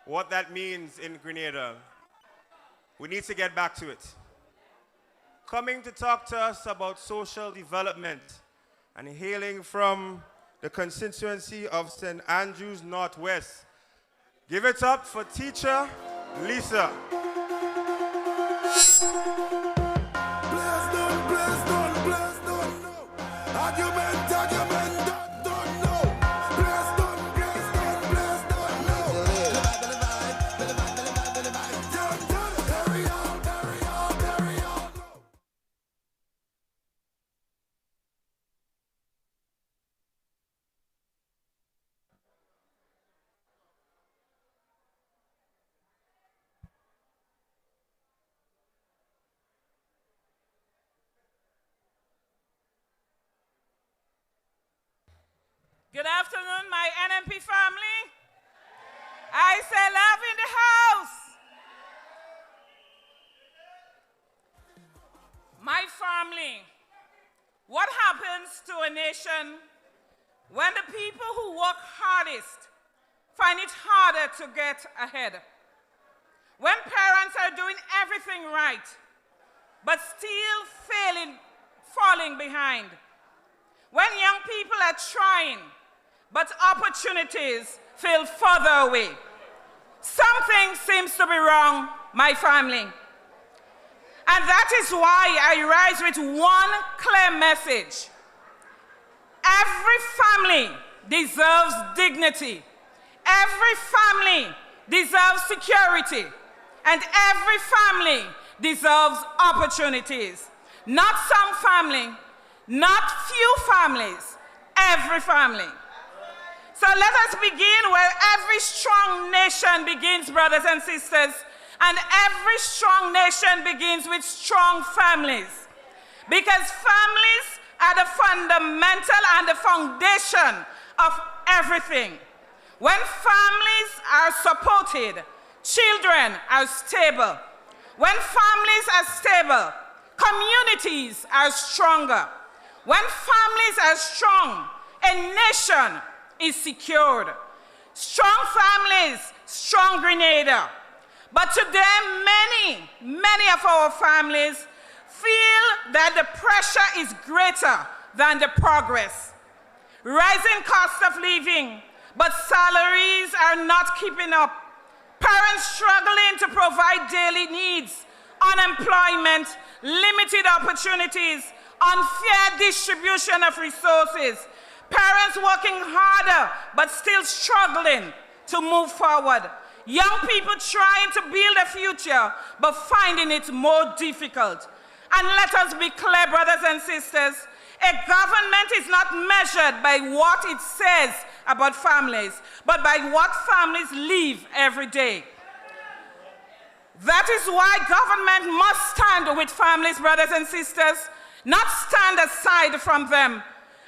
what that means in Grenada. We need to get back to it. Coming to talk to us about social development and hailing from the constituency of St. Andrews Northwest. Give it up for teacher Lisa. Good afternoon, my NNP family. I say love in the house. My family, what happens to a nation when the people who work hardest find it harder to get ahead? When parents are doing everything right, but still falling behind? When young people are trying, but opportunities feel further away? Something seems to be wrong, my family. And that is why I rise with one clear message. Every family deserves dignity. Every family deserves security. And every family deserves opportunities. Not some family, not few families, every family. So let us begin where every strong nation begins, brothers and sisters, and every strong nation begins with strong families. Because families are the fundamental and the foundation of everything. When families are supported, children are stable. When families are stable, communities are stronger. When families are strong, a nation is secured. Strong families, strong Grenada. But today, many of our families feel that the pressure is greater than the progress. Rising cost of living, but salaries are not keeping up. Parents struggling to provide daily needs, unemployment, limited opportunities, unfair distribution of resources, parents working harder but still struggling to move forward, young people trying to build a future but finding it more difficult. And let us be clear, brothers and sisters, a government is not measured by what it says about families, but by what families live every day. That is why government must stand with families, brothers and sisters, not stand aside from them.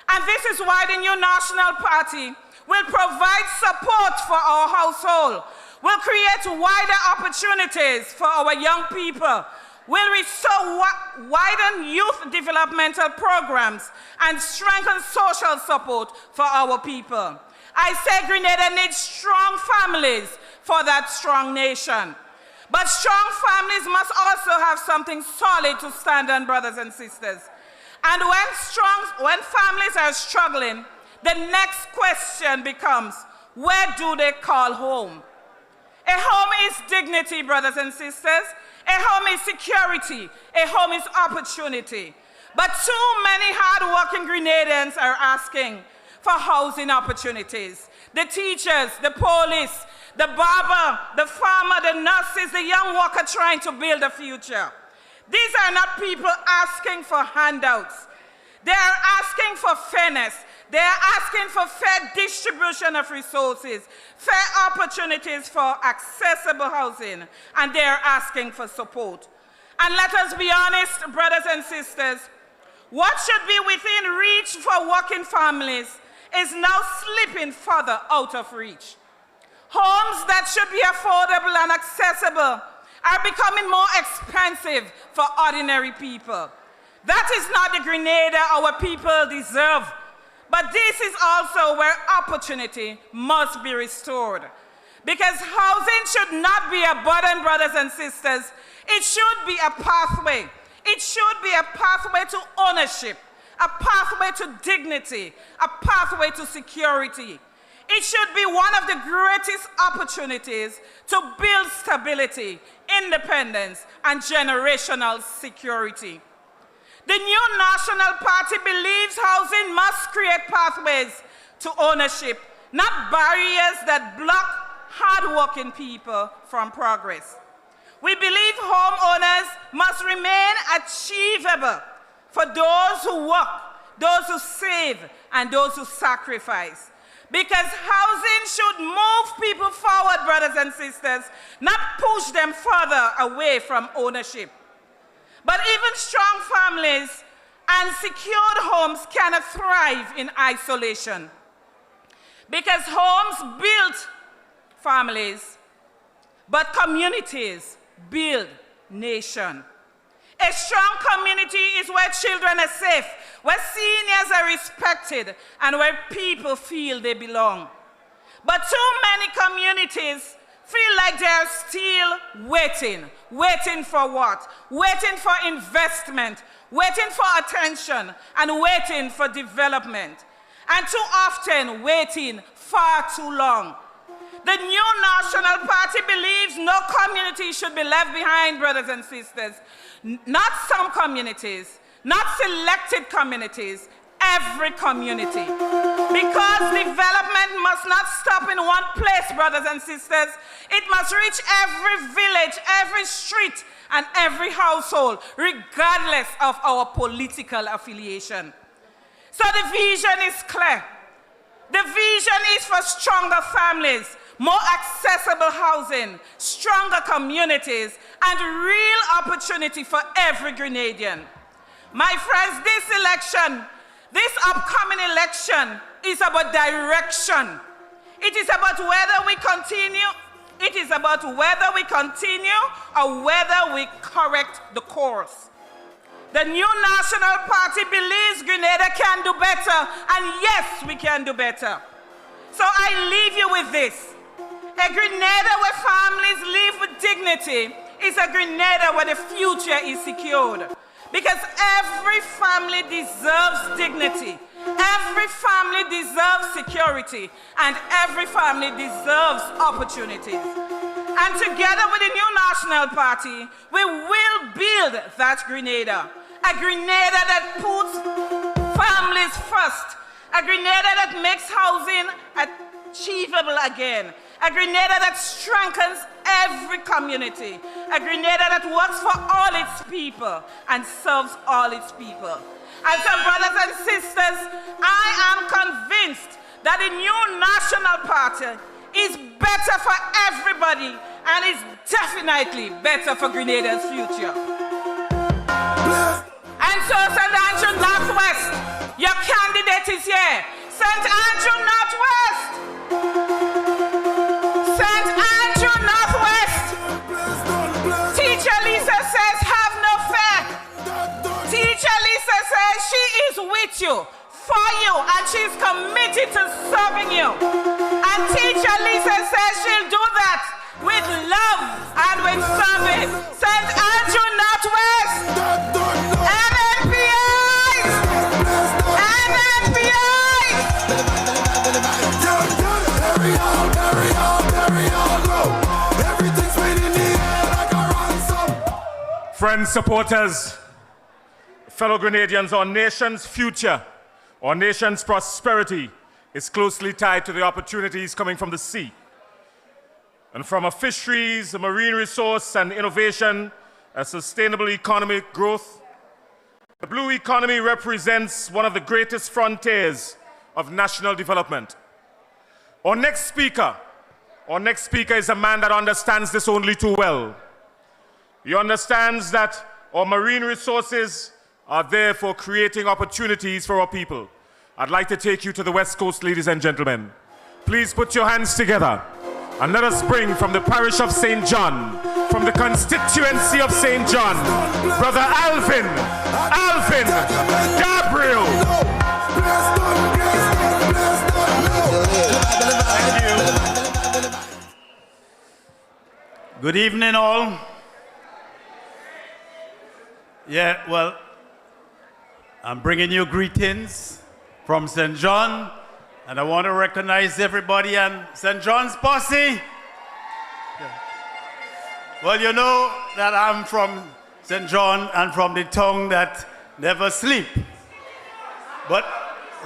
And this is why the new National Party will provide support for our household, will create wider opportunities for our young people, will restore widen youth developmental programs, and strengthen social support for our people. I say Grenada needs strong families for that strong nation. But strong families must also have something solid to stand on, brothers and sisters. And when families are struggling, the next question becomes, where do they call home? A home is dignity, brothers and sisters. A home is security. A home is opportunity. But too many hard-working Grenadians are asking for housing opportunities. The teachers, the police, the barber, the farmer, the nurses, the young worker trying to build a future. These are not people asking for handouts. They are asking for fairness. They are asking for fair distribution of resources, fair opportunities for accessible housing, and they are asking for support. And let us be honest, brothers and sisters, What should be within reach for working families is now slipping further out of reach. Homes that should be affordable and accessible are becoming more expensive for ordinary people. That is not the Grenada our people deserve, but this is also where opportunity must be restored. Because housing should not be a burden, brothers and sisters. It should be a pathway. It should be a pathway to ownership, a pathway to dignity, a pathway to security. It should be one of the greatest opportunities to build stability, independence, and generational security. The new National Party believes housing must create pathways to ownership, not barriers that block hard-working people from progress. We believe homeowners must remain achievable for those who work, those who save, and those who sacrifice. Because housing should move people forward, brothers and sisters, not push them further away from ownership. But even strong families and secured homes cannot thrive in isolation. Because homes build families, but communities build nation. A strong community is where children are safe, where seniors are respected, and where people feel they belong. But too many communities feel like they are still waiting. Waiting for what? Waiting for investment, waiting for attention, and waiting for development. And too often, waiting far too long. The new National Party believes no community should be left behind, brothers and sisters. Not some communities, not selected communities, every community. Because development must not stop in one place, brothers and sisters. It must reach every village, every street, and every household, regardless of our political affiliation. So the vision is clear. The vision is for stronger families, more accessible housing, stronger communities, and real opportunity for every Grenadian. My friends, this upcoming election is about direction. It is about whether we continue, or whether we correct the course. The new National Party believes Grenada can do better, and yes, we can do better. So I leave you with this. A Grenada where families live with dignity is a Grenada where the future is secured. Because every family deserves dignity, every family deserves security, and every family deserves opportunities. And together with the new National Party, we will build that Grenada. A Grenada that puts families first. A Grenada that makes housing achievable again. A Grenada that strengthens every community. A Grenada that works for all its people and serves all its people. And so, brothers and sisters, I am convinced that the new National Party is better for everybody and is definitely better for Grenada's future. And so, St. Andrew Northwest, your candidate is here. St. Andrew Northwest! St. Andrew Northwest! Teacher Lisa says, have no fear. Teacher Lisa says she is with you, for you, and she's committed to serving you. And Teacher Lisa says she'll do that with love and with service. St. Andrew Northwest! Friends, supporters, fellow Grenadians, our nation's future, our nation's prosperity is closely tied to the opportunities coming from the sea. And from a fisheries, a marine resource and innovation, a sustainable economic growth, the blue economy represents one of the greatest frontiers of national development. Our next speaker is a man that understands this only too well. He understands that our marine resources are there for creating opportunities for our people. I'd like to take you to the West Coast, ladies and gentlemen. Please put your hands together and let us bring from the parish of St. John, from the constituency of St. John, Brother Alvin Gabriel. Good evening, all. Yeah, well, I'm bringing you greetings from St. John, and I want to recognize everybody and St. John's posse. Yeah. Well, you know that I'm from St. John and from the town that never sleep. But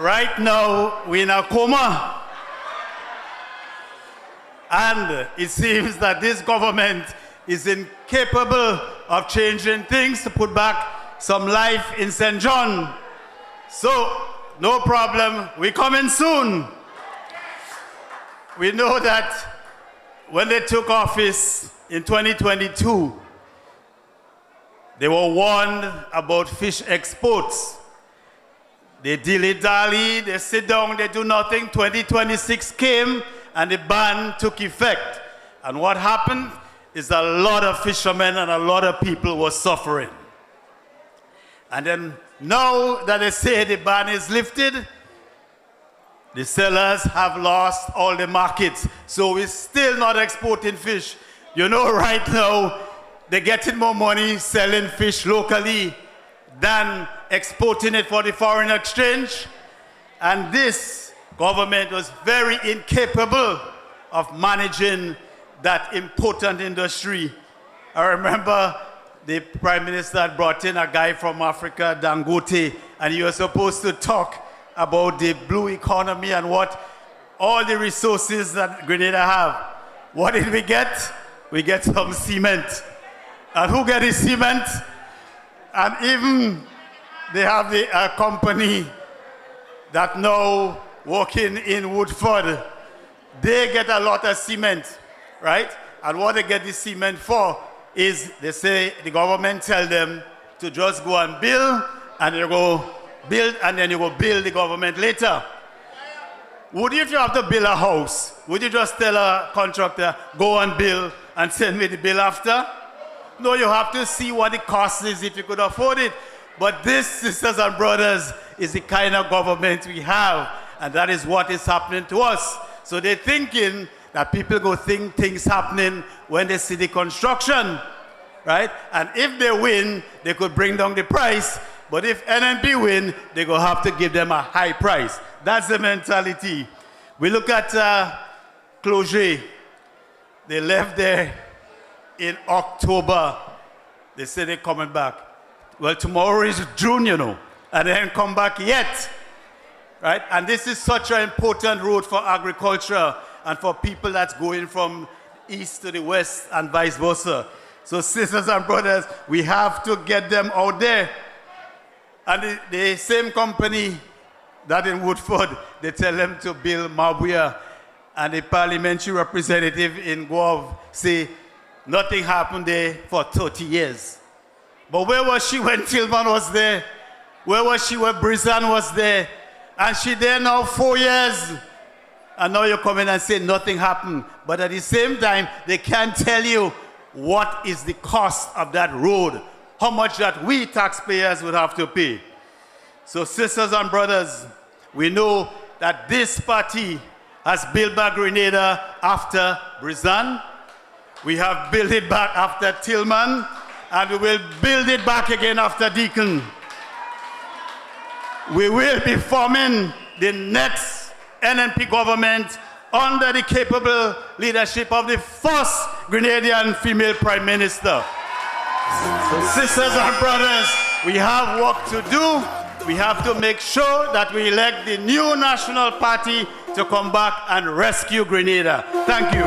right now, we're in a coma. And it seems that this government is incapable of changing things to put back some life in St. John. So, no problem, we're coming soon. We know that when they took office in 2022, they were warned about fish exports. They dilly-dally, they sit down, they do nothing. 2026 came, and the ban took effect. And what happened is a lot of fishermen and a lot of people were suffering. And then now that they say the ban is lifted, the sellers have lost all the markets. So we're still not exporting fish. You know, right now, they're getting more money selling fish locally than exporting it for the foreign exchange. And this government was very incapable of managing that important industry. I remember the Prime Minister had brought in a guy from Africa, Dangote, and he was supposed to talk about the blue economy and what all the resources that Grenada have. What did we get? We get some cement. And who get the cement? And even they have the company that now working in Woodford. They get a lot of cement, right? And what they get the cement for is they say the government tell them to just go and build, and you go build, and then you go build the government later. Would you, if you have to build a house, would you just tell a contractor, go and build and send me the bill after? No, you have to see what the cost is if you could afford it. But this, sisters and brothers, is the kind of government we have, and that is what is happening to us. So they're thinking that people go think things happening when they see the construction, right? And if they win, they could bring down the price. But if NNP win, they go have to give them a high price. That's the mentality. We look at Cloget. They left there in October. They say they're coming back. Well, tomorrow is June, you know, and they haven't come back yet, right? And this is such an important road for agriculture and for people that's going from east to the west and vice versa. So sisters and brothers, we have to get them out there. And the same company that in Woodford, they tell them to build Mabuya, and the parliamentary representative in Guave say nothing happened there for 30 years. But where was she when Tillman was there? Where was she when Brizan was there? And she there now 4 years. And now you come in and say nothing happened. But at the same time, they can't tell you what is the cost of that road, how much that we taxpayers would have to pay. So sisters and brothers, we know that this party has built back Grenada after Brizan. We have built it back after Tillman, and we will build it back again after Deacon. We will be forming the next NNP government under the capable leadership of the first Grenadian female Prime Minister. So sisters and brothers, we have work to do. We have to make sure that we elect the new National Party to come back and rescue Grenada. Thank you.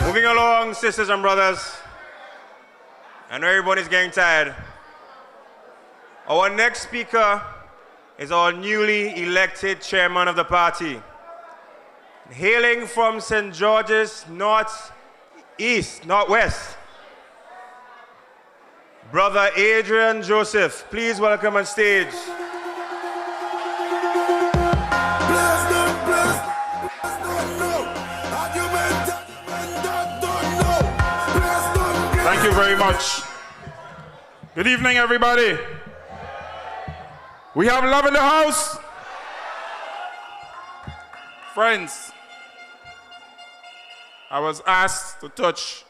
Moving along, sisters and brothers. I know everybody's getting tired. Our next speaker is our newly elected chairman of the party. Hailing from St. George's, northwest. Brother Adrian Joseph, please welcome on stage. Thank you very much. Good evening, everybody. We have love in the house. Friends, I was asked to touch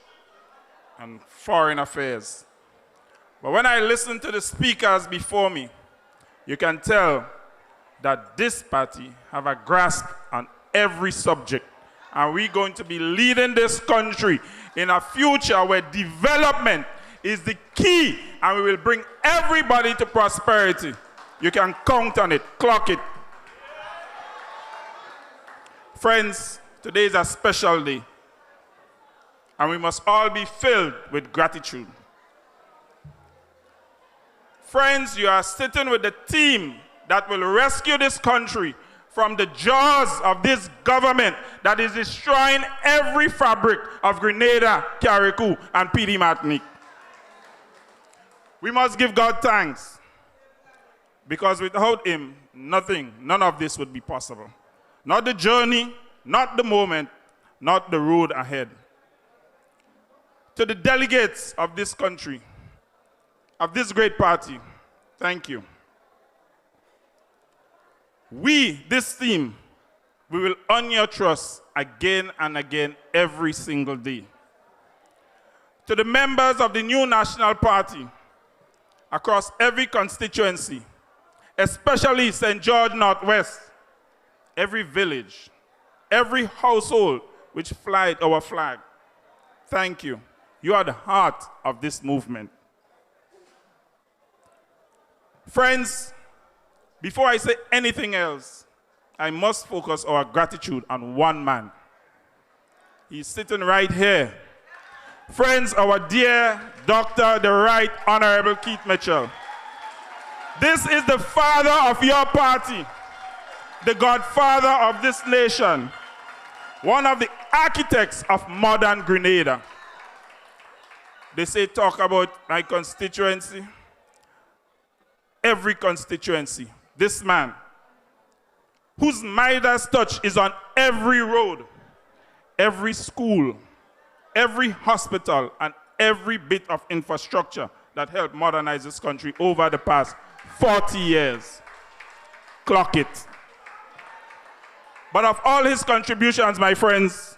on foreign affairs. But when I listen to the speakers before me, you can tell that this party have a grasp on every subject. And we're going to be leading this country in a future where development is the key, and we will bring everybody to prosperity. You can count on it, clock it. Friends, today is a special day, and we must all be filled with gratitude. Friends, you are sitting with the team that will rescue this country from the jaws of this government that is destroying every fabric of Grenada, Carriacou, and PD Martinique. We must give God thanks, because without him, none of this would be possible. Not the journey, not the moment, not the road ahead. To the delegates of this country, of this great party, thank you. We, this team, we will earn your trust again and again every single day. To the members of the new National Party across every constituency, especially St. George Northwest, every village, every household which flies our flag, thank you. You are the heart of this movement. Friends, before I say anything else, I must focus our gratitude on one man. He's sitting right here. Friends, our dear Dr. the Right Honorable Keith Mitchell. This is the father of your party, the godfather of this nation, one of the architects of modern Grenada. They say talk about my constituency. Every constituency, this man, whose Midas touch is on every road, every school, every hospital, and every bit of infrastructure that helped modernize this country over the past 40 years. Clock it. But of all his contributions, my friends,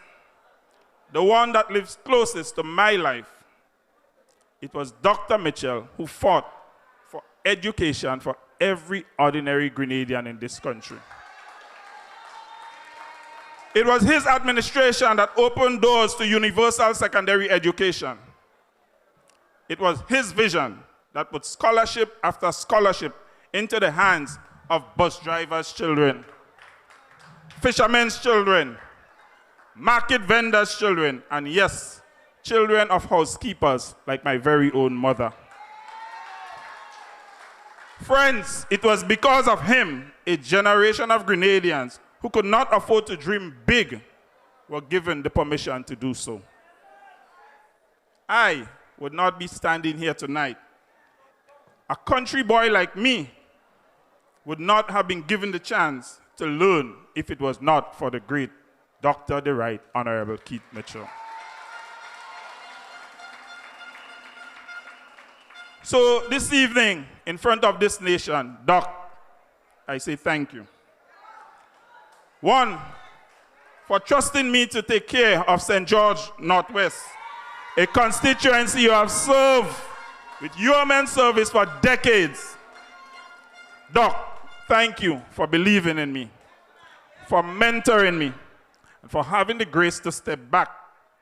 the one that lives closest to my life, it was Dr. Mitchell who fought for education for every ordinary Grenadian in this country. It was his administration that opened doors to universal secondary education. It was his vision that put scholarship after scholarship into the hands of bus drivers' children, fishermen's children, market vendors' children, and yes, children of housekeepers like my very own mother. Friends, it was because of him a generation of Grenadians who could not afford to dream big were given the permission to do so. I would not be standing here tonight. A country boy like me would not have been given the chance to learn if it was not for the great Dr. the Right Honorable Keith Mitchell. So this evening, in front of this nation, Doc, I say thank you. One, for trusting me to take care of St. George Northwest, a constituency you have served with yeoman service for decades. Doc, thank you for believing in me, for mentoring me, and for having the grace to step back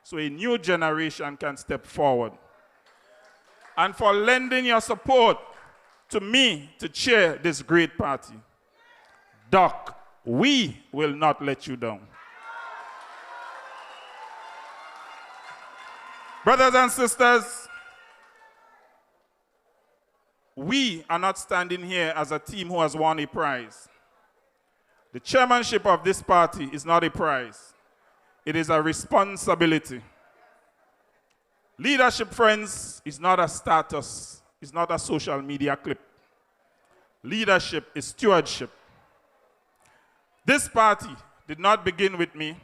so a new generation can step forward. And for lending your support to me to chair this great party. Doc, we will not let you down. Brothers and sisters, we are not standing here as a team who has won a prize. The chairmanship of this party is not a prize. It is a responsibility. Leadership, friends, is not a status. It's not a social media clip. Leadership is stewardship. This party did not begin with me,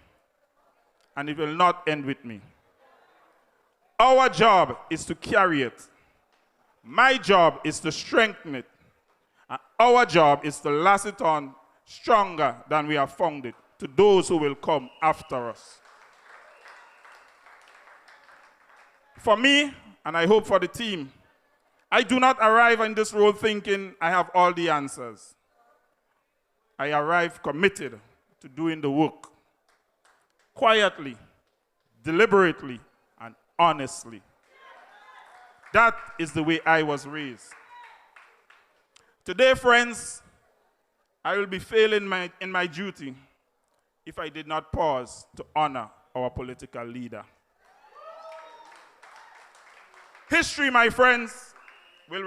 and it will not end with me. Our job is to carry it. My job is to strengthen it. And our job is to last it on stronger than we have found it to those who will come after us. For me, and I hope for the team, I do not arrive in this role thinking I have all the answers. I arrive committed to doing the work, quietly, deliberately, and honestly. That is the way I was raised. Today, friends, I will be failing in my duty if I did not pause to honor our political leader. History, my friends, will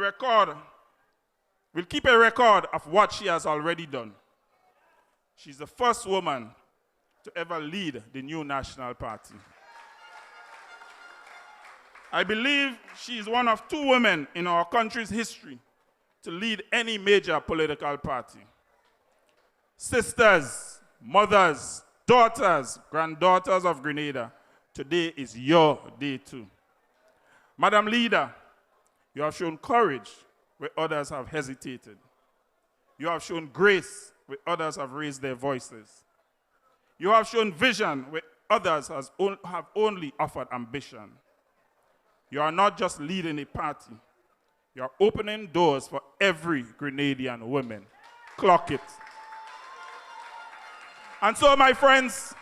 keep a record of what she has already done. She's the first woman to ever lead the new National Party. I believe she is one of 2 women in our country's history to lead any major political party. Sisters, mothers, daughters, granddaughters of Grenada, today is your day too. Madam Leader, you have shown courage where others have hesitated. You have shown grace where others have raised their voices. You have shown vision where others have only offered ambition. You are not just leading a party. You are opening doors for every Grenadian woman. Clock it. And so, my friends,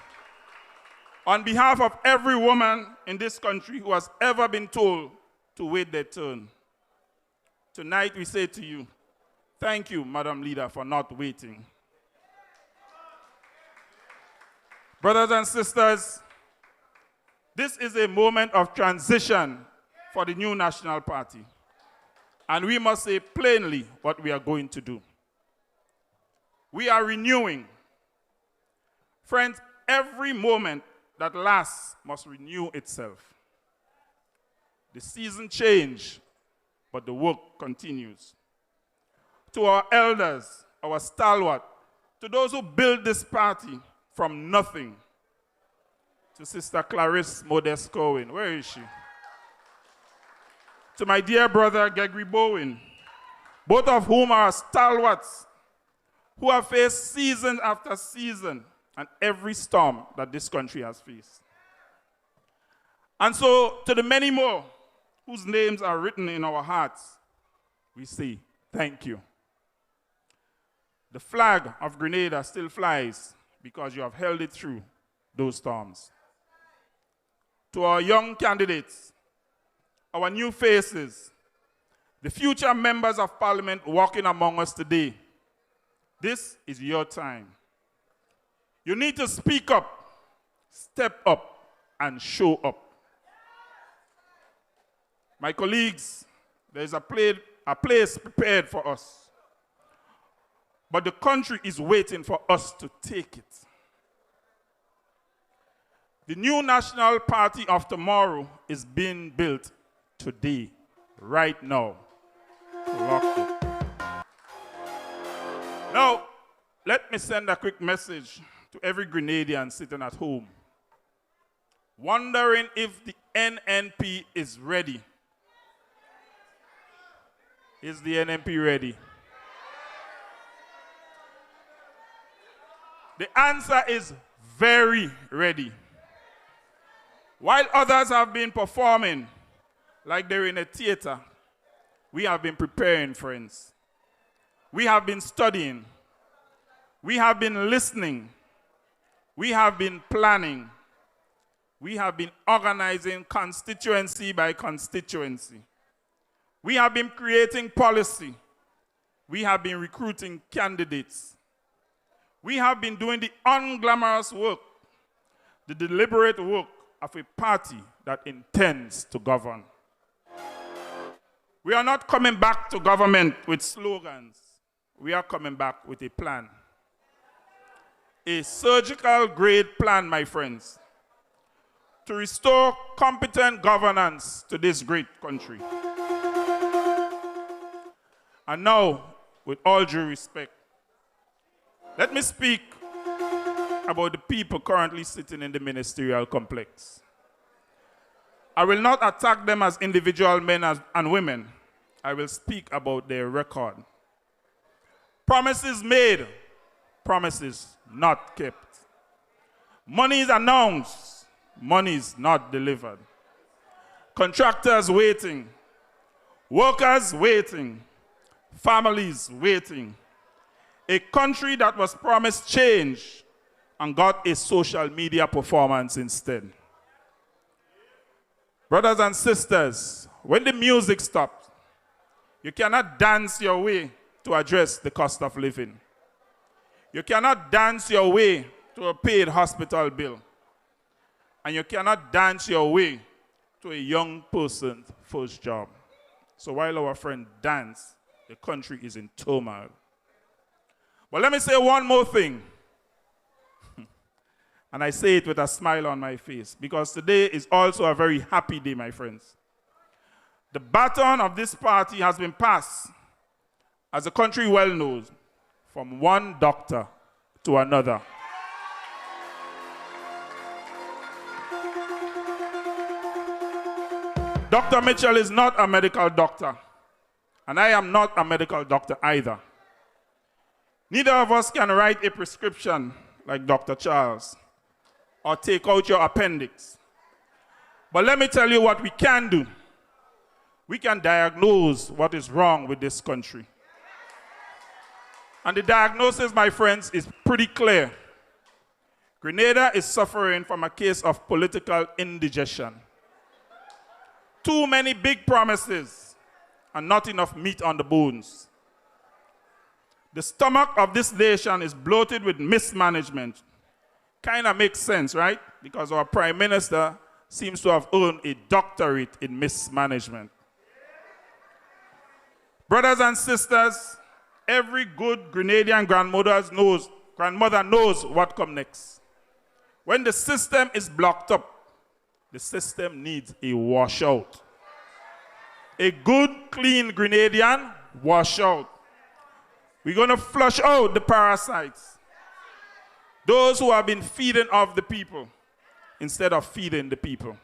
on behalf of every woman in this country who has ever been told to wait their turn, tonight we say to you, thank you, Madam Leader, for not waiting. Brothers and sisters, this is a moment of transition for the new National Party. And we must say plainly what we are going to do. We are renewing. Friends, every moment that lasts must renew itself. The season change, but the work continues. To our elders, our stalwart, to those who built this party from nothing, to Sister Clarice Modest Cohen, where is she? To my dear brother Gregory Bowen, both of whom are stalwarts who have faced season after season and every storm that this country has faced. And so, to the many more whose names are written in our hearts, we say thank you. The flag of Grenada still flies because you have held it through those storms. To our young candidates, our new faces, the future members of Parliament walking among us today, this is your time. You need to speak up, step up, and show up. My colleagues, there is a place prepared for us, but the country is waiting for us to take it. The new National Party of tomorrow is being built today, right now. Lock it. Now, let me send a quick message to every Grenadian sitting at home, wondering if the NNP is ready. Is the NNP ready? The answer is very ready. While others have been performing like they're in a theater, we have been preparing, friends. We have been studying. We have been listening. We have been planning. We have been organizing constituency by constituency. We have been creating policy. We have been recruiting candidates. We have been doing the unglamorous work, the deliberate work of a party that intends to govern. We are not coming back to government with slogans. We are coming back with a plan. a surgical grade plan, my friends, to restore competent governance to this great country. And now, with all due respect, let me speak about the people currently sitting in the ministerial complex. I will not attack them as individual men and women. I will speak about their record. Promises made, promises not kept. Money is announced, money is not delivered. Contractors waiting, workers waiting, families waiting. A country that was promised change and got a social media performance instead. Brothers and sisters, when the music stops, you cannot dance your way to address the cost of living. You cannot dance your way to a paid hospital bill. And you cannot dance your way to a young person's first job. So while our friend dance, the country is in turmoil. But let me say one more thing. And I say it with a smile on my face, because today is also a very happy day, my friends. The baton of this party has been passed, as the country well knows, from one doctor to another. Dr. Mitchell is not a medical doctor, and I am not a medical doctor either. Neither of us can write a prescription like Dr. Charles, or take out your appendix. But let me tell you what we can do. We can diagnose what is wrong with this country. And the diagnosis, my friends, is pretty clear. Grenada is suffering from a case of political indigestion. Too many big promises and not enough meat on the bones. The stomach of this nation is bloated with mismanagement. Kind of makes sense, right? Because our Prime Minister seems to have earned a doctorate in mismanagement. Brothers and sisters, every good Grenadian grandmother knows what comes next. When the system is blocked up, the system needs a washout. A good, clean Grenadian washout. We're going to flush out the parasites. Those who have been feeding off the people instead of feeding the people.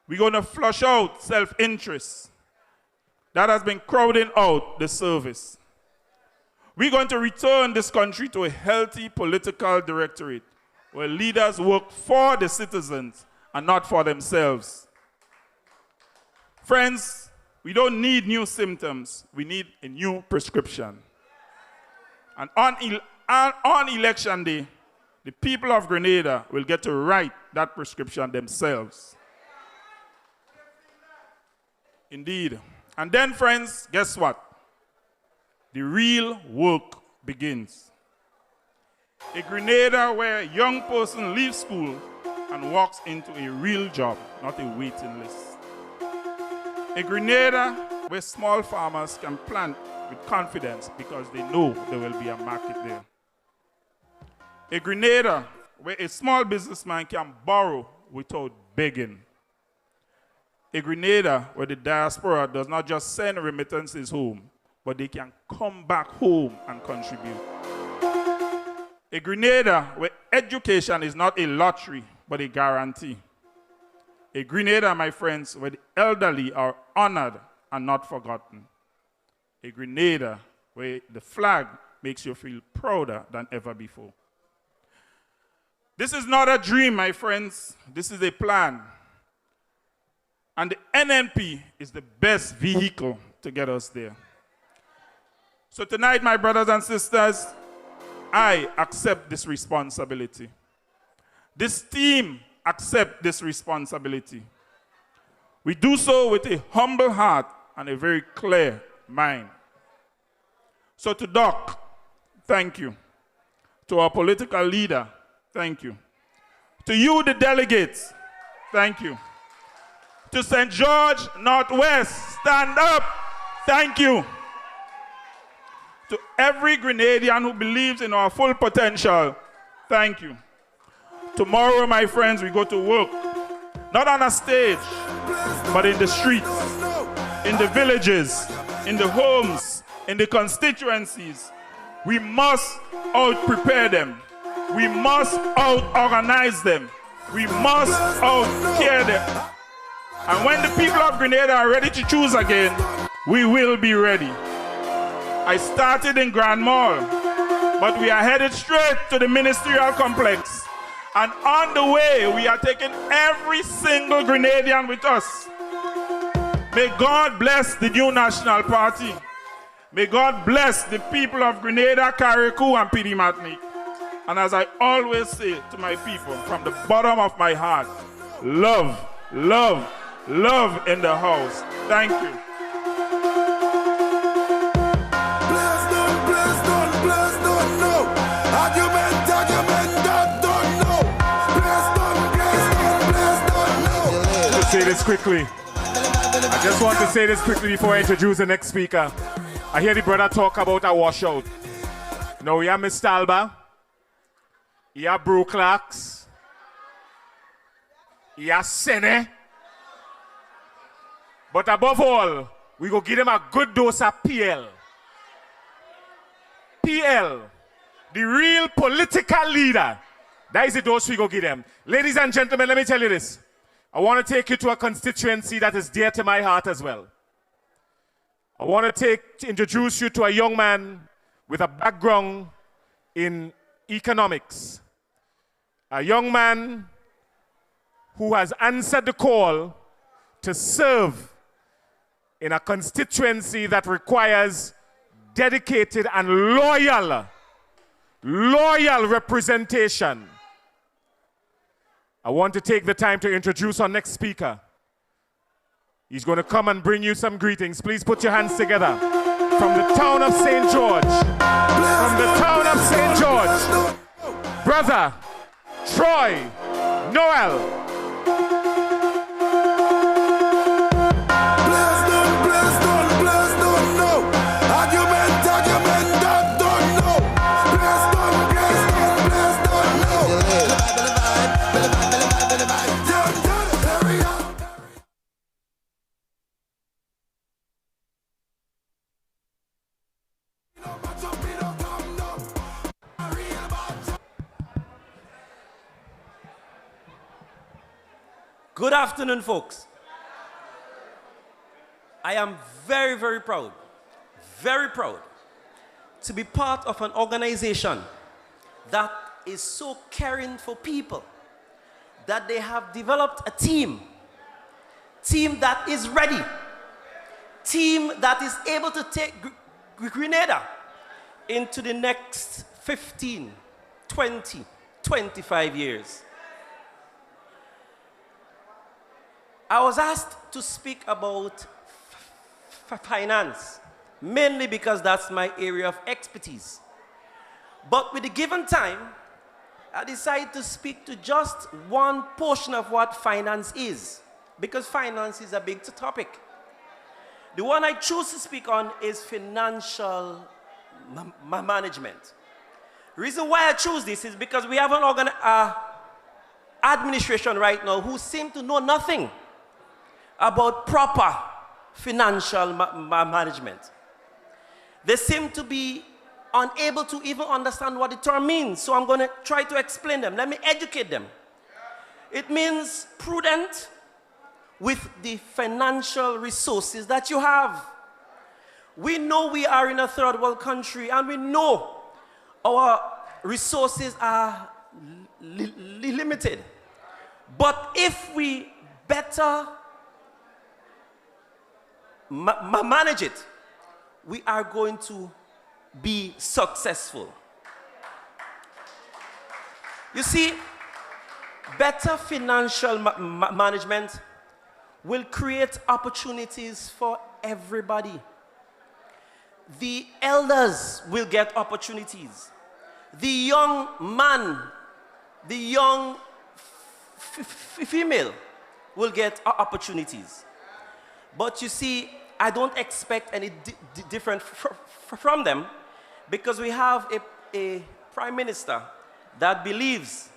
We're going to flush out self-interest that has been crowding out the service. We're going to return this country to a healthy political directorate where leaders work for the citizens and not for themselves. Friends, we don't need new symptoms. We need a new prescription. And on election day, the people of Grenada will get to write that prescription themselves. Indeed. And then, friends, guess what? The real work begins. A Grenada where a young person leaves school and walks into a real job, not a waiting list. A Grenada where small farmers can plant with confidence because they know there will be a market there. A Grenada where a small businessman can borrow without begging. A Grenada where the diaspora does not just send remittances home, but they can come back home and contribute. A Grenada where education is not a lottery, but a guarantee. A Grenada, my friends, where the elderly are honored and not forgotten. A Grenada where the flag makes you feel prouder than ever before. This is not a dream, my friends. This is a plan. And the NNP is the best vehicle to get us there. So tonight, my brothers and sisters, I accept this responsibility. This team accepts this responsibility. We do so with a humble heart and a very clear mind. So to Doc, thank you. To our political leader, thank you. To you, the delegates, thank you. To St. George Northwest, stand up, thank you. To every Grenadian who believes in our full potential, Thank you. Tomorrow, my friends, we go to work. Not on a stage, but in the streets, in the villages, in the homes, in the constituencies. We must out-prepare them. We must out-organize them. We must out-care them. And when the people of Grenada are ready to choose again, we will be ready. I started in Grand Mall, but we are headed straight to the ministerial complex. And on the way, we are taking every single Grenadian with us. May God bless the new National Party. May God bless the people of Grenada, Carriacou, and PD Martinique. And as I always say to my people, from the bottom of my heart, love, love, love in the house. Thank you. Say this quickly. I just want to say this quickly before I introduce the next speaker. I hear the brother talk about a washout. Now we have Miss Talba, we have Bro Clarks, we have Sene, but above all, we go give them a good dose of PL. PL, the real political leader. That is the dose we go give them. Ladies and gentlemen, let me tell you this. I want to take you to a constituency that is dear to my heart as well. I want to introduce you to a young man with a background in economics. A young man who has answered the call to serve in a constituency that requires dedicated and loyal representation. I want to take the time to introduce our next speaker. He's going to come and bring you some greetings. Please put your hands together. From the town of St. George. From the town of St. George. Brother Troy Noel. Good afternoon, folks. I am very, very proud to be part of an organization that is so caring for people, that they have developed a team that is ready, team that is able to take Grenada into the next 15, 20, 25 years. I was asked to speak about finance, mainly because that's my area of expertise. But with the given time, I decided to speak to just one portion of what finance is, because finance is a big topic. The one I choose to speak on is financial management. The reason why I choose this is because we have an administration right now who seem to know nothing about proper financial management. They seem to be unable to even understand what the term means, so I'm going to try to explain them. Let me educate them. It means prudent with the financial resources that you have. We know we are in a third world country, and we know our resources are limited. But if we better manage it, we are going to be successful. You see, better financial management will create opportunities for everybody. The elders will get opportunities. The young man, the young female will get opportunities. But you see, I don't expect any different from them, because we have a prime minister that believes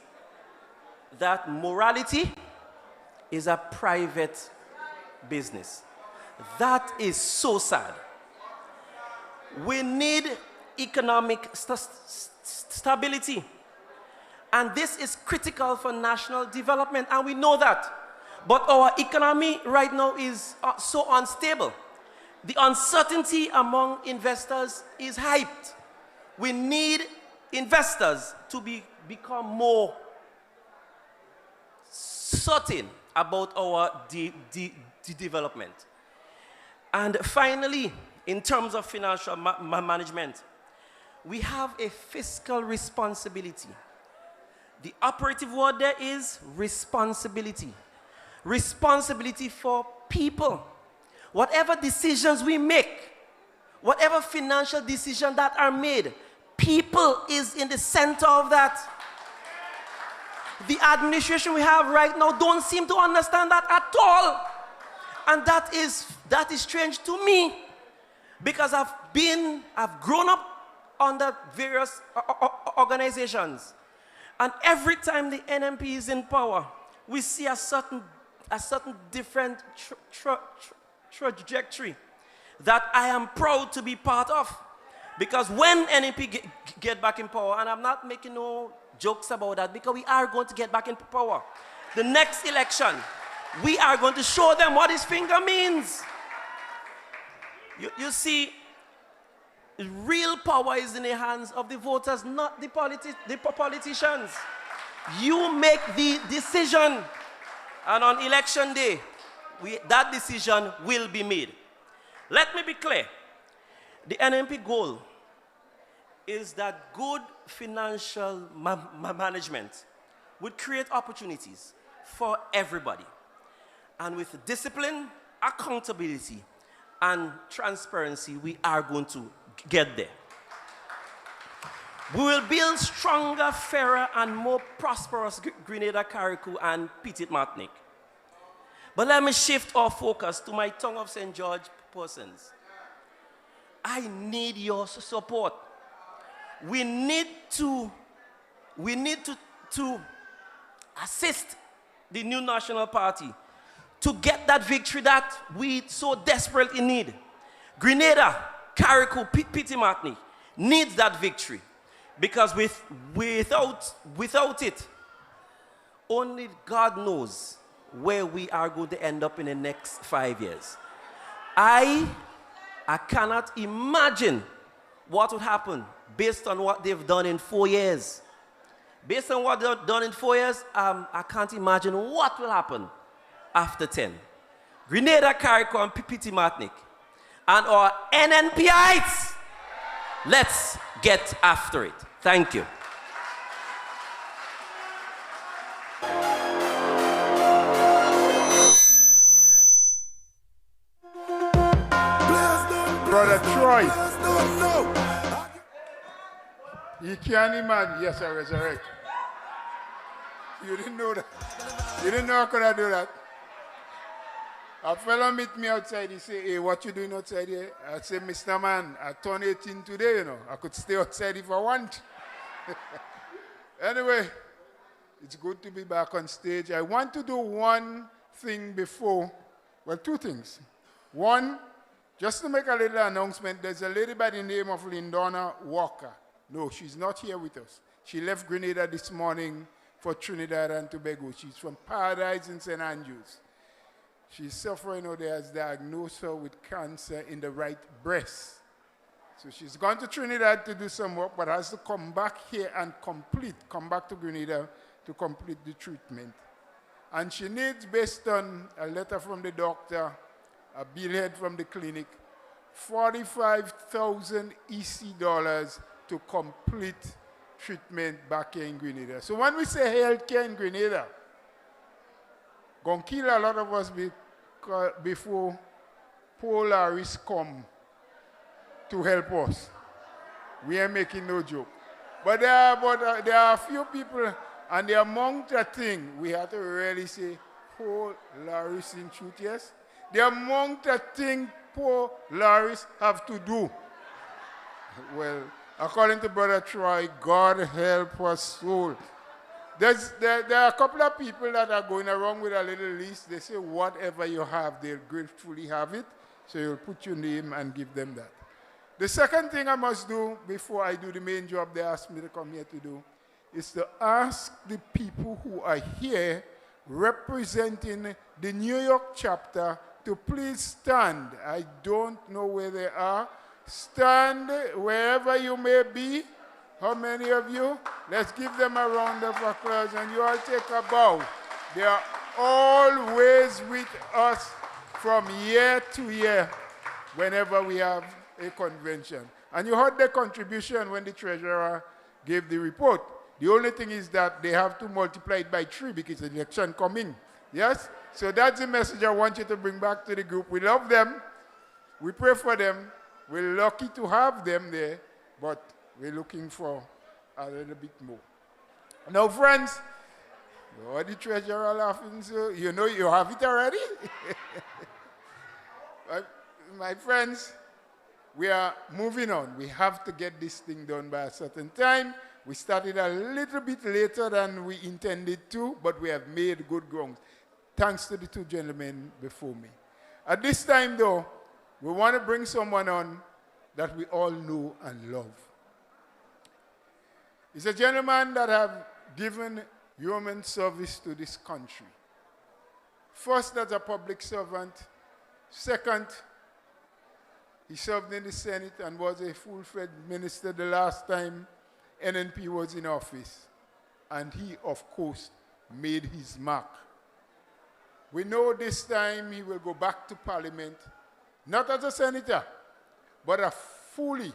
that morality is a private business. That is so sad. We need economic stability. And this is critical for national development, and we know that. But our economy right now is so unstable. The uncertainty among investors is hyped. We need investors to become more certain about our development. And finally, in terms of financial management, we have a fiscal responsibility. The operative word there is responsibility. Responsibility for people. Whatever decisions we make, whatever financial decisions that are made, people is in the center of that. The administration we have right now don't seem to understand that at all. And that is strange to me, because I've grown up under various organizations. And every time the NNP is in power, we see a certain different trajectory that I am proud to be part of. Because when NNP get back in power, and I'm not making no jokes about that, because we are going to get back into power. The next election, we are going to show them what his finger means. You see, real power is in the hands of the voters, not the politicians. You make the decision, and on election day, that decision will be made. Let me be clear. The NNP goal is that good financial management would create opportunities for everybody. And with discipline, accountability, and transparency, we are going to get there. We will build stronger, fairer, and more prosperous Grenada, Carriacou, and Petit Martinique. But let me shift our focus to my tongue of St. George persons. I need your support. We need to assist the new National Party to get that victory that we so desperately need. Grenada, Carriacou, Petit Martinique needs that victory, because without it, only God knows where we are going to end up in the next 5 years. I cannot imagine what would happen based on what they've done in 4 years. Based on what they've done in 4 years, I can't imagine what will happen after 10. Grenada, Carriacou, and Petit Martinique, and our NNPites, let's get after it. Thank you. Brother Troy, you can't imagine. Yes, I resurrect. You didn't know that. You didn't know I could do that. A fellow meet me outside. He say, "Hey, what you doing outside here?" I say, "Mr. Man, I turned 18 today, you know. I could stay outside if I want." Anyway, it's good to be back on stage. I want to do one thing before, well, two things. One, just to make a little announcement, there's a lady by the name of Lindona Walker. No, she's not here with us. She left Grenada this morning for Trinidad and Tobago. She's from Paradise in St. Andrews. She's suffering, or they has diagnosed her with cancer in the right breast. So she's gone to Trinidad to do some work, but has to come back here and come back to Grenada to complete the treatment. And she needs, based on a letter from the doctor, a billhead from the clinic, 45,000 EC dollars to complete treatment back here in Grenada. So when we say healthcare in Grenada, gonna kill a lot of us before Polaris come to help us. We ain't making no joke. But there are a few people, and the amount of thing we have to really say, Polaris in truth, yes? The amount of thing Polaris have to do. Well, According to Brother Troy, God help her soul. There are a couple of people that are going around with a little list. They say, whatever you have, they'll gratefully have it. So you'll put your name and give them that. The second thing I must do before I do the main job they asked me to come here to do is to ask the people who are here representing the New York chapter to please stand. I don't know where they are. Stand wherever you may be. How many of you? Let's give them a round of applause and you all take a bow. They are always with us from year to year whenever we have a convention. And you heard the contribution when the treasurer gave the report. The only thing is that they have to multiply it by 3 because the election coming. Yes? So that's the message I want you to bring back to the group. We love them. We pray for them. We're lucky to have them there, but we're looking for a little bit more. Now, friends, you're the treasurer laughing, so you know you have it already. My friends, we are moving on. We have to get this thing done by a certain time. We started a little bit later than we intended to, but we have made good ground. Thanks to the 2 gentlemen before me. At this time, though, we want to bring someone on that we all know and love. He's a gentleman that has given human service to this country. First, as a public servant. Second, he served in the Senate and was a full-fledged minister the last time NNP was in office. And he, of course, made his mark. We know this time he will go back to Parliament, not as a senator, but a fully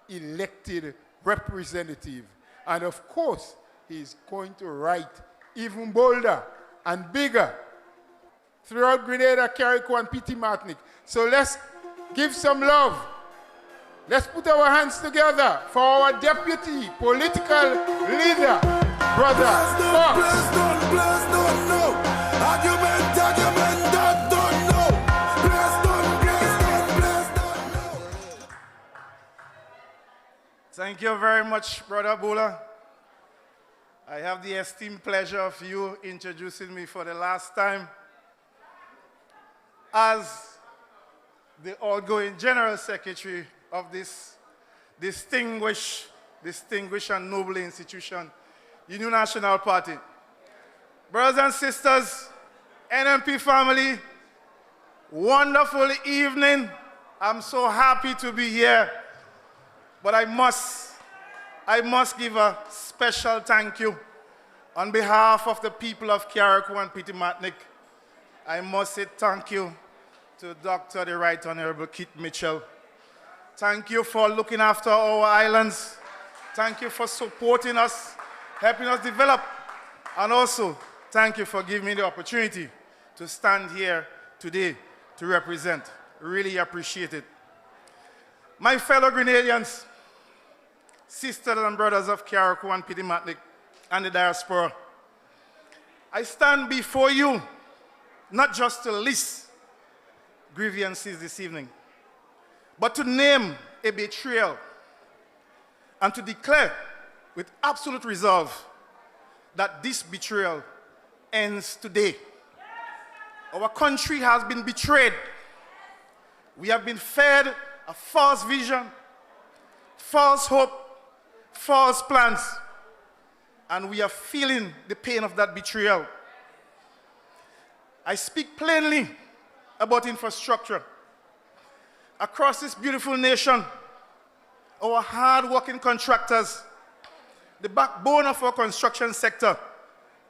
elected representative. And of course, he's going to write even bolder and bigger throughout Grenada, Carriacou, and Petit Martinique. So let's give some love. Let's put our hands together for our deputy political leader, Brother Fox. Thank you very much, Brother Bola. I have the esteemed pleasure of you introducing me for the last time as the outgoing General Secretary of this distinguished and noble institution, the New National Party. Brothers and sisters, NNP family, wonderful evening. I'm so happy to be here. But I must give a special thank you on behalf of the people of Carriacou and Petit Martinique. I must say thank you to Dr. the Right Honorable Keith Mitchell. Thank you for looking after our islands. Thank you for supporting us, helping us develop. And also, thank you for giving me the opportunity to stand here today to represent. Really appreciate it. My fellow Grenadians, sisters and brothers of Carriacou and Petit Martinique and the diaspora, I stand before you not just to list grievances this evening, but to name a betrayal and to declare with absolute resolve that this betrayal ends today. Our country has been betrayed. We have been fed a false vision, false hope, false plans, and we are feeling the pain of that betrayal. I speak plainly about infrastructure. Across this beautiful nation, our hard-working contractors, the backbone of our construction sector,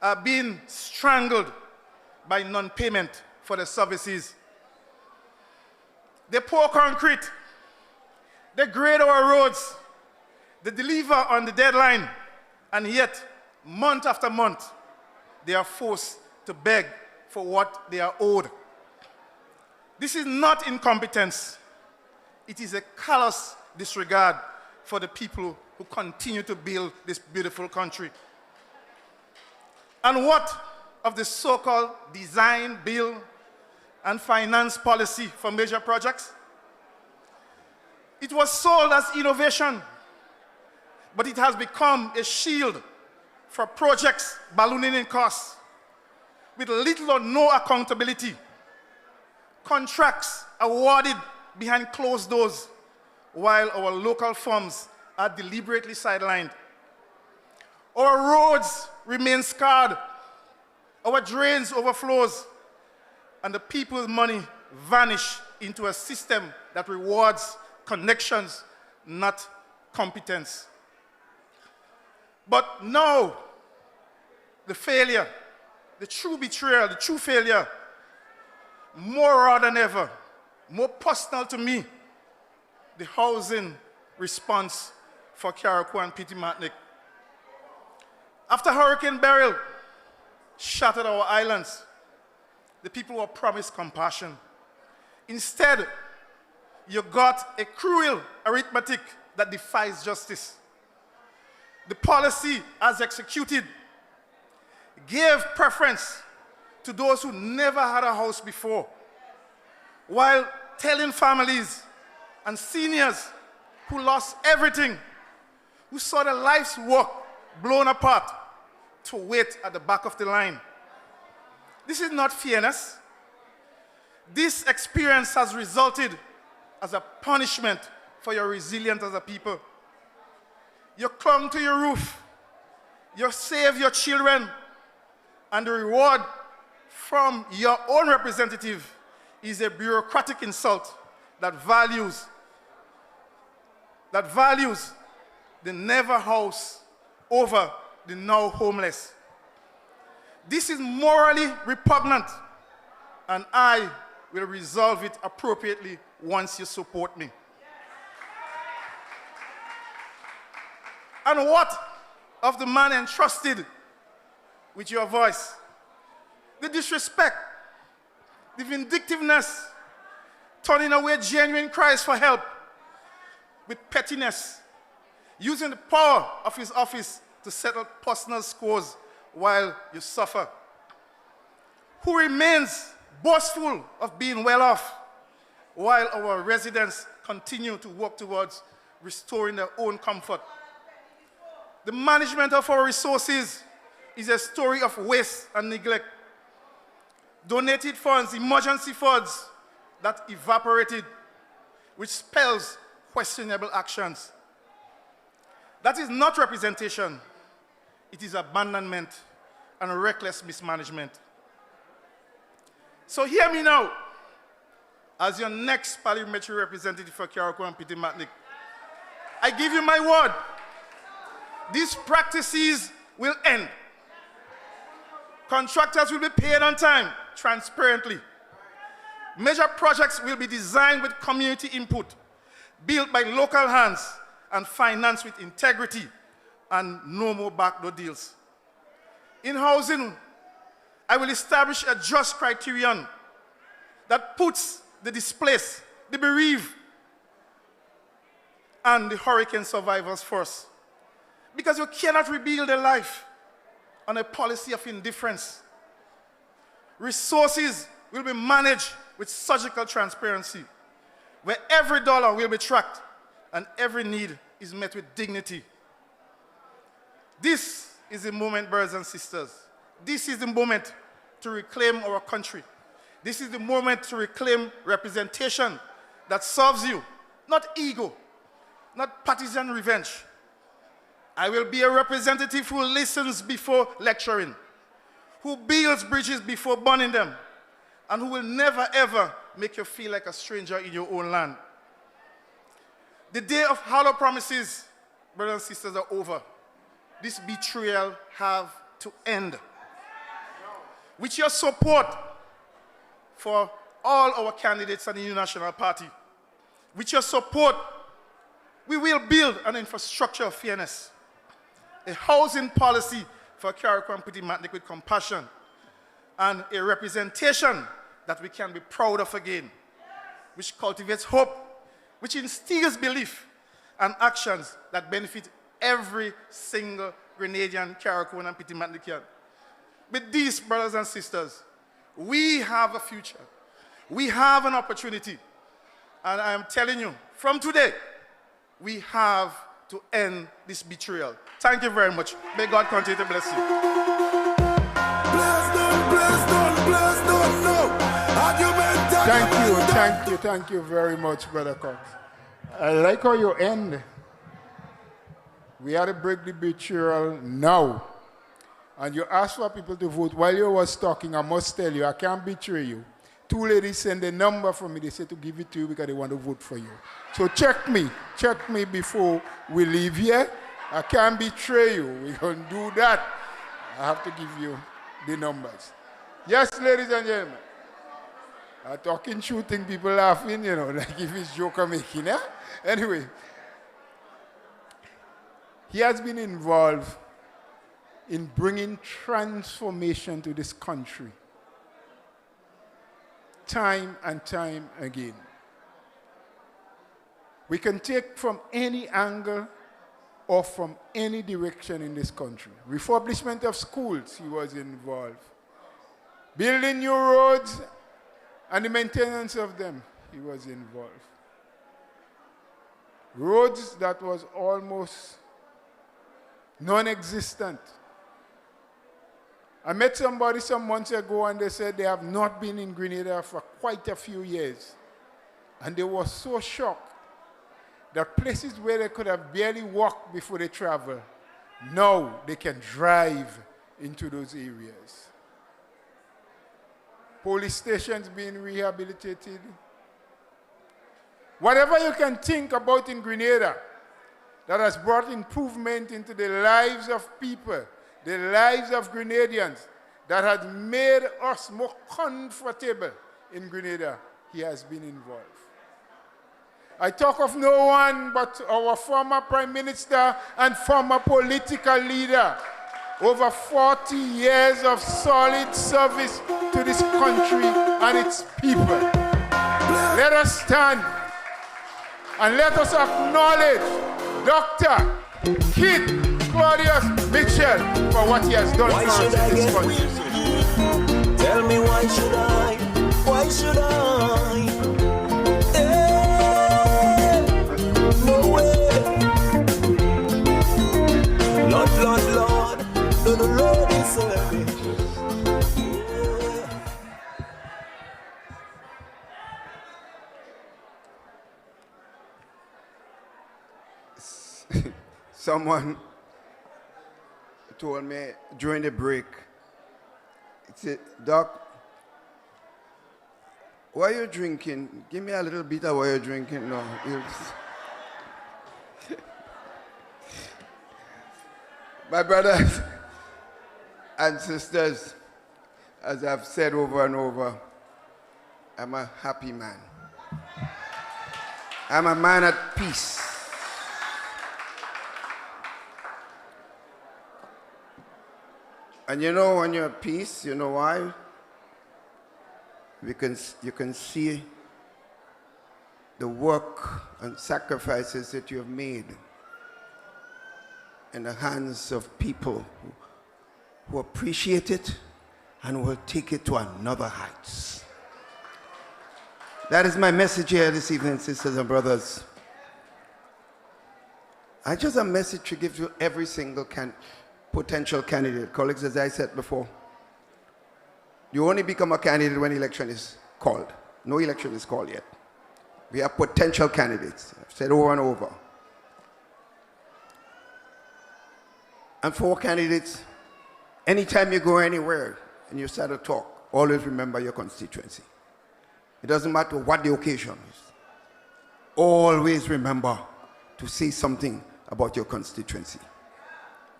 are being strangled by non-payment for the services. They pour concrete, they grade our roads, they deliver on the deadline, and yet, month after month, they are forced to beg for what they are owed. This is not incompetence. It is a callous disregard for the people who continue to build this beautiful country. And what of the so-called design, build, and finance policy for major projects? It was sold as innovation, but it has become a shield for projects ballooning in costs with little or no accountability, contracts awarded behind closed doors while our local firms are deliberately sidelined. Our roads remain scarred, our drains overflows, and the people's money vanish into a system that rewards connections, not competence. But now, the failure, the true betrayal, the true failure, more raw than ever, more personal to me, the housing response for Carriacou and Petit Martinique. After Hurricane Beryl shattered our islands, the people were promised compassion. Instead, you got a cruel arithmetic that defies justice. The policy, as executed, gave preference to those who never had a house before, while telling families and seniors who lost everything, who saw their life's work blown apart, to wait at the back of the line. This is not fairness. This experience has resulted as a punishment for your resilience as a people. You clung to your roof, you saved your children, and the reward from your own representative is a bureaucratic insult that values the never house over the now homeless. This is morally repugnant, and I will resolve it appropriately once you support me. And what of the man entrusted with your voice? The disrespect, the vindictiveness, turning away genuine cries for help with pettiness, using the power of his office to settle personal scores while you suffer. Who remains boastful of being well off while our residents continue to work towards restoring their own comfort. The management of our resources is a story of waste and neglect. Donated funds, emergency funds that evaporated, which spells questionable actions. That is not representation. It is abandonment and reckless mismanagement. So hear me now, as your next parliamentary representative for Carriacou and Petit Martinique. I give you my word. These practices will end. Contractors will be paid on time, transparently. Major projects will be designed with community input, built by local hands, and financed with integrity, and no more backdoor deals. In housing, I will establish a just criterion that puts the displaced, the bereaved, and the hurricane survivors first. Because you cannot rebuild a life on a policy of indifference. Resources will be managed with surgical transparency, where every dollar will be tracked and every need is met with dignity. This is the moment, brothers and sisters. This is the moment to reclaim our country. This is the moment to reclaim representation that serves you, not ego, not partisan revenge. I will be a representative who listens before lecturing, who builds bridges before burning them, and who will never ever make you feel like a stranger in your own land. The day of hollow promises, brothers and sisters, are over. This betrayal have to end. With your support for all our candidates and the New National Party, with your support, we will build an infrastructure of fairness, a housing policy for Carriacou and Petit Martinique with compassion, and a representation that we can be proud of again, which cultivates hope, which instills belief and actions that benefit every single Grenadian, Carriacouan, and Petit Martiniquean. With these, brothers and sisters, we have a future. We have an opportunity. And I am telling you, from today, we have to end this betrayal. Thank you very much. May God continue to bless you. Thank you very much, Brother Cox. I like how you end. We had to break the betrayal now. And you asked for people to vote. While you was talking, I must tell you, I can't betray you. 2 ladies sent a number for me. They said to give it to you because they want to vote for you. So check me before we leave here. I can't betray you. We're going to do that. I have to give you the numbers. Yes, ladies and gentlemen. Talking, shooting, people laughing, like if it's joke I'm making. Eh? Anyway, he has been involved in bringing transformation to this country. Time and time again. We can take from any angle or from any direction in this country. Refurbishment of schools, he was involved. Building new roads and the maintenance of them, he was involved. Roads that was almost non-existent. I met somebody some months ago and they said they have not been in Grenada for quite a few years. And they were so shocked that places where they could have barely walked before they travel, now they can drive into those areas. Police stations being rehabilitated. Whatever you can think about in Grenada that has brought improvement into the lives of people, the lives of Grenadians, that has made us more comfortable in Grenada, he has been involved. I talk of no one but our former Prime Minister and former political leader. Over 40 years of solid service to this country and its people. Let us stand and let us acknowledge Dr. Keith Claudius Mitchell for what he has done for us in this country. Tell me why should I? Why should I? No way. Lord, Lord, Lord. The Lord is serving. Someone told me during the break, he said, Doc, what are you drinking? Give me a little bit of what you're drinking. No. My brothers and sisters, as I've said over and over, I'm a happy man. I'm a man at peace. And you know when you're at peace, you know why? Because you can see the work and sacrifices that you have made in the hands of people who appreciate it and will take it to another heights. That is my message here this evening, sisters and brothers. I just have a message to give to every single potential candidate. Colleagues, as I said before, you only become a candidate when election is called. No election is called yet. We have potential candidates. I've said over and over. And for candidates, anytime you go anywhere and you start to talk, always remember your constituency. It doesn't matter what the occasion is. Always remember to say something about your constituency.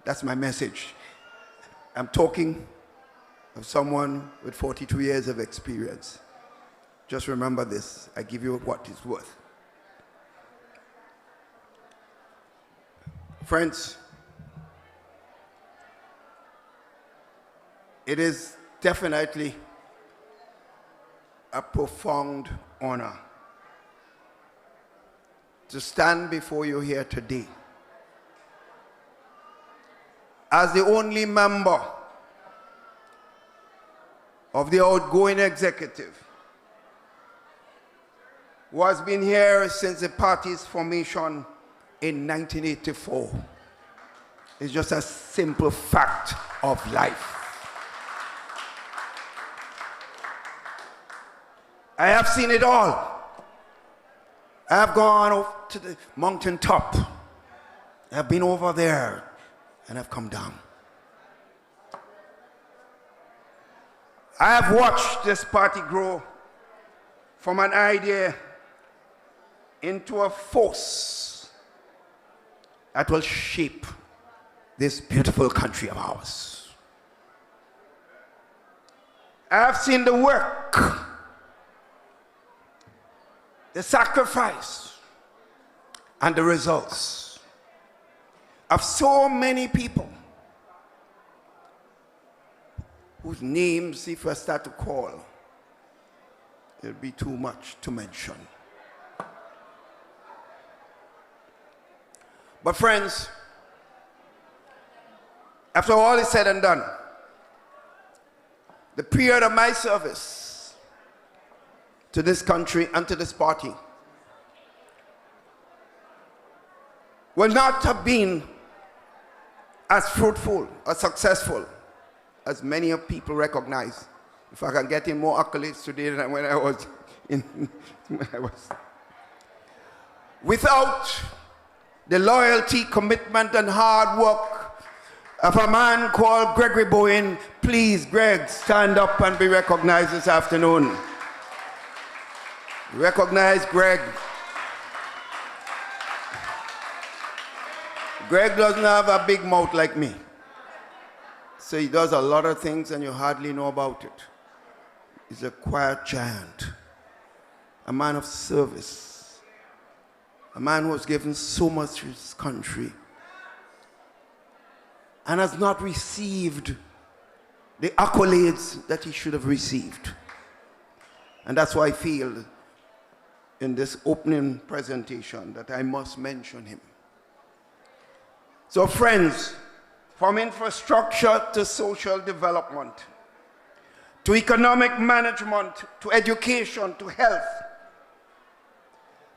That's my message. I'm talking of someone with 42 years of experience. Just remember this. I give you what it's worth. Friends, it is definitely a profound honor to stand before you here today as the only member of the outgoing executive who has been here since the party's formation in 1984. It's just a simple fact of life. I have seen it all. I have gone up to the mountain top. I've been over there and I've come down. I have watched this party grow from an idea into a force that will shape this beautiful country of ours. I have seen the work, the sacrifice, and the results of so many people whose names, if I start to call, it'll be too much to mention. But friends, after all is said and done, the period of my service to this country and to this party will not have been as fruitful or successful as many of people recognize. If I can get in more accolades today than when I was without the loyalty, commitment, and hard work of a man called Gregory Bowen. Please, Greg, stand up and be recognized this afternoon. Recognize Greg. Greg doesn't have a big mouth like me. So he does a lot of things and you hardly know about it. He's a quiet giant, a man of service, a man who has given so much to his country and has not received the accolades that he should have received. And that's why I feel in this opening presentation that I must mention him. So friends, from infrastructure to social development, to economic management, to education, to health,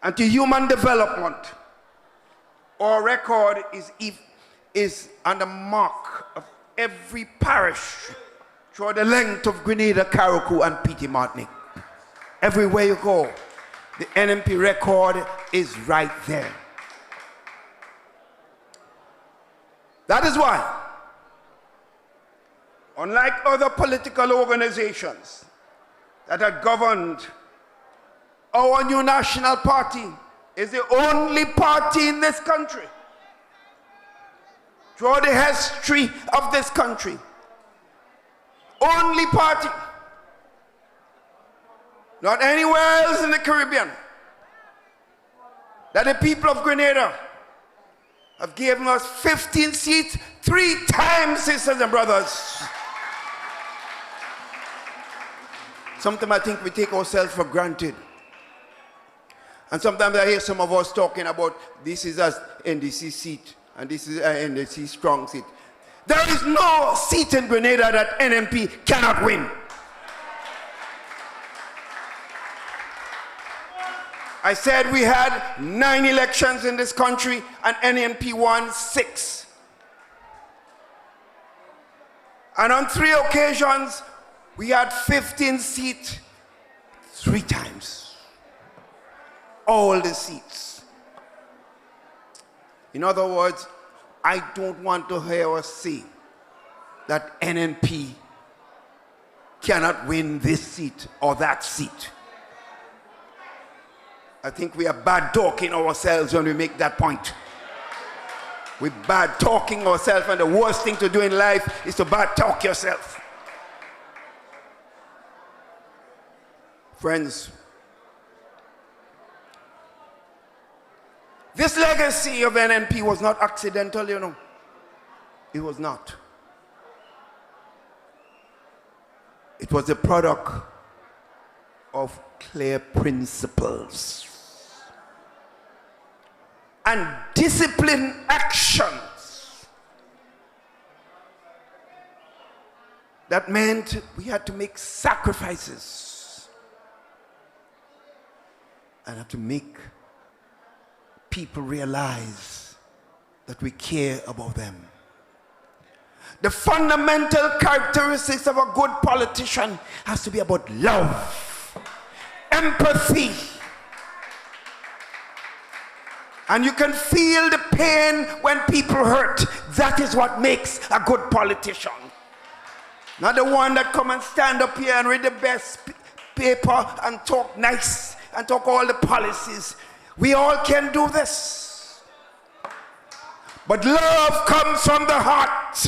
and to human development, our record is on the mark of every parish throughout the length of Grenada, Carriacou, and Petite Martinique. Everywhere you go, the NNP record is right there. That is why, unlike other political organizations that are governed, our new national party is the only party in this country, throughout the history of this country, only party, not anywhere else in the Caribbean, that the people of Grenada have given us 15 seats 3 times, sisters and brothers. Sometimes I think we take ourselves for granted. And sometimes I hear some of us talking about this is an NDC seat and this is an NDC strong seat. There is no seat in Grenada that NNP cannot win. I said we had 9 elections in this country and NNP won 6. And on 3 occasions, we had 15 seats 3 times. All the seats. In other words, I don't want to hear us say that NNP cannot win this seat or that seat. I think we are bad talking ourselves when we make that point. We're bad talking ourselves, and the worst thing to do in life is to bad talk yourself. Friends, this legacy of NNP was not accidental, you know. It was not. It was a product of clear principles and disciplined actions. That meant we had to make sacrifices and have to make people realize that we care about them. The fundamental characteristics of a good politician has to be about love, empathy. And you can feel the pain when people hurt. That is what makes a good politician. Not the one that come and stand up here and read the best paper and talk nice and talk all the policies. We all can do this. But love comes from the heart.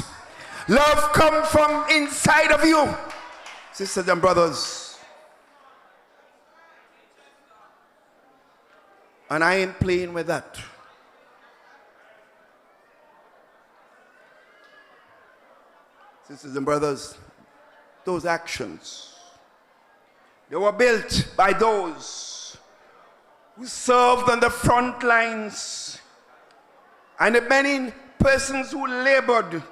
Love comes from inside of you. Sisters and brothers. And I ain't playing with that. Sisters and brothers, those actions, they were built by those who served on the front lines and the many persons who labored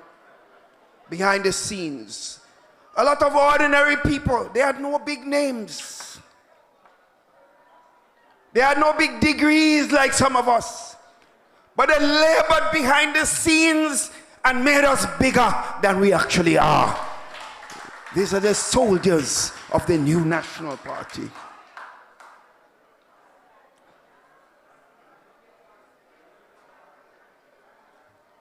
behind the scenes. A lot of ordinary people, they had no big names. They had no big degrees like some of us. But they labored behind the scenes and made us bigger than we actually are. These are the soldiers of the new National Party.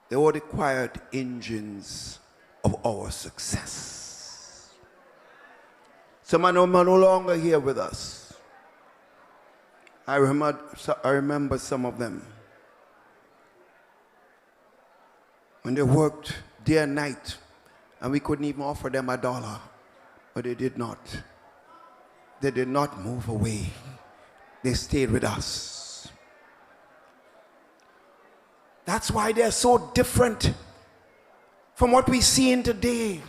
They were the quiet engines of our success. Some are no longer here with us. I remember some of them. When they worked day and night, and we couldn't even offer them $1, but they did not. They did not move away. They stayed with us. That's why they're so different from what we see in today.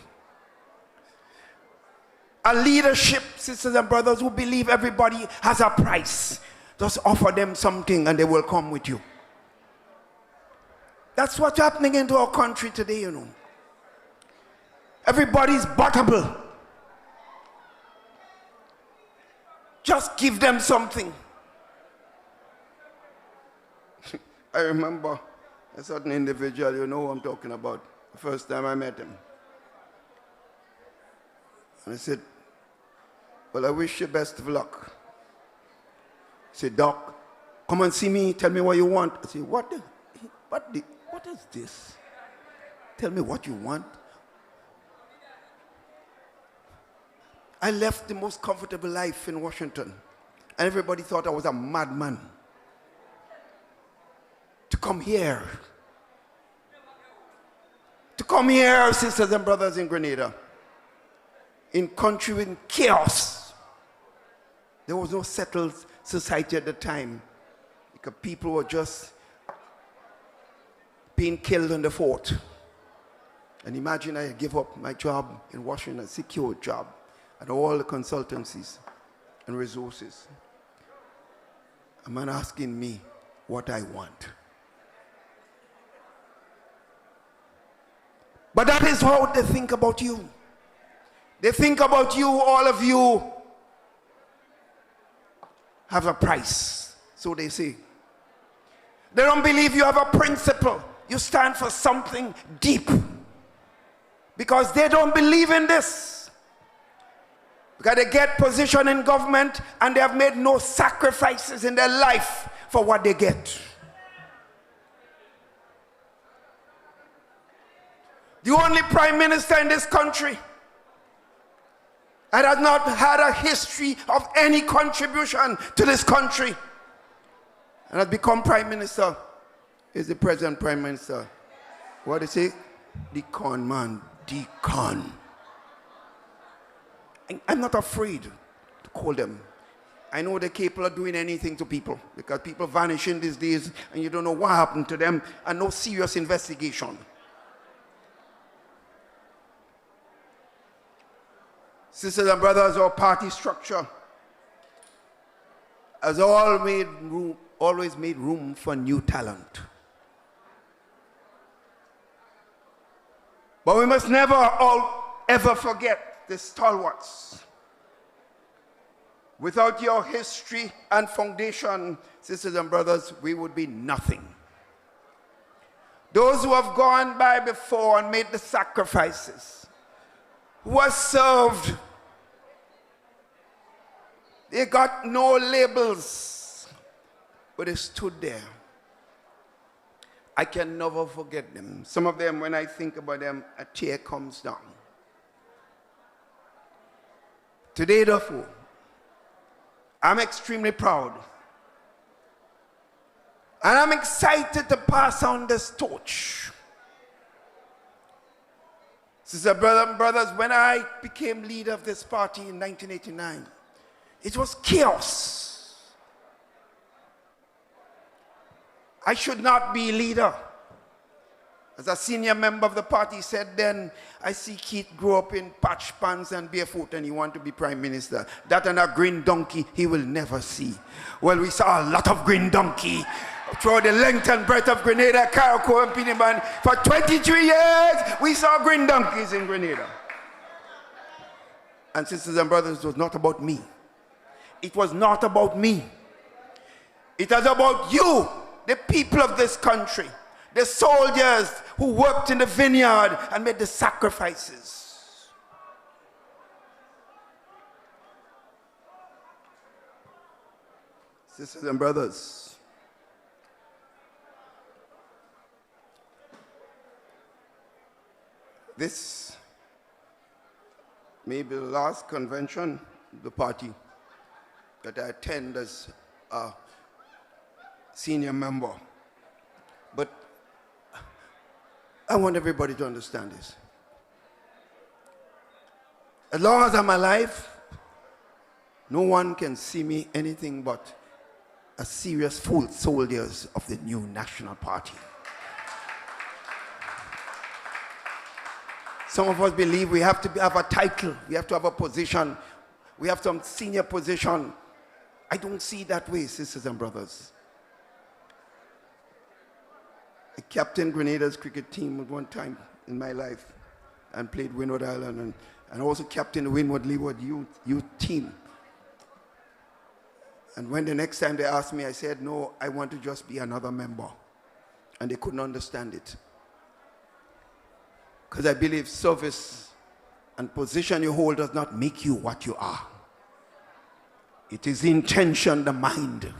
A leadership, sisters and brothers, who believe everybody has a price. Just offer them something and they will come with you. That's what's happening into our country today, you know. Everybody's buttable. Just give them something. I remember a certain individual, you know who I'm talking about, the first time I met him. And I said, well, I wish you best of luck. He said, Doc, come and see me, tell me what you want. I said, what is this? Tell me what you want. I left the most comfortable life in Washington, and everybody thought I was a madman to come here. To come here, sisters and brothers, in Grenada, in country in chaos. There was no settled society at the time, because people were just being killed on the fort. And imagine I give up my job in Washington, a secure job, and all the consultancies and resources. A man asking me what I want. But that is how they think about you. They think about you, all of you have a price, so they say. They don't believe you have a principle. You stand for something deep. Because they don't believe in this. Because they get position in government and they have made no sacrifices in their life for what they get. The only prime minister in this country that has not had a history of any contribution to this country and has become prime minister is the present prime minister. What do you say? The con man, the con. I'm not afraid to call them. I know they're capable of doing anything to people because people vanish in these days and you don't know what happened to them and no serious investigation. Sisters and brothers, our party structure has always made room for new talent. But we must never ever forget the stalwarts. Without your history and foundation, sisters and brothers, we would be nothing. Those who have gone by before and made the sacrifices, who have served, they got no labels, but they stood there. I can never forget them. Some of them, when I think about them, a tear comes down. Today, therefore, I'm extremely proud. And I'm excited to pass on this torch. Sister, brothers, when I became leader of this party in 1989, it was chaos. I should not be leader. As a senior member of the party said then, I see Keith grow up in patch pants and barefoot and he want to be prime minister. That and a green donkey he will never see. Well, we saw a lot of green donkey throughout the length and breadth of Grenada, Carriacou and Piniban. For 23 years, we saw green donkeys in Grenada. And sisters and brothers, it was not about me. It was not about me. It was about you, the people of this country. The soldiers who worked in the vineyard and made the sacrifices. Sisters and brothers, this may be the last convention of the party that I attend as a senior member. But I want everybody to understand this. As long as I'm alive, no one can see me anything but a serious full soldiers of the new national party. Some of us believe we have to have a title, we have to have a position, we have some senior position. I don't see it that way, sisters and brothers. I captained Grenada's cricket team at one time in my life and played Windward Island and also captained the Windward Leeward youth team. And when the next time they asked me, I said, no, I want to just be another member. And they couldn't understand it. Because I believe service and position you hold does not make you what you are. It is the intention, the mind,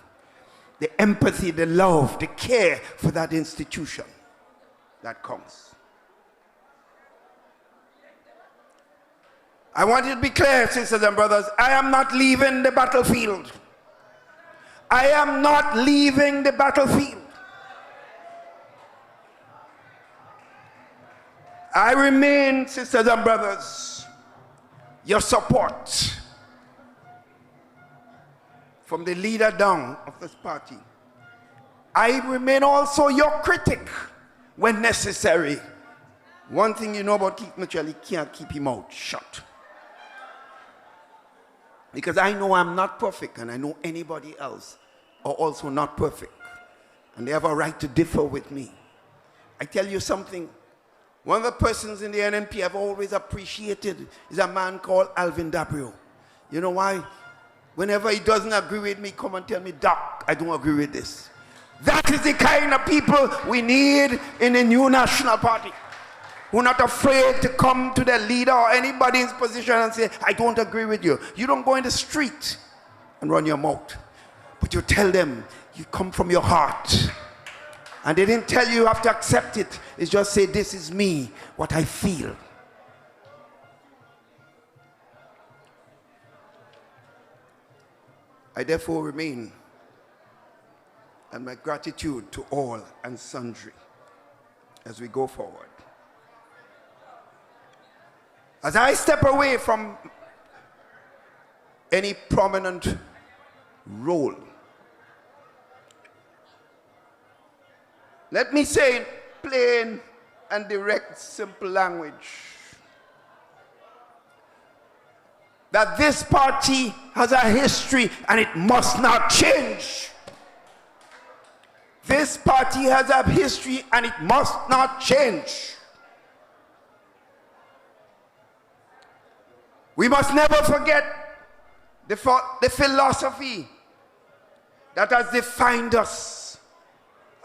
the empathy, the love, the care for that institution that comes. I want you to be clear, sisters and brothers, I am not leaving the battlefield. I am not leaving the battlefield. I remain, sisters and brothers, your support from the leader down of this party. I remain also your critic when necessary. One thing you know about Keith Mitchell, he can't keep him out shut. Because I know I'm not perfect, and I know anybody else are also not perfect. And they have a right to differ with me. I tell you something, one of the persons in the NNP I've always appreciated is a man called Alvin Dabrio. You know why? Whenever he doesn't agree with me, come and tell me, Doc, I don't agree with this. That is the kind of people we need in the new national party. Who are not afraid to come to their leader or anybody in his position and say, I don't agree with you. You don't go in the street and run your mouth. But you tell them, you come from your heart. And they didn't tell you have to accept it. It's just say, this is me, what I feel. I therefore remain, and my gratitude to all and sundry as we go forward. As I step away from any prominent role, let me say in plain and direct, simple language that this party has a history and it must not change. This party has a history and it must not change. We must never forget the philosophy that has defined us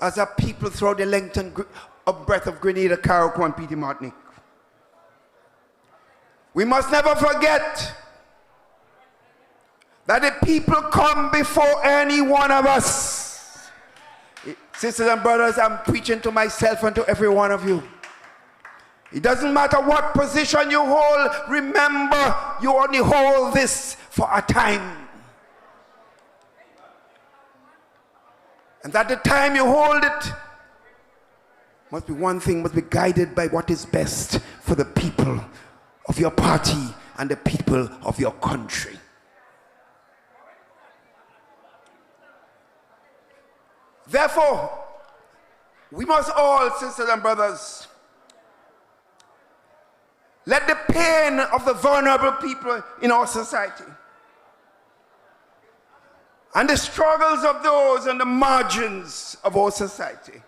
as a people throughout the length and breadth of Grenada, Carriacou, and Petit Martinique. We must never forget that the people come before any one of us. Sisters and brothers, I'm preaching to myself and to every one of you. It doesn't matter what position you hold, remember you only hold this for a time. And that the time you hold it must be one thing, must be guided by what is best for the people of your party and the people of your country. Therefore, we must all, sisters and brothers, let the pain of the vulnerable people in our society and the struggles of those on the margins of our society,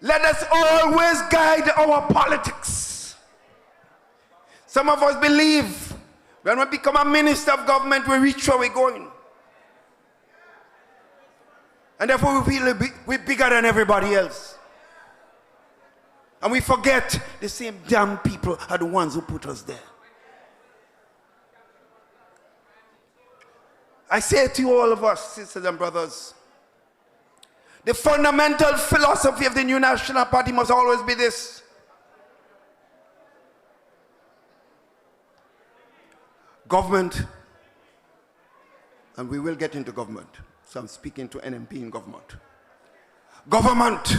let us always guide our politics. Some of us believe when we become a minister of government, we reach where we're going. And therefore we feel we're bigger than everybody else. And we forget the same damn people are the ones who put us there. I say to you, all of us, sisters and brothers, the fundamental philosophy of the new National Party must always be this: government, and we will get into government, so I'm speaking to NNP in government. Government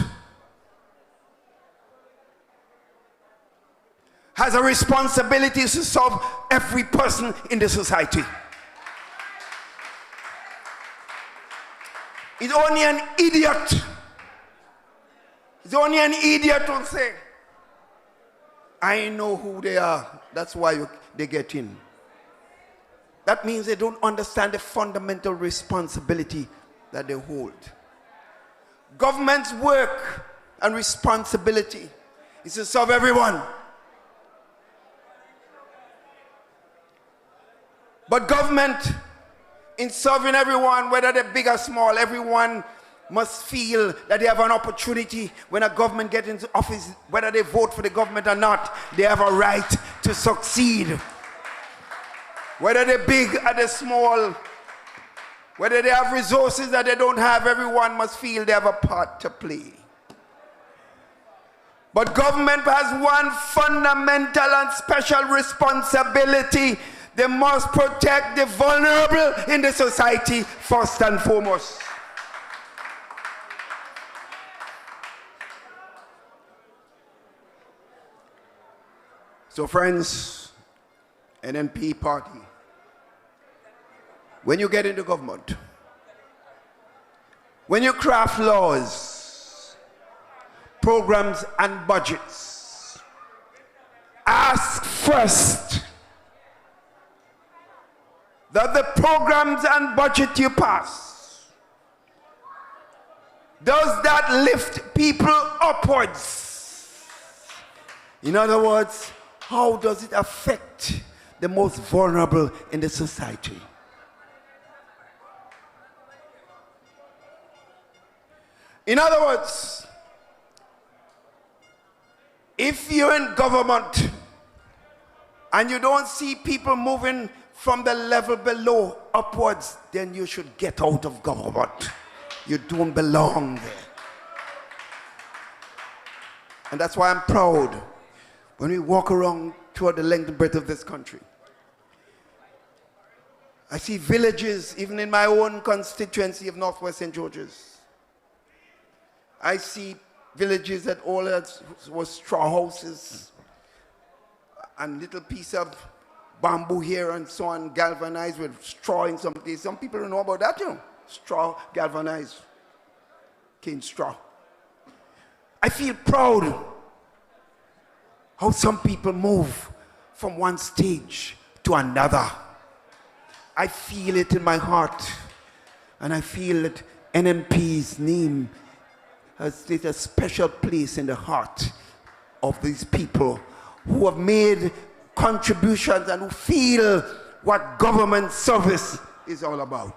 has a responsibility to serve every person in the society. It's only an idiot. It's only an idiot who say, I know who they are, that's why they get in. That means they don't understand the fundamental responsibility that they hold. Government's work and responsibility is to serve everyone. But government, in serving everyone, whether they're big or small, everyone must feel that they have an opportunity when a government gets into office, whether they vote for the government or not, they have a right to succeed. Whether they're big or they're small, whether they have resources that they don't have, everyone must feel they have a part to play. But government has one fundamental and special responsibility. They must protect the vulnerable in the society first and foremost. So friends, NNP party, when you get into government, when you craft laws, programs and budgets, ask first that the programs and budget you pass, does that lift people upwards? In other words, how does it affect the most vulnerable in the society? In other words, if you're in government and you don't see people moving from the level below upwards, then you should get out of government. You don't belong there. And that's why I'm proud when we walk around toward the length and breadth of this country. I see villages, even in my own constituency of Northwest St. George's. I see villages that all was straw houses and little piece of bamboo here and so on, galvanized with straw in some places. Some people don't know about that, you know. Straw, galvanized, cane straw. I feel proud how some people move from one stage to another. I feel it in my heart, and I feel that NNP's name has a special place in the heart of these people who have made contributions and who feel what government service is all about.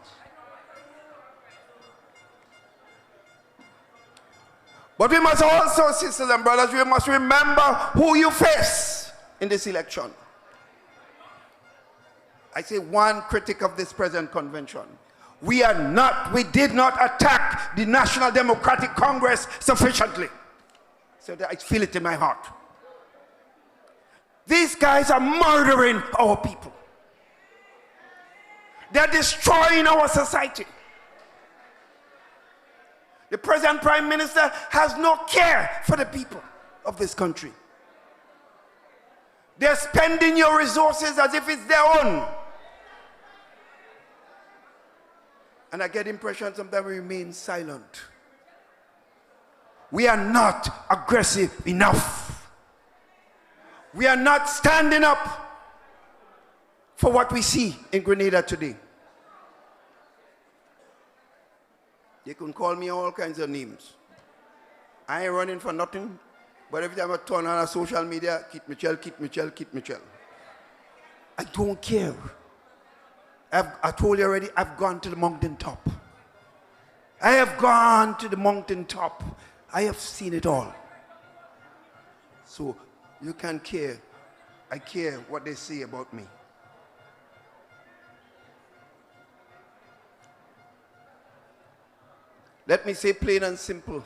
But we must also, sisters and brothers, we must remember who you face in this election. I say one critic of this present convention. We did not attack the National Democratic Congress sufficiently. So that I feel it in my heart. These guys are murdering our people. They're destroying our society. The present Prime Minister has no care for the people of this country. They're spending your resources as if it's their own. And I get the impression sometimes we remain silent. We are not aggressive enough. We are not standing up for what we see in Grenada today. They can call me all kinds of names. I ain't running for nothing, but every time I turn on social media, Kit Mitchell, Kit Mitchell, Kit Mitchell. I don't care. I told you already, I've gone to the mountaintop. I have gone to the mountaintop. I have seen it all. So you can care. I care what they say about me. Let me say plain and simple,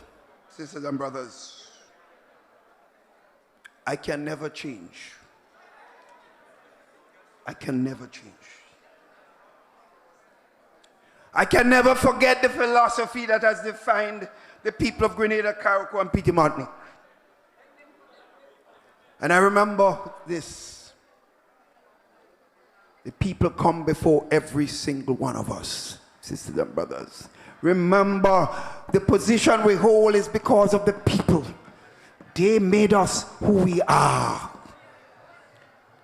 sisters and brothers. I can never change. I can never change. I can never forget the philosophy that has defined the people of Grenada, Carriacou, and Petit Martinique. And I remember this. The people come before every single one of us, sisters and brothers. Remember, the position we hold is because of the people. They made us who we are.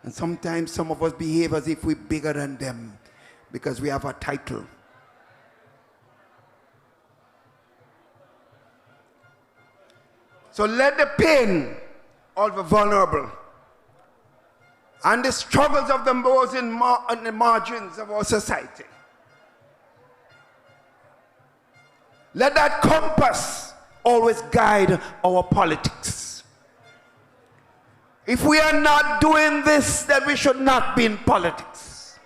And sometimes some of us behave as if we're bigger than them because we have a title. So let the pain of the vulnerable and the struggles of those on the margins of our society, let that compass always guide our politics. If we are not doing this, then we should not be in politics.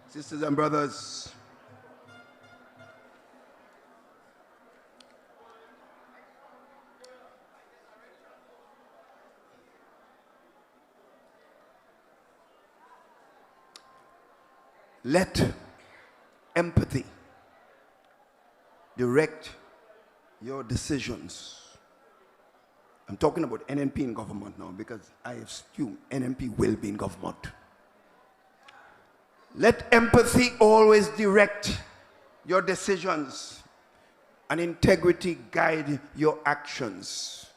Sisters and brothers, let empathy direct your decisions. I'm talking about NNP in government now because I assume NNP will be in government. Let empathy always direct your decisions and integrity guide your actions.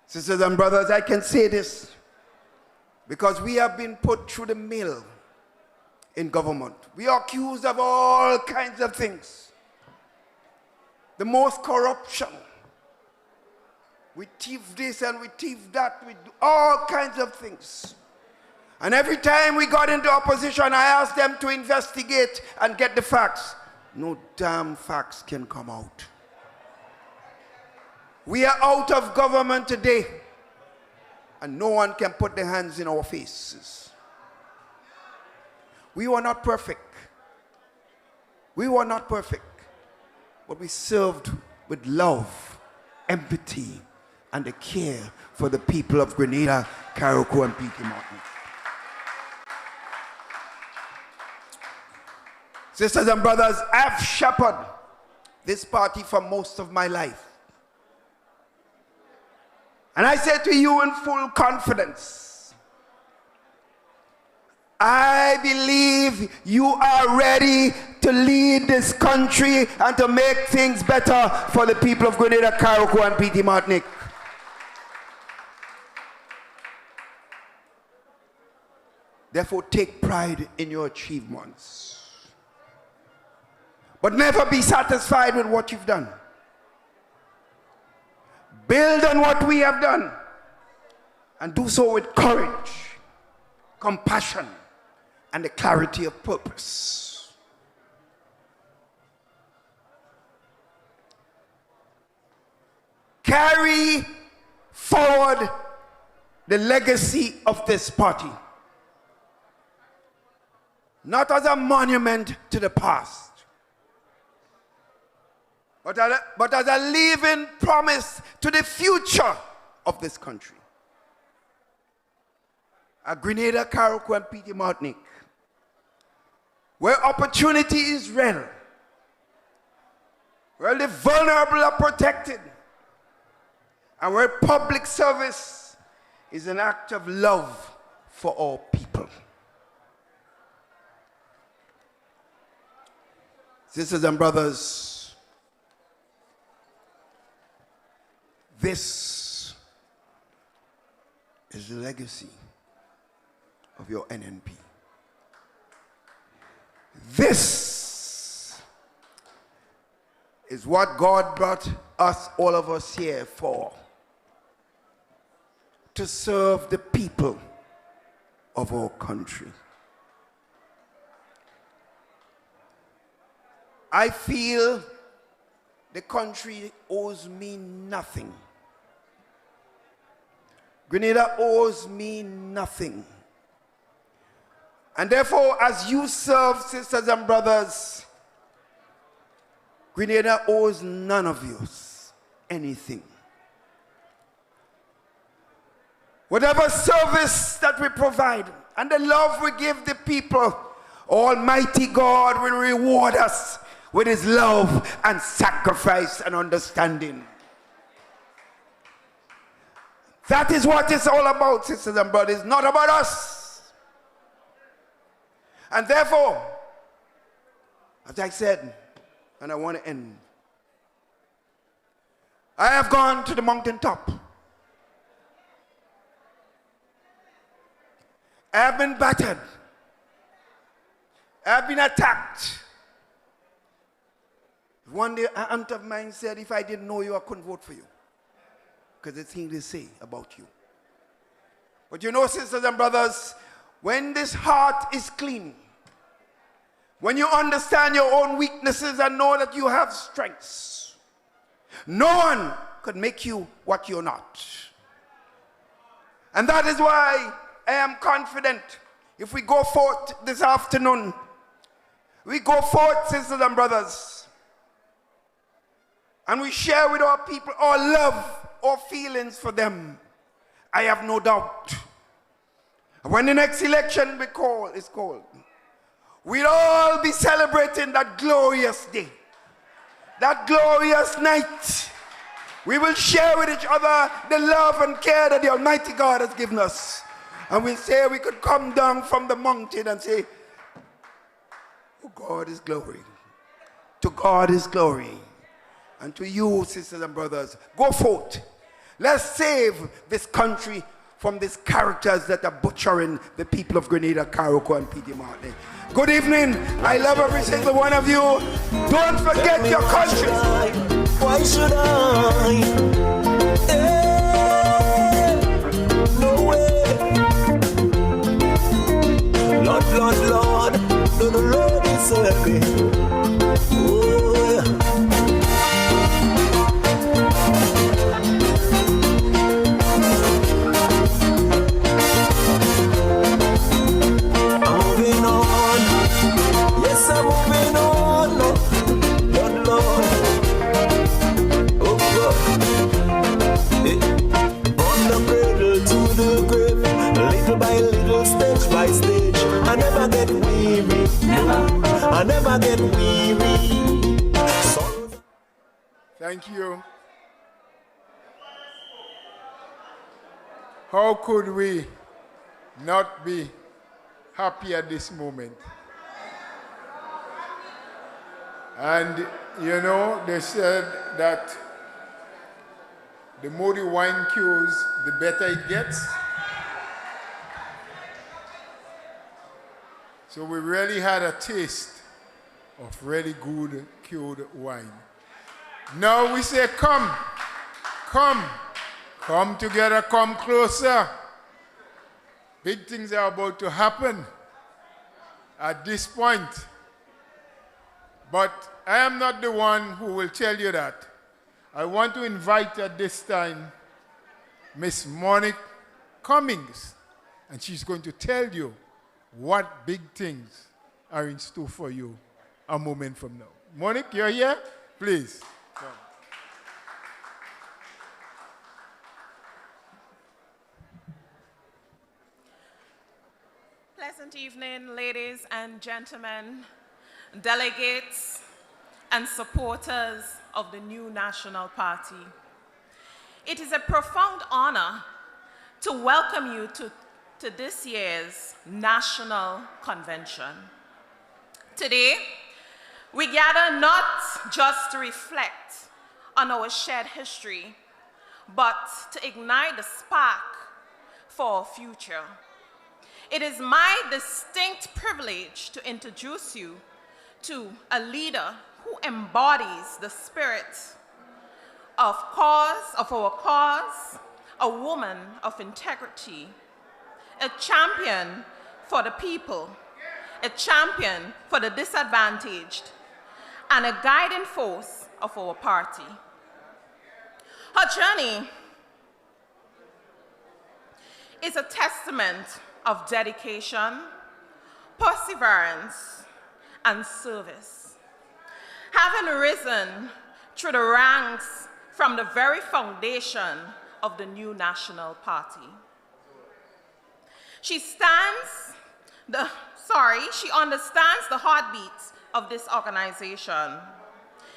Sisters and brothers, I can say this because we have been put through the mill in government. We are accused of all kinds of things. The most corruption. We thief this and we thief that. We do all kinds of things. And every time we got into opposition, I asked them to investigate and get the facts. No damn facts can come out. We are out of government today, and no one can put their hands in our faces. We were not perfect. We were not perfect. But we served with love, empathy, and the care for the people of Grenada, Carriacou, and Petit Martinique. Sisters and brothers, I've shepherded this party for most of my life. And I say to you in full confidence, I believe you are ready to lead this country and to make things better for the people of Grenada, Carriacou, and Petit Martinique. Therefore, take pride in your achievements. But never be satisfied with what you've done. build on what we have done, and do so with courage, compassion, and the clarity of purpose. Carry forward the legacy of this party, not as a monument to the past, but as a living promise to the future of this country. At Grenada, Carriacou, and Petite Martinique, where opportunity is real, where the vulnerable are protected, and where public service is an act of love for all people. Sisters and brothers, this is the legacy of your NNP. This is what God brought us, all of us here for. To serve the people of our country. I feel the country owes me nothing. Grenada owes me nothing. And therefore, as you serve, sisters and brothers, Grenada owes none of you anything. Whatever service that we provide and the love we give the people, Almighty God will reward us with His love and sacrifice and understanding. That is what it's all about, sisters and brothers. It's not about us. And therefore, as I said, and I want to end, I have gone to the mountaintop. I have been battered. I have been attacked. One day, an aunt of mine said, if I didn't know you, I couldn't vote for you. Because the thing they say about you. But you know, sisters and brothers, when this heart is clean, when you understand your own weaknesses and know that you have strengths, no one could make you what you're not. And that is why I am confident if we go forth this afternoon, we go forth, sisters and brothers, and we share with our people our love, our feelings for them. I have no doubt. When the next election is called, we'll all be celebrating that glorious day, that glorious night. We will share with each other the love and care that the Almighty God has given us. And we'll say we could come down from the mountain and say, oh, God is glory. To God is glory. And to you, sisters and brothers, go forth. Let's save this country from these characters that are butchering the people of Grenada, Carriacou, and Petite Martinique. Good evening. I love every single one of you. Don't forget your country. Why should I? No way. Lord, Lord, Lord, the Lord is serving. Oh, yeah. I'm moving on, Lord, Lord, oh God. From the cradle to the grave, little by little, stage by stage, I never get weary, I never get weary. Thank you. How could we not be happy at this moment? And, you know, they said that the more the wine cures, the better it gets. So we really had a taste of really good cured wine. Now we say, come Come together, come closer. Big things are about to happen at this point. But I am not the one who will tell you that. I want to invite at this time Miss Monique Cummings, and she's going to tell you what big things are in store for you a moment from now. Monique, you're here? Please. Come. Pleasant evening, ladies and gentlemen, delegates and supporters of the new National Party. It is a profound honor to welcome you to this year's National Convention. Today, we gather not just to reflect on our shared history, but to ignite the spark for our future. It is my distinct privilege to introduce you to a leader who embodies the spirit of our cause, a woman of integrity, a champion for the people, a champion for the disadvantaged, and a guiding force of our party. Her journey is a testament of dedication, perseverance, and service. Having risen through the ranks from the very foundation of the new National Party. She understands the heartbeats of this organization,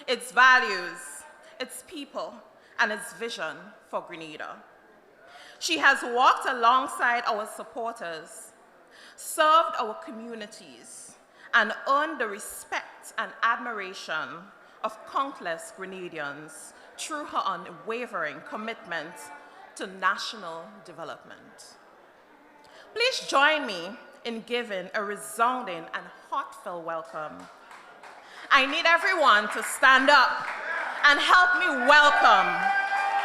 its values, its people, and its vision for Grenada. She has walked alongside our supporters, served our communities, and earned the respect and admiration of countless Grenadians through her unwavering commitment to national development. Please join me in giving a resounding and heartfelt welcome. I need everyone to stand up and help me welcome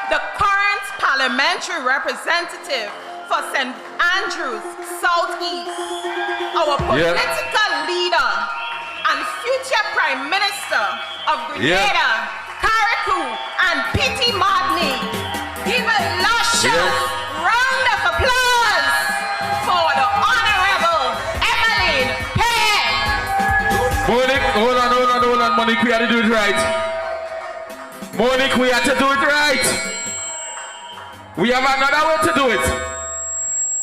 the current parliamentary representative for St. Andrews Southeast, our political leader and future Prime Minister of Grenada, Carriacou, and Pity Martini. Give a luscious round of applause for the Honorable Emmeline Pear. Monique, hold on, Monique, we have to do it right. Monique, we have to do it right. We have another way to do it.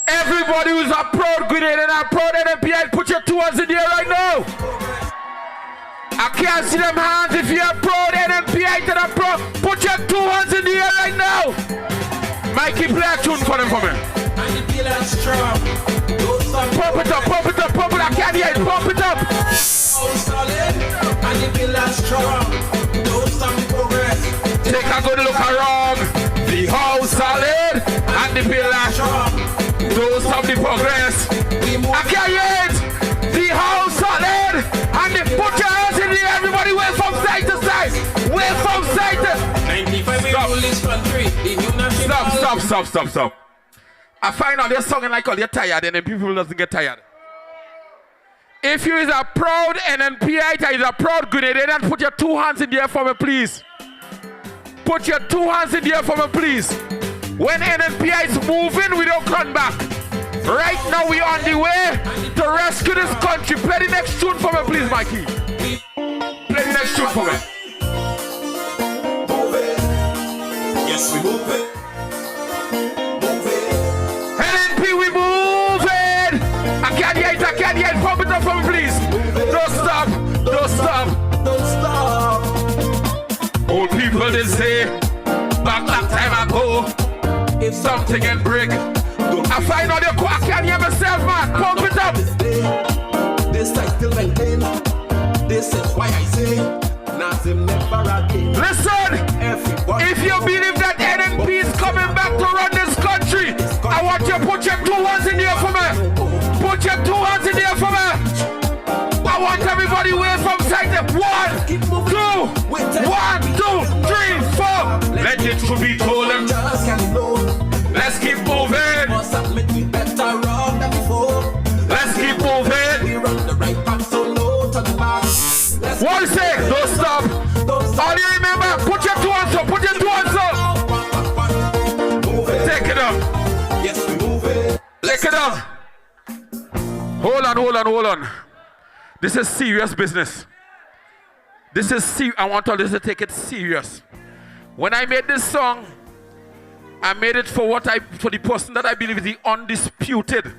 Everybody who's a proud Grenadian and a proud NNP, put your two hands in the air right now. I can't see them hands. If you're proud NNP and a proud, put your two hands in the air right now. Mikey, play a tune for them for me. Pump it up, pump it up, pump it up. I can't hear it, pump it up. Take a good look around. The house solid and the pillar strong. Don't stop the progress. I can't hear it. The house solid and the put your hands in the air. Everybody wave from side to side. Wave from side to Stop. I find out they're singing like all you're tired and then people doesn't get tired. If you is a proud NNP, is a proud Grenadian, put your two hands in the air for me, please. Put your two hands in the air for me, please. When NNP is moving, we don't come back. Right now, we are on the way to rescue this country. Play the next tune for me, please, Mikey. Play the next tune for me. Move it. Yes, we move it. NNP, we move it. I can't hear it. Pump it up for me, please. Don't stop. Old people, they say, back time ago, if something can break, I find out your I can't hear myself, man. Pump it up. This I still maintain. This is why I say, Nazim never again. Listen, if you believe that NNP is coming back to run this country, I want you to put your two hands in the air for me. Put your two hands in the air for me. I want everybody away from side. 1, 2, 1, 2, 3, 4. Let it be told. hold on. This is serious business. This is serious. I want all this to take it serious. When I made this song, I made it for the person that I believe is the undisputed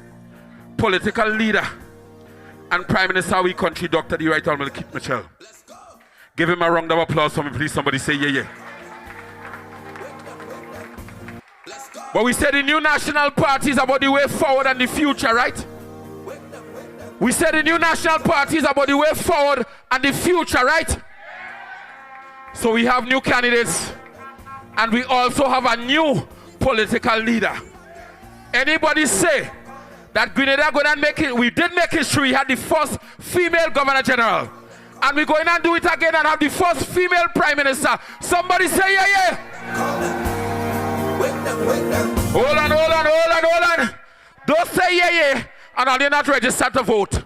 political leader and Prime Minister of our country, Dr. the Right Honorable Keith Mitchell. Give him a round of applause for me, please. Somebody say yeah, yeah. But we said the new national party is about the way forward and the future, right? We said the new national party is about the way forward and the future, right? So we have new candidates and we also have a new political leader. Anybody say that Grenada going to make it? We did make history. We had the first female governor general. And we're going to do it again and have the first female prime minister. Somebody say yeah, yeah. Hold on. Don't say yeah, yeah, and all you're not registered to vote.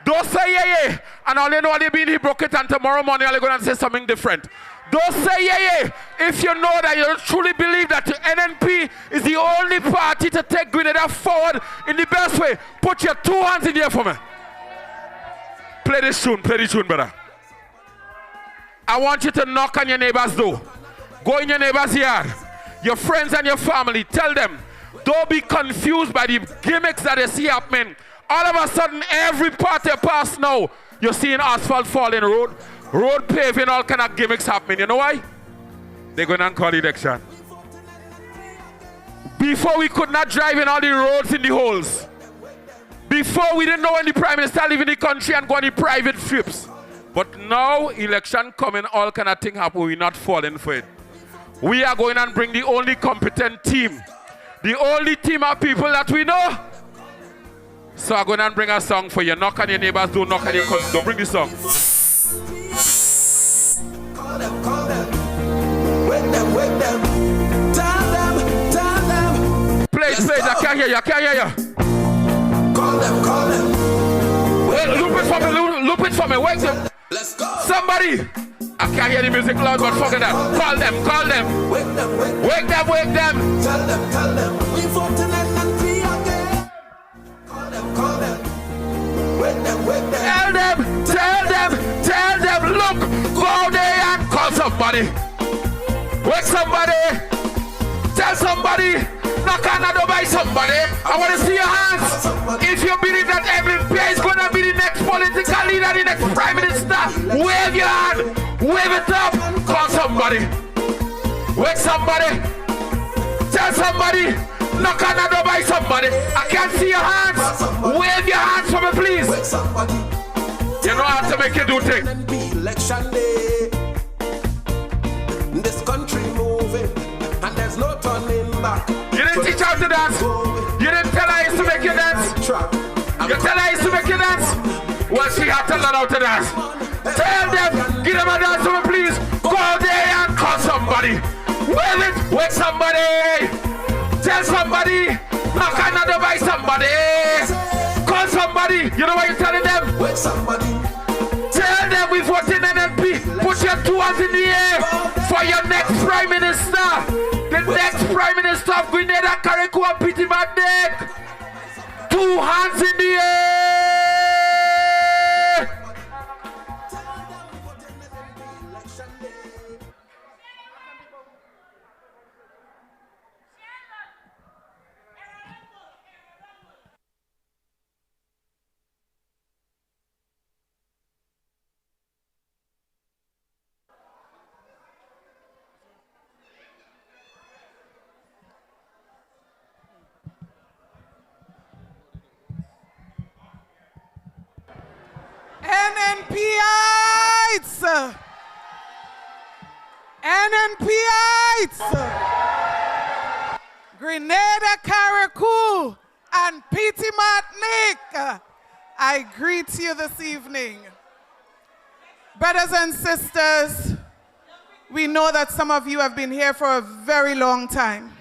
Don't say yeah, yeah, and all you know they've been broke and tomorrow morning they're going to say something different. Don't say yeah, yeah, if you know that you truly believe that the NNP is the only party to take Grenada forward in the best way. Put your two hands in the air for me. Play the tune, brother. I want you to knock on your neighbor's door. Go in your neighbor's yard. Your friends and your family, tell them, don't be confused by the gimmicks that they see happening. All of a sudden, every part they pass now, you're seeing asphalt falling, road paving, all kind of gimmicks happening. You know why? They're going to call election. Before we could not drive in all the roads in the holes. Before we didn't know when the Prime Minister live in the country and go on the private trips. But now, election coming, all kind of thing happen, we're not falling for it. We are going and bring the only competent team. The only team of people that we know. So I'm going and bring a song for you. Knock on your neighbors, don't knock on your cousins. Don't bring the song. Call them. Wake them. Tell them. Play it. I can't hear you. Call them. Wait, loop it for me. Wake them. Let's go. Somebody. I can't hear the music loud, but forget that. Call them. Wake them. Tell them. We vote in NNP again. Call them. Wake them. Tell them. Look, go there and call somebody. Wake somebody. Tell somebody. Knock on the door by somebody. I want to see your hands. If you believe that NNP is going to be the next political leader, the next prime minister, wave your hand. Wave it up. Call somebody. Wake somebody. Tell somebody. Knock on the door by somebody. I can't see your hands. Wave your hands for me, please. You know how to make you do things. Election day. This country moving, and there's no turning back. You didn't teach her to dance. You didn't tell her to make you dance. You tell her to make you dance. Well, she had to learn how to dance. Tell them, give them a dance for me, please. Go out there and call somebody. Wave it, wake somebody. Tell somebody, knock on the door by somebody. Call somebody. You know what you're telling them? Wake somebody. Tell them we vote in NNP. Put your two hands in the air for your next Prime Minister. The next Prime Minister of Grenada, Karikou and Pity Bandek. Two hands in the air. NNPites! Grenada, Karikou, and Pity Martinique, I greet you this evening. Brothers and sisters, we know that some of you have been here for a very long time.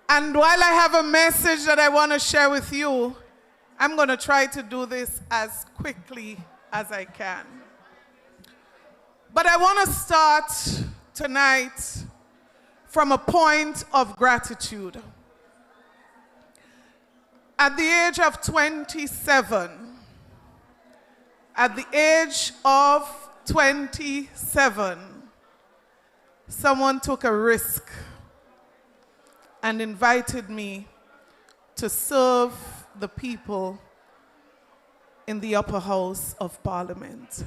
And while I have a message that I want to share with you, I'm going to try to do this as quickly as I can. But I want to start tonight from a point of gratitude. At the age of 27, at the age of 27, someone took a risk and invited me to serve the people in the upper house of Parliament.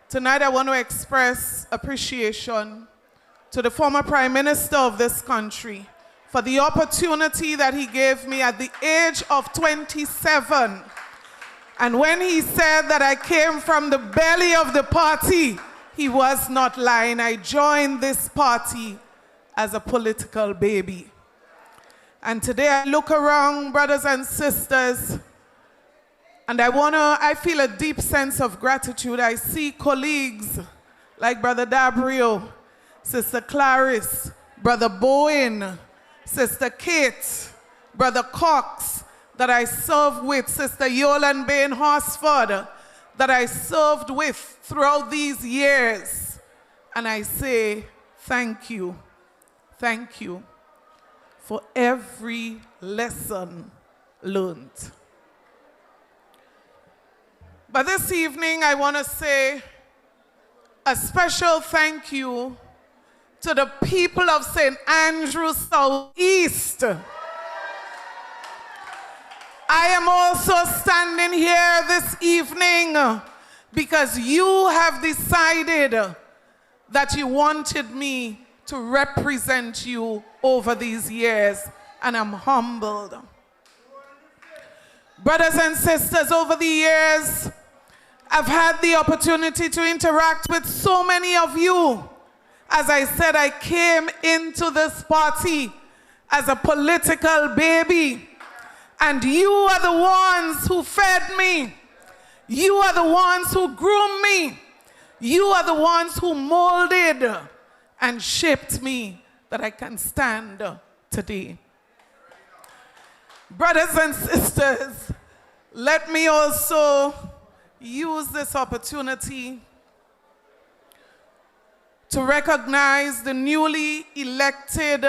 Tonight I want to express appreciation to the former Prime Minister of this country for the opportunity that he gave me at the age of 27. And when he said that I came from the belly of the party, he was not lying. I joined this party as a political baby. And today I look around, brothers and sisters, and I feel a deep sense of gratitude. I see colleagues like Brother Dabrio, Sister Clarice, Brother Bowen, Sister Kate, Brother Cox, that I served with, Sister Yolan Bain Horsford, that I served with throughout these years. And I say thank you for every lesson learned. But this evening I want to say a special thank you to the people of St. Andrews Southeast. I am also standing here this evening because you have decided that you wanted me to represent you over these years, and I'm humbled. Brothers and sisters, over the years, I've had the opportunity to interact with so many of you. As I said, I came into this party as a political baby. And you are the ones who fed me. You are the ones who groomed me. You are the ones who molded and shaped me that I can stand today. Brothers and sisters, let me also use this opportunity to recognize the newly elected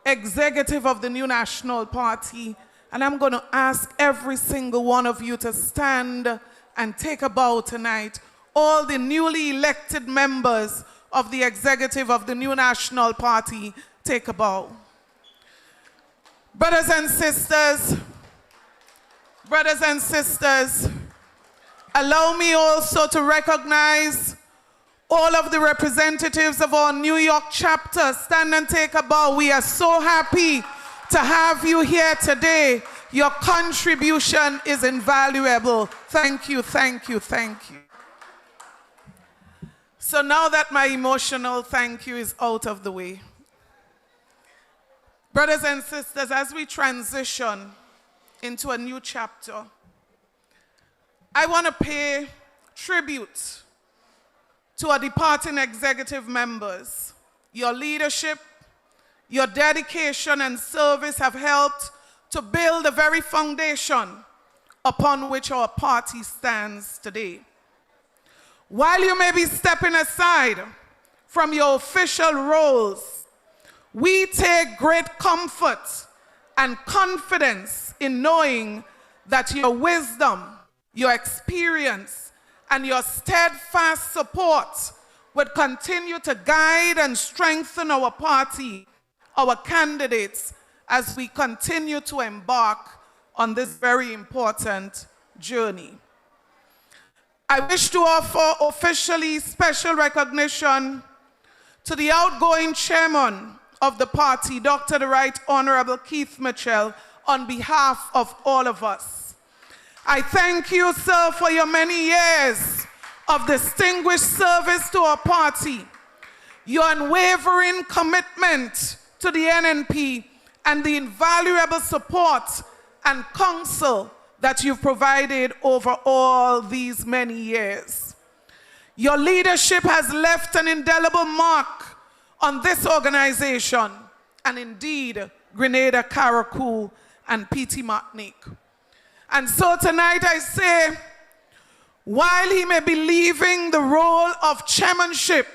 executive of the new National Party. And I'm going to ask every single one of you to stand and take a bow tonight. All the newly elected members of the executive of the new National Party, take a bow. Brothers and sisters, allow me also to recognize all of the representatives of our New York chapter. Stand and take a bow. We are so happy to have you here today. Your contribution is invaluable. Thank you, thank you, thank you. So now that my emotional thank you is out of the way, brothers and sisters, as we transition into a new chapter, I want to pay tribute to our departing executive members. Your leadership, your dedication and service have helped to build the very foundation upon which our party stands today. While you may be stepping aside from your official roles, we take great comfort and confidence in knowing that your wisdom, your experience, and your steadfast support would continue to guide and strengthen our party, our candidates, as we continue to embark on this very important journey. I wish to offer officially special recognition to the outgoing chairman of the party, Dr. the Right Honorable Keith Mitchell, on behalf of all of us. I thank you, sir, for your many years of distinguished service to our party, your unwavering commitment to the NNP, and the invaluable support and counsel that you've provided over all these many years. Your leadership has left an indelible mark on this organization, and indeed, Grenada, Carriacou, and P.T. Martinique. And so tonight I say, while he may be leaving the role of chairmanship,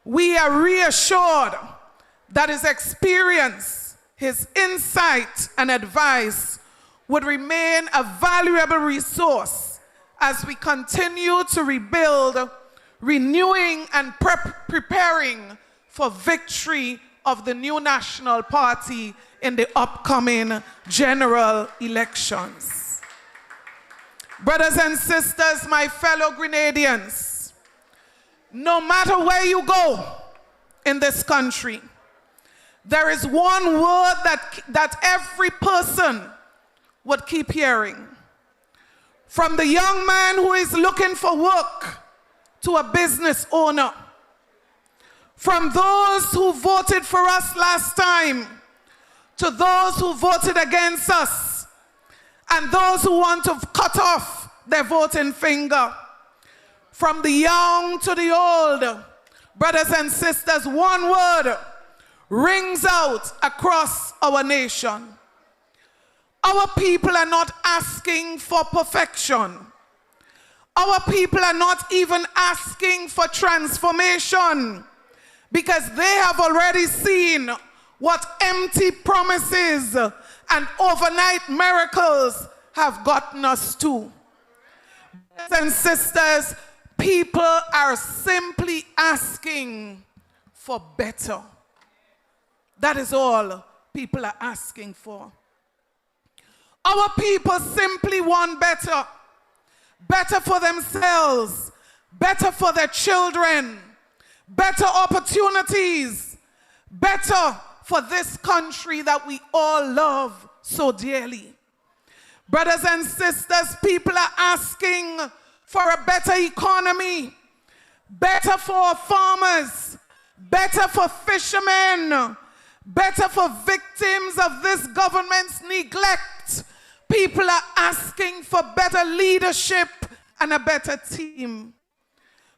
we are reassured that his experience, his insight and advice would remain a valuable resource as we continue to rebuild, renewing and preparing for victory of the new National Party in the upcoming general elections. Brothers and sisters, my fellow Grenadians, no matter where you go in this country, there is one word that every person would keep hearing. From the young man who is looking for work to a business owner. From those who voted for us last time to those who voted against us and those who want to cut off their voting finger. From the young to the old, brothers and sisters, one word rings out across our nation. Our people are not asking for perfection. Our people are not even asking for transformation because they have already seen what empty promises and overnight miracles have gotten us to. Brothers and sisters, people are simply asking for better. That is all people are asking for. Our people simply want better. Better for themselves, better for their children, better opportunities, better for this country that we all love so dearly. Brothers and sisters, people are asking for a better economy, better for our farmers, better for fishermen, better for victims of this government's neglect. People are asking for better leadership and a better team.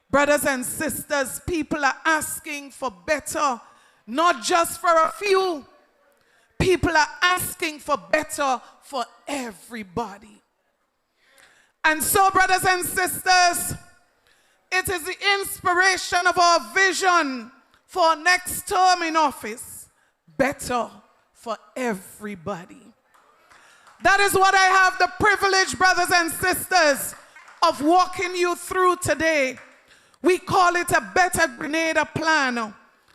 Brothers and sisters, people are asking for better, not just for a few. People are asking for better for everybody. And so, brothers and sisters, it is the inspiration of our vision for our next term in office. Better for everybody. That is what I have the privilege, brothers and sisters, of walking you through today. We call it a Better Grenada plan.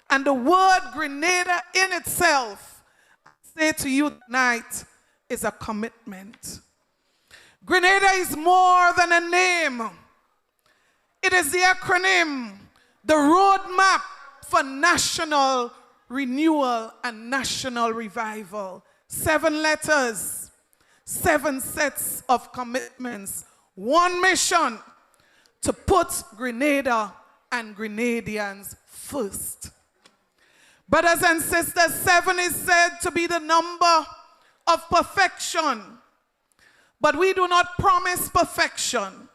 And the word Grenada in itself, I say to you tonight, is a commitment. Grenada is more than a name. It is the acronym, the roadmap for national renewal and national revival. 7 letters, 7 sets of commitments, 1 mission to put Grenada and Grenadians first. Brothers and sisters, 7 is said to be the number of perfection. But we do not promise perfection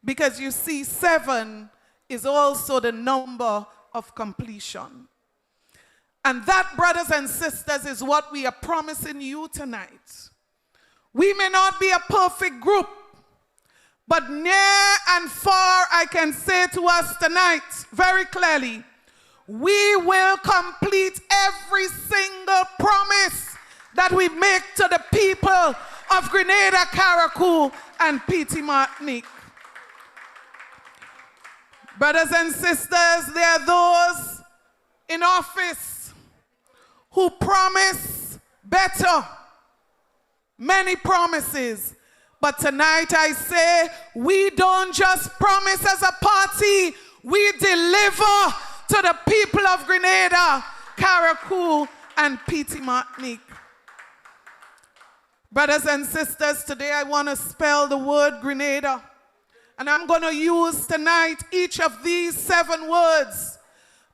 because you see 7 is also the number of completion. And that, brothers and sisters, is what we are promising you tonight. We may not be a perfect group, but near and far I can say to us tonight very clearly, we will complete every single promise that we make to the people of Grenada, Carriacou, and Petite Martinique. Brothers and sisters, there are those in office who promise better. Many promises. But tonight I say, we don't just promise as a party, we deliver to the people of Grenada, Carriacou, and Petite Martinique. Brothers and sisters, today I want to spell the word Grenada. And I'm going to use tonight each of these 7 words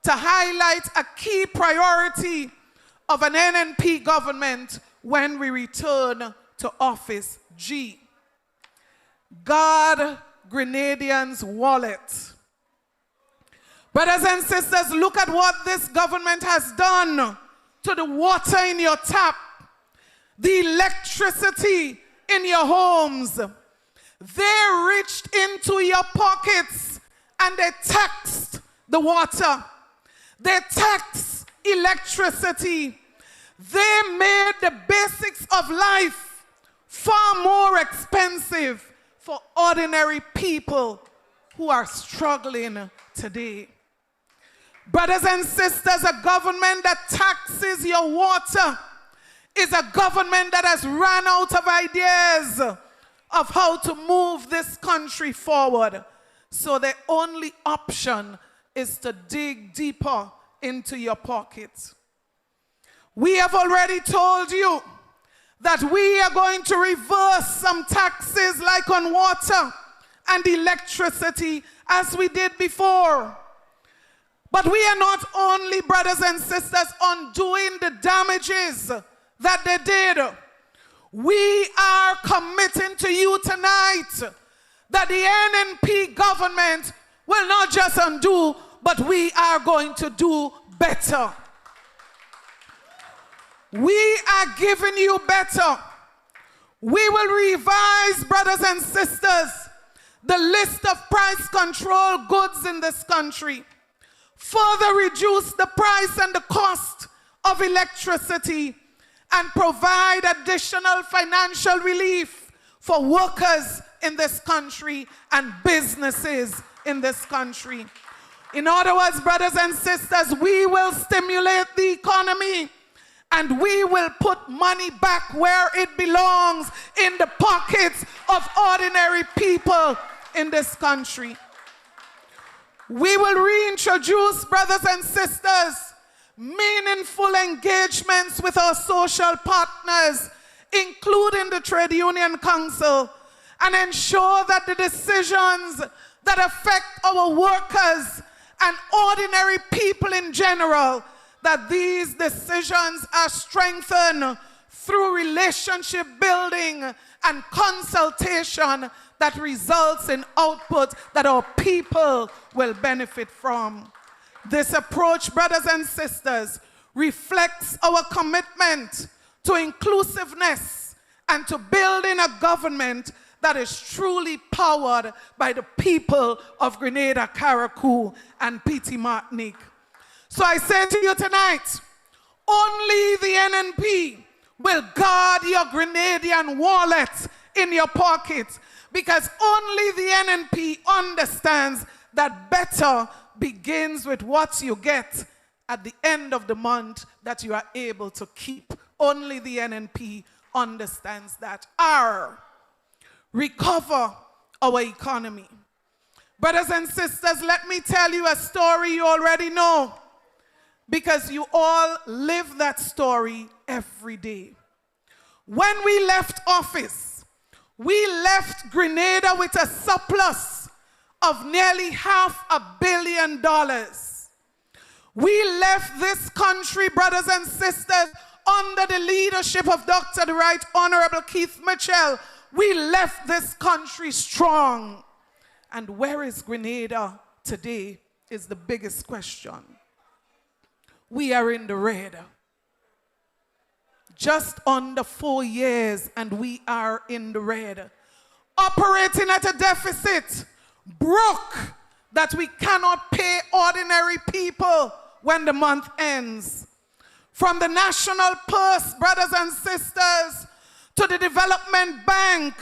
to highlight a key priority of an NNP government when we return to office. G. Guard Grenadians' wallet. Brothers and sisters, look at what this government has done to the water in your tap, the electricity in your homes. They reached into your pockets and they taxed the water. They taxed electricity. They made the basics of life far more expensive for ordinary people who are struggling today. Brothers and sisters, a government that taxes your water is a government that has run out of ideas of how to move this country forward. So the only option is to dig deeper into your pocket. We have already told you that we are going to reverse some taxes like on water and electricity as we did before. But we are not only, brothers and sisters, undoing the damages that they did. We are committing to you tonight that the NNP government will not just undo, but we are going to do better. We are giving you better. We will revise, brothers and sisters, the list of price control goods in this country. Further reduce the price and the cost of electricity and provide additional financial relief for workers in this country and businesses in this country. In other words, brothers and sisters, we will stimulate the economy and we will put money back where it belongs, in the pockets of ordinary people in this country. We will reintroduce, brothers and sisters, meaningful engagements with our social partners, including the Trade Union Council, and ensure that the decisions that affect our workers and ordinary people in general, that these decisions are strengthened through relationship building and consultation that results in output that our people will benefit from. This approach, brothers and sisters, reflects our commitment to inclusiveness and to building a government that is truly powered by the people of Grenada, Carriacou, and Petit Martinique. So I say to you tonight, only the NNP will guard your Grenadian wallet in your pocket, because only the NNP understands that better begins with what you get at the end of the month that you are able to keep. Only the NNP understands that. Recover our economy. Brothers and sisters, let me tell you a story you already know, because you all live that story every day. When we left office, we left Grenada with a surplus of nearly $500 million. We left this country, brothers and sisters, under the leadership of Dr. the Right Honorable Keith Mitchell. We left this country strong. And where is Grenada today is the biggest question. We are in the red. Just under 4 years and we are in the red. Operating at a deficit, broke, that we cannot pay ordinary people when the month ends. From the national purse, brothers and sisters, to the development bank,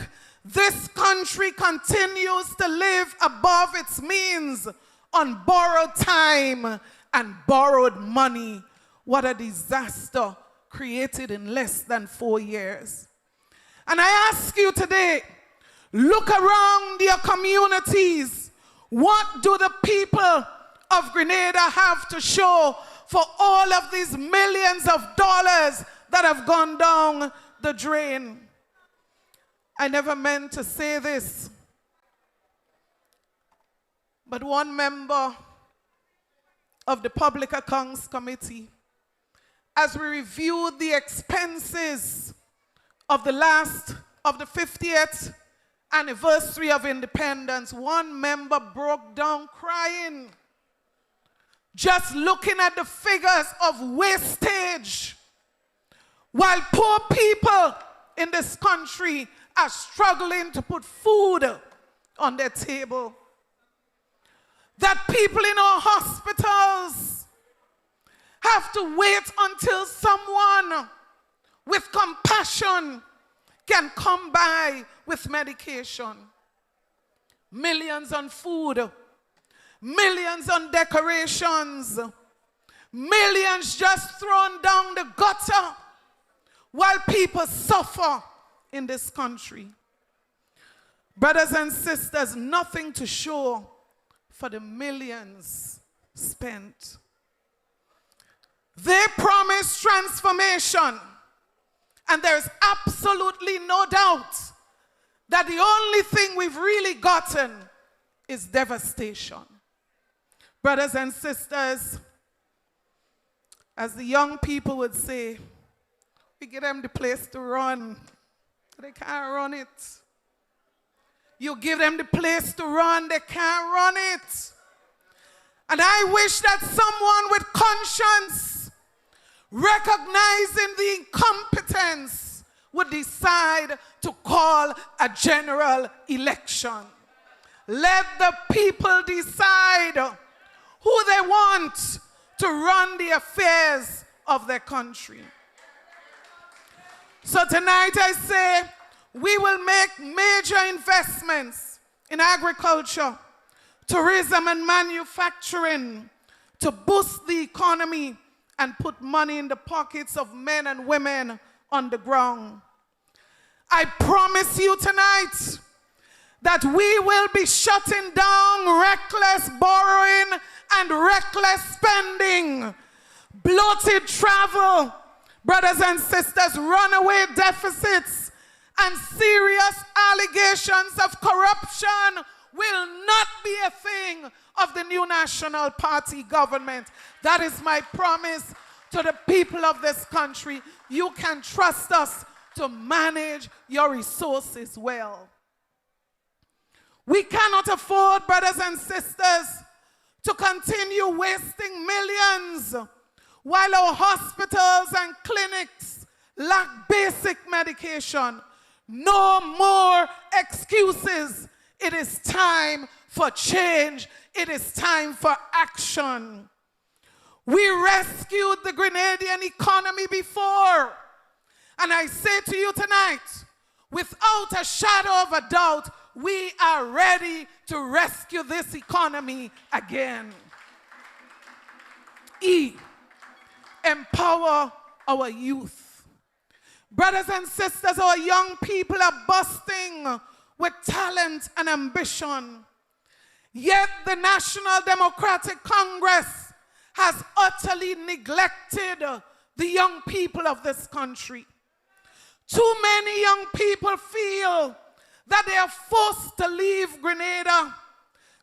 this country continues to live above its means on borrowed time and borrowed money. What a disaster created in less than 4 years. And I ask you today, look around your communities. What do the people of Grenada have to show for all of these millions of dollars that have gone down the drain? I never meant to say this, but one member of the Public Accounts Committee, as we reviewed the expenses of the 50th anniversary of independence, one member broke down crying, just looking at the figures of wastage, while poor people in this country are struggling to put food on their table. That people in our hospitals have to wait until someone with compassion can come by with medication. Millions on food, millions on decorations, millions just thrown down the gutter while people suffer in this country. Brothers and sisters, nothing to show for the millions spent. They promise transformation, and there's absolutely no doubt that the only thing we've really gotten is devastation. Brothers and sisters, as the young people would say, we give them the place to run. They can't run it. You give them the place to run, they can't run it. And I wish that someone with conscience, recognizing the incompetence, would decide to call a general election. Let the people decide who they want to run the affairs of their country. So tonight I say, we will make major investments in agriculture, tourism and manufacturing to boost the economy and put money in the pockets of men and women on the ground. I promise you tonight that we will be shutting down reckless borrowing and reckless spending, bloated travel, brothers and sisters, runaway deficits, and serious allegations of corruption will not be a thing of the new National Party government. That is my promise to the people of this country. You can trust us to manage your resources well. We cannot afford, brothers and sisters, to continue wasting millions while our hospitals and clinics lack basic medication. No more excuses. It is time for change. It is time for action. We rescued the Grenadian economy before. And I say to you tonight, without a shadow of a doubt, we are ready to rescue this economy again. E, empower our youth. Brothers and sisters, our young people are bursting with talent and ambition. Yet the National Democratic Congress has utterly neglected the young people of this country. Too many young people feel that they are forced to leave Grenada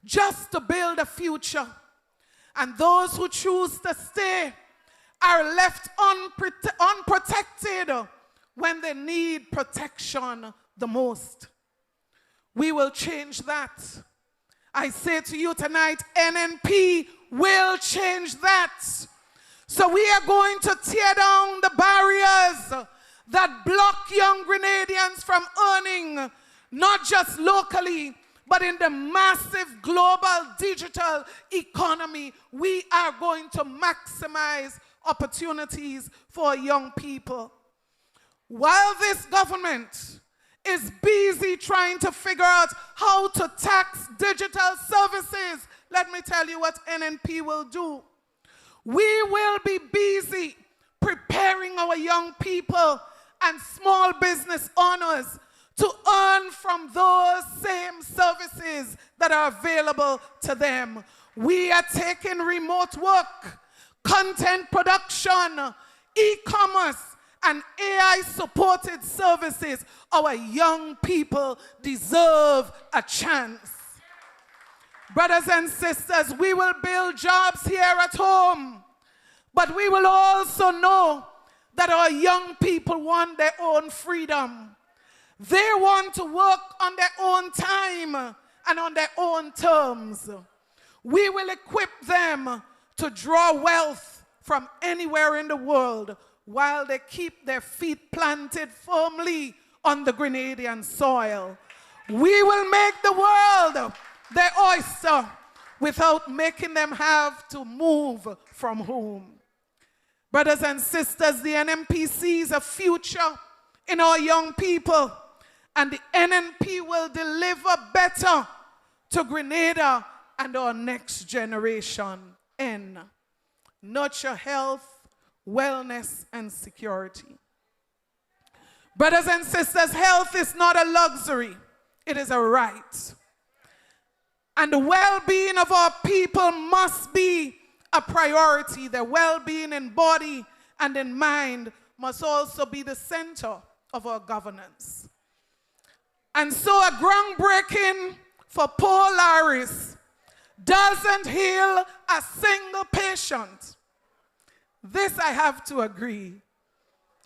just to build a future. And those who choose to stay are left unprotected when they need protection the most. We will change that. I say to you tonight, NNP will change that. So we are going to tear down the barriers that block young Grenadians from earning, not just locally, but in the massive global digital economy. We are going to maximize opportunities for young people. While this government is busy trying to figure out how to tax digital services, let me tell you what NNP will do. We will be busy preparing our young people and small business owners to earn from those same services that are available to them. We are taking remote work, content production, e-commerce, and AI-supported services. Our young people deserve a chance. Brothers and sisters, we will build jobs here at home, but we will also know that our young people want their own freedom. They want to work on their own time and on their own terms. We will equip them to draw wealth from anywhere in the world while they keep their feet planted firmly on the Grenadian soil. We will make the world their oyster without making them have to move from home. Brothers and sisters, the NNP sees a future in our young people, and the NNP will deliver better to Grenada and our next generation. N. Nurture health, wellness, and security. Brothers and sisters, health is not a luxury, it is a right. And the well-being of our people must be a priority. Their well-being in body and in mind must also be the center of our governance. And so a groundbreaking for Paul Laris doesn't heal a single patient. This, I have to agree,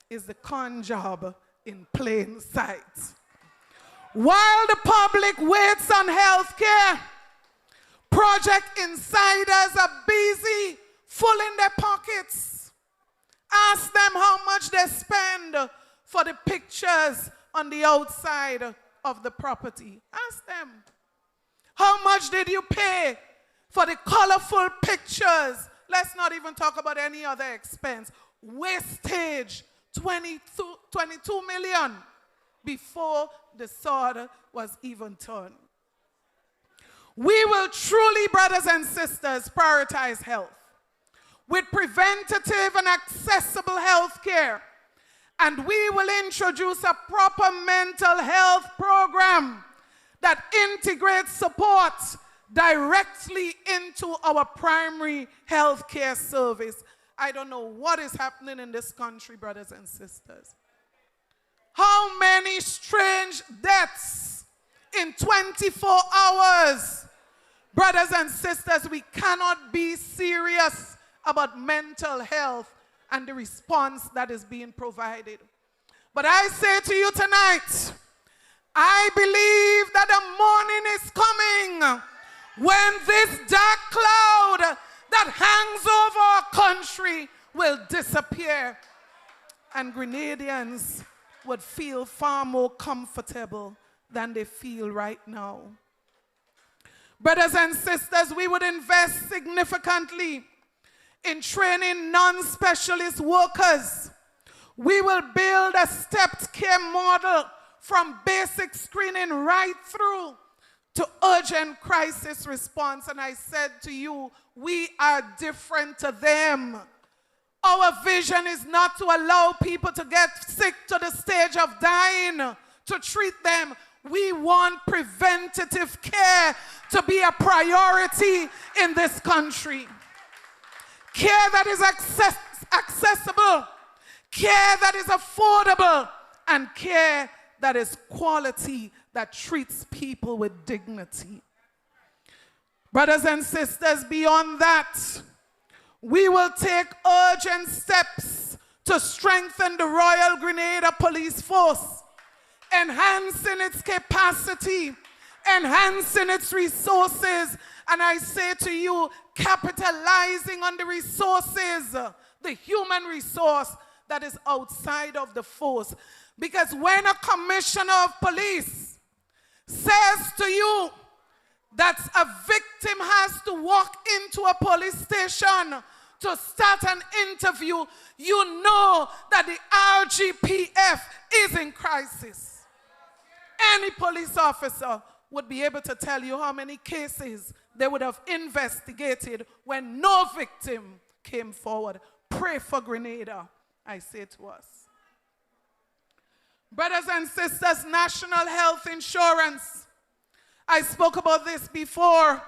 is the con job in plain sight. While the public waits on health care, project insiders are busy filling their pockets. Ask them how much they spend for the pictures on the outside of the property. Ask them, how much did you pay for the colorful pictures? Let's not even talk about any other expense. Wastage, 22 million before the sword was even turned. We will truly, brothers and sisters, prioritize health with preventative and accessible health care. And we will introduce a proper mental health program that integrates support directly into our primary health care service. I don't know what is happening in this country, brothers and sisters. How many strange deaths in 24 hours? Brothers and sisters, we cannot be serious about mental health and the response that is being provided. But I say to you tonight, I believe that a morning is coming when this dark cloud that hangs over our country will disappear, and Grenadians would feel far more comfortable than they feel right now. Brothers and sisters, we would invest significantly in training non-specialist workers. We will build a stepped care model from basic screening right through to urgent crisis response. And I said to you, we are different to them. Our vision is not to allow people to get sick to the stage of dying, to treat them. We want preventative care to be a priority in this country. Care that is accessible, care that is affordable, and care that is quality, that treats people with dignity. Brothers and sisters, beyond that, we will take urgent steps to strengthen the Royal Grenada Police Force, enhancing its capacity, enhancing its resources, and I say to you, capitalizing on the resources, the human resource that is outside of the force. Because when a commissioner of police says to you that a victim has to walk into a police station to start an interview, you know that the RGPF is in crisis. Any police officer would be able to tell you how many cases they would have investigated when no victim came forward. Pray for Grenada, I say to us. Brothers and sisters, national health insurance. I spoke about this before,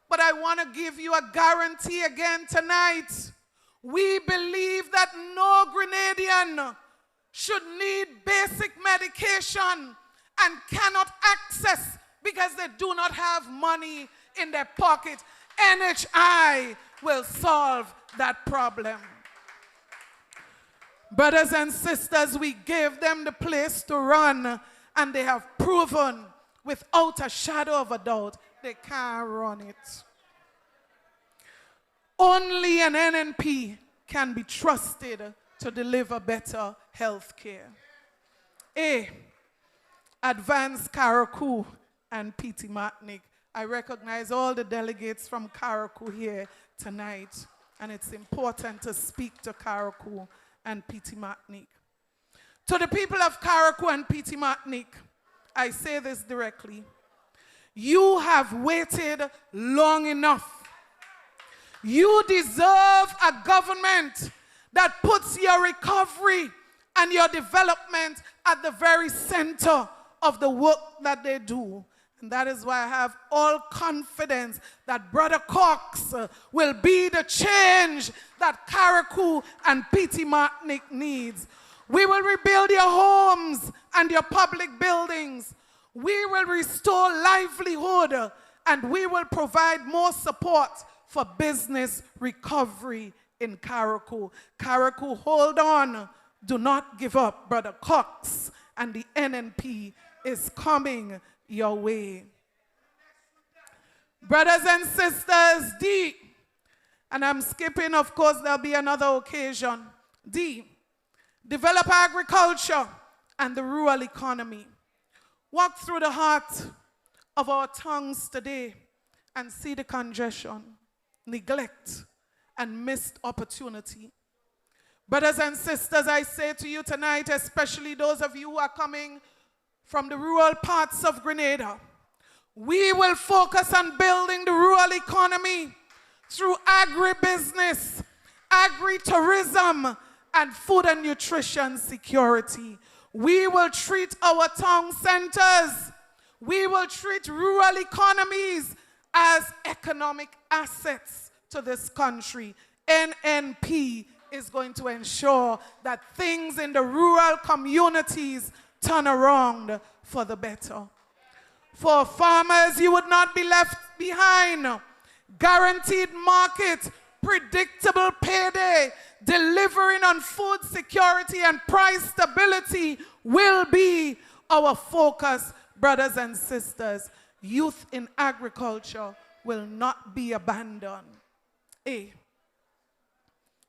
but I want to give you a guarantee again tonight. We believe that no Grenadian should need basic medication and cannot access because they do not have money in their pocket. NHI will solve that problem. Brothers and sisters, we gave them the place to run, and they have proven without a shadow of a doubt they can't run it. Only an NNP can be trusted to deliver better health care. A, Advance Karakou and P.T. Martinic. I recognize all the delegates from Karakou here tonight. and it's important to speak to Carriacou and Petit Martinique. To the people of Carriacou and Petit Martinique, I say this directly. You have waited long enough. You deserve a government that puts your recovery and your development at the very center of the work that they do. And that is why I have all confidence that Brother Cox will be the change that Carriacou and Petit Martinique needs. We will rebuild your homes and your public buildings. We will restore livelihood, and we will provide more support for business recovery in Carriacou. Carriacou, hold on. Do not give up. Brother Cox and the NNP is coming your way. Brothers and sisters, D, and I'm skipping, of course, there'll be another occasion. D, develop agriculture and the rural economy. Walk through the heart of our tongues today and see the congestion, neglect, and missed opportunity. Brothers and sisters, I say to you tonight, especially those of you who are coming from the rural parts of Grenada, we will focus on building the rural economy through agribusiness, agri-tourism, and food and nutrition security. We will treat our town centers, we will treat rural economies as economic assets to this country. NNP is going to ensure that things in the rural communities turn around for the better. For farmers, you would not be left behind. Guaranteed market, predictable payday, delivering on food security and price stability will be our focus, brothers and sisters. Youth in agriculture will not be abandoned. A,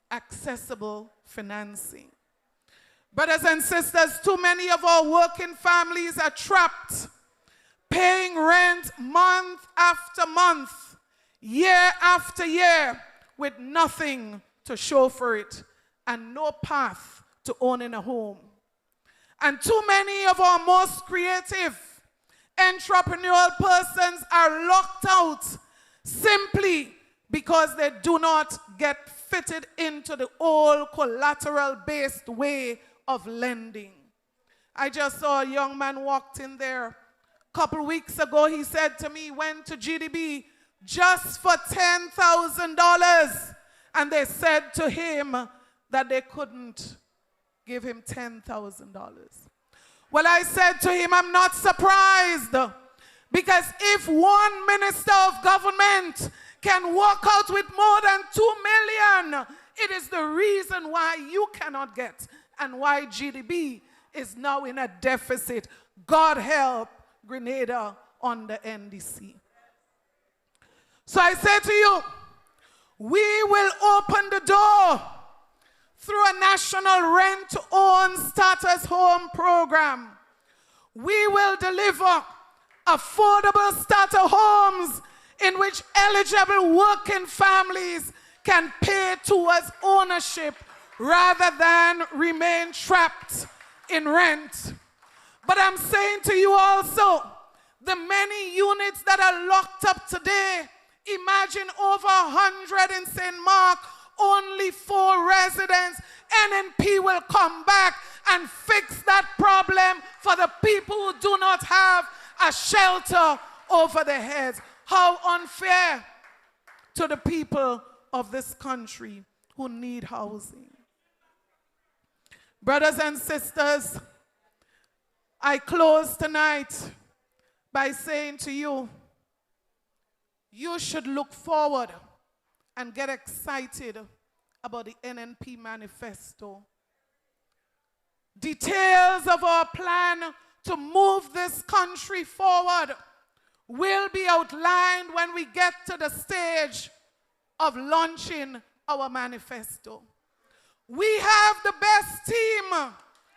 accessible financing. Brothers and sisters, too many of our working families are trapped, paying rent month after month, year after year, with nothing to show for it and no path to owning a home. And too many of our most creative entrepreneurial persons are locked out simply because they do not get fitted into the old collateral-based way of lending. I just saw a young man walked in there a couple weeks ago. He said to me, went to GDB just for $10,000, and they said to him that they couldn't give him $10,000. Well, I said to him, I'm not surprised, because if one minister of government can walk out with more than 2 million, it is the reason why you cannot get and why GDB is now in a deficit. God help Grenada on the NDC. So I say to you, we will open the door through a national rent-to-own starters home program. We will deliver affordable starter homes in which eligible working families can pay towards ownership rather than remain trapped in rent. But I'm saying to you also, the many units that are locked up today, imagine over 100 in St. Mark, only 4 residents. NNP will come back and fix that problem for the people who do not have a shelter over their heads. How unfair to the people of this country who need housing. Brothers and sisters, I close tonight by saying to you, you should look forward and get excited about the NNP manifesto. Details of our plan to move this country forward will be outlined when we get to the stage of launching our manifesto. We have the best team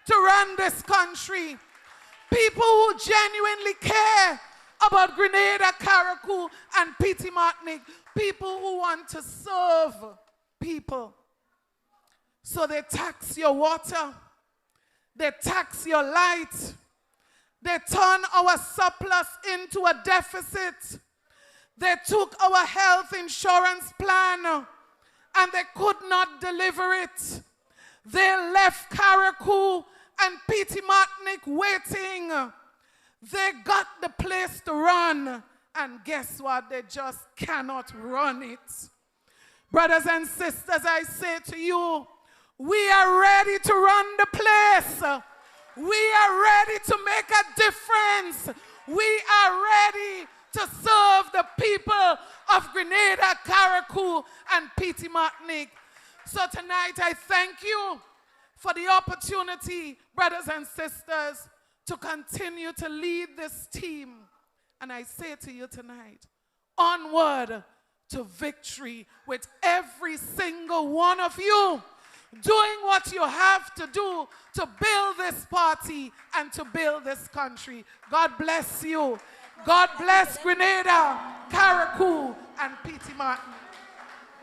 to run this country. People who genuinely care about Grenada, Carriacou, and Petit Martinique. People who want to serve people. So they tax your water, they tax your light, they turn our surplus into a deficit. They took our health insurance plan and they could not deliver it. They left Carriacou and Petite Martinique waiting. They got the place to run, and guess what? They just cannot run it. Brothers and sisters, I say to you, we are ready to run the place. We are ready to make a difference. We are ready to serve the people of Grenada, Carriacou, and Petite Martinique. So tonight I thank you for the opportunity, brothers and sisters, to continue to lead this team. And I say to you tonight, onward to victory with every single one of you doing what you have to do to build this party and to build this country. God bless you. God bless Grenada, Carriacou, and Petite Martinique.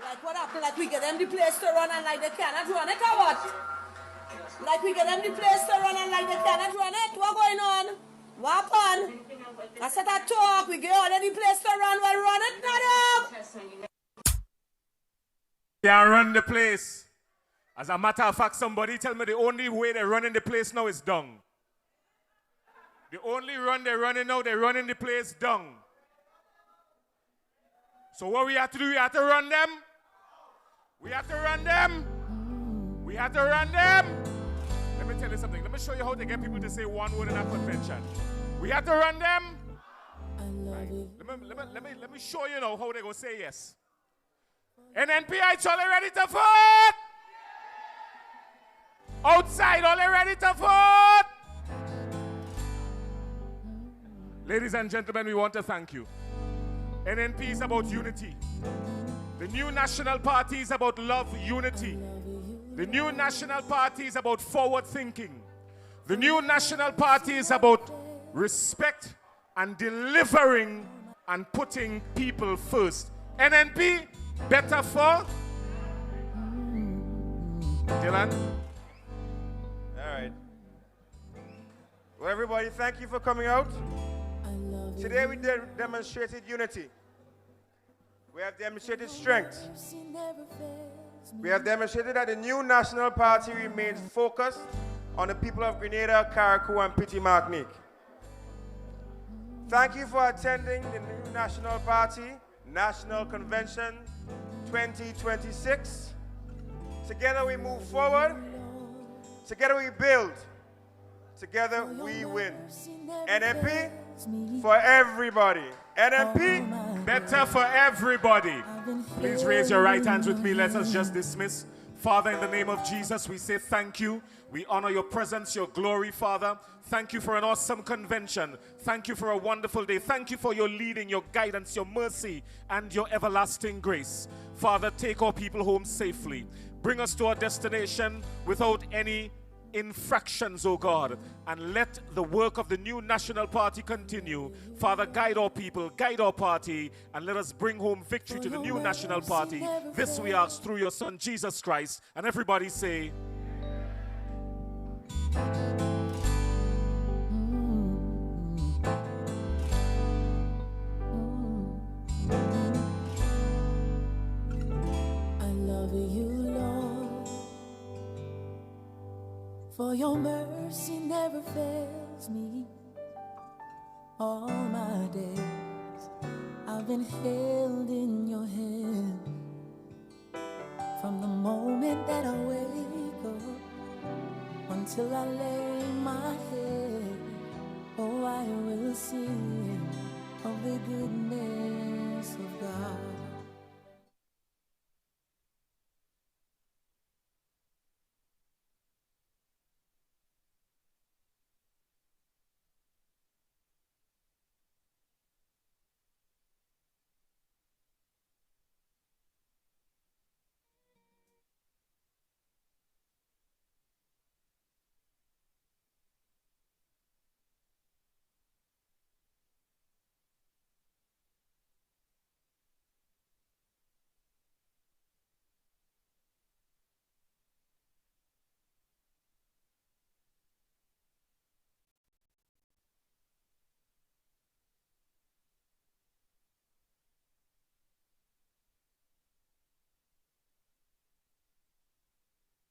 Like what happened? Like we get them the place to run and like they cannot run it or what? Like we get them the place to run and like they cannot run it? What going on? What happened? I said I talk, we get all the place to run, well run it, not up. Can't run the place. As a matter of fact, somebody tell me the only way they're running the place now is down. The only run they're running now, they're running the place down. So what we have to do, we have to run them. We have to run them. We have to run them. Let me tell you something. Let me show you how to get people to say one word in a convention. We have to run them. Right. Let me show you now how they go say yes. NNP, all ready to vote? Outside, all ready to vote? Ladies and gentlemen, we want to thank you. NNP is about unity. The new National Party is about love, unity. The new National Party is about forward thinking. The new National Party is about respect and delivering and putting people first. NNP, better for? Dylan? All right. Well, everybody, thank you for coming out. Today we demonstrated unity. We have demonstrated strength. We have demonstrated that the new National Party remains focused on the people of Grenada, Carriacou, and Petite Martinique. Thank you for attending the new National Party National Convention 2026. Together we move forward. Together we build. Together we win. NNP for everybody. NNP, better for everybody. Please raise your right hands with me. Let us just dismiss. Father, in the name of Jesus, we say thank you. We honor your presence, your glory, Father. Thank you for an awesome convention. Thank you for a wonderful day. Thank you for your leading, your guidance, your mercy, and your everlasting grace. Father, take our people home safely. Bring us to our destination without any infractions, oh God, and let the work of the new National Party continue. Father, guide our people, guide our party, and let us bring home victory to the new National Party. This we ask through your Son, Jesus Christ. And everybody say, I love you, Lord, for your mercy never fails me. All my days I've been held in your hand. From the moment that I wake up until I lay my head, oh, I will sing of the goodness of God.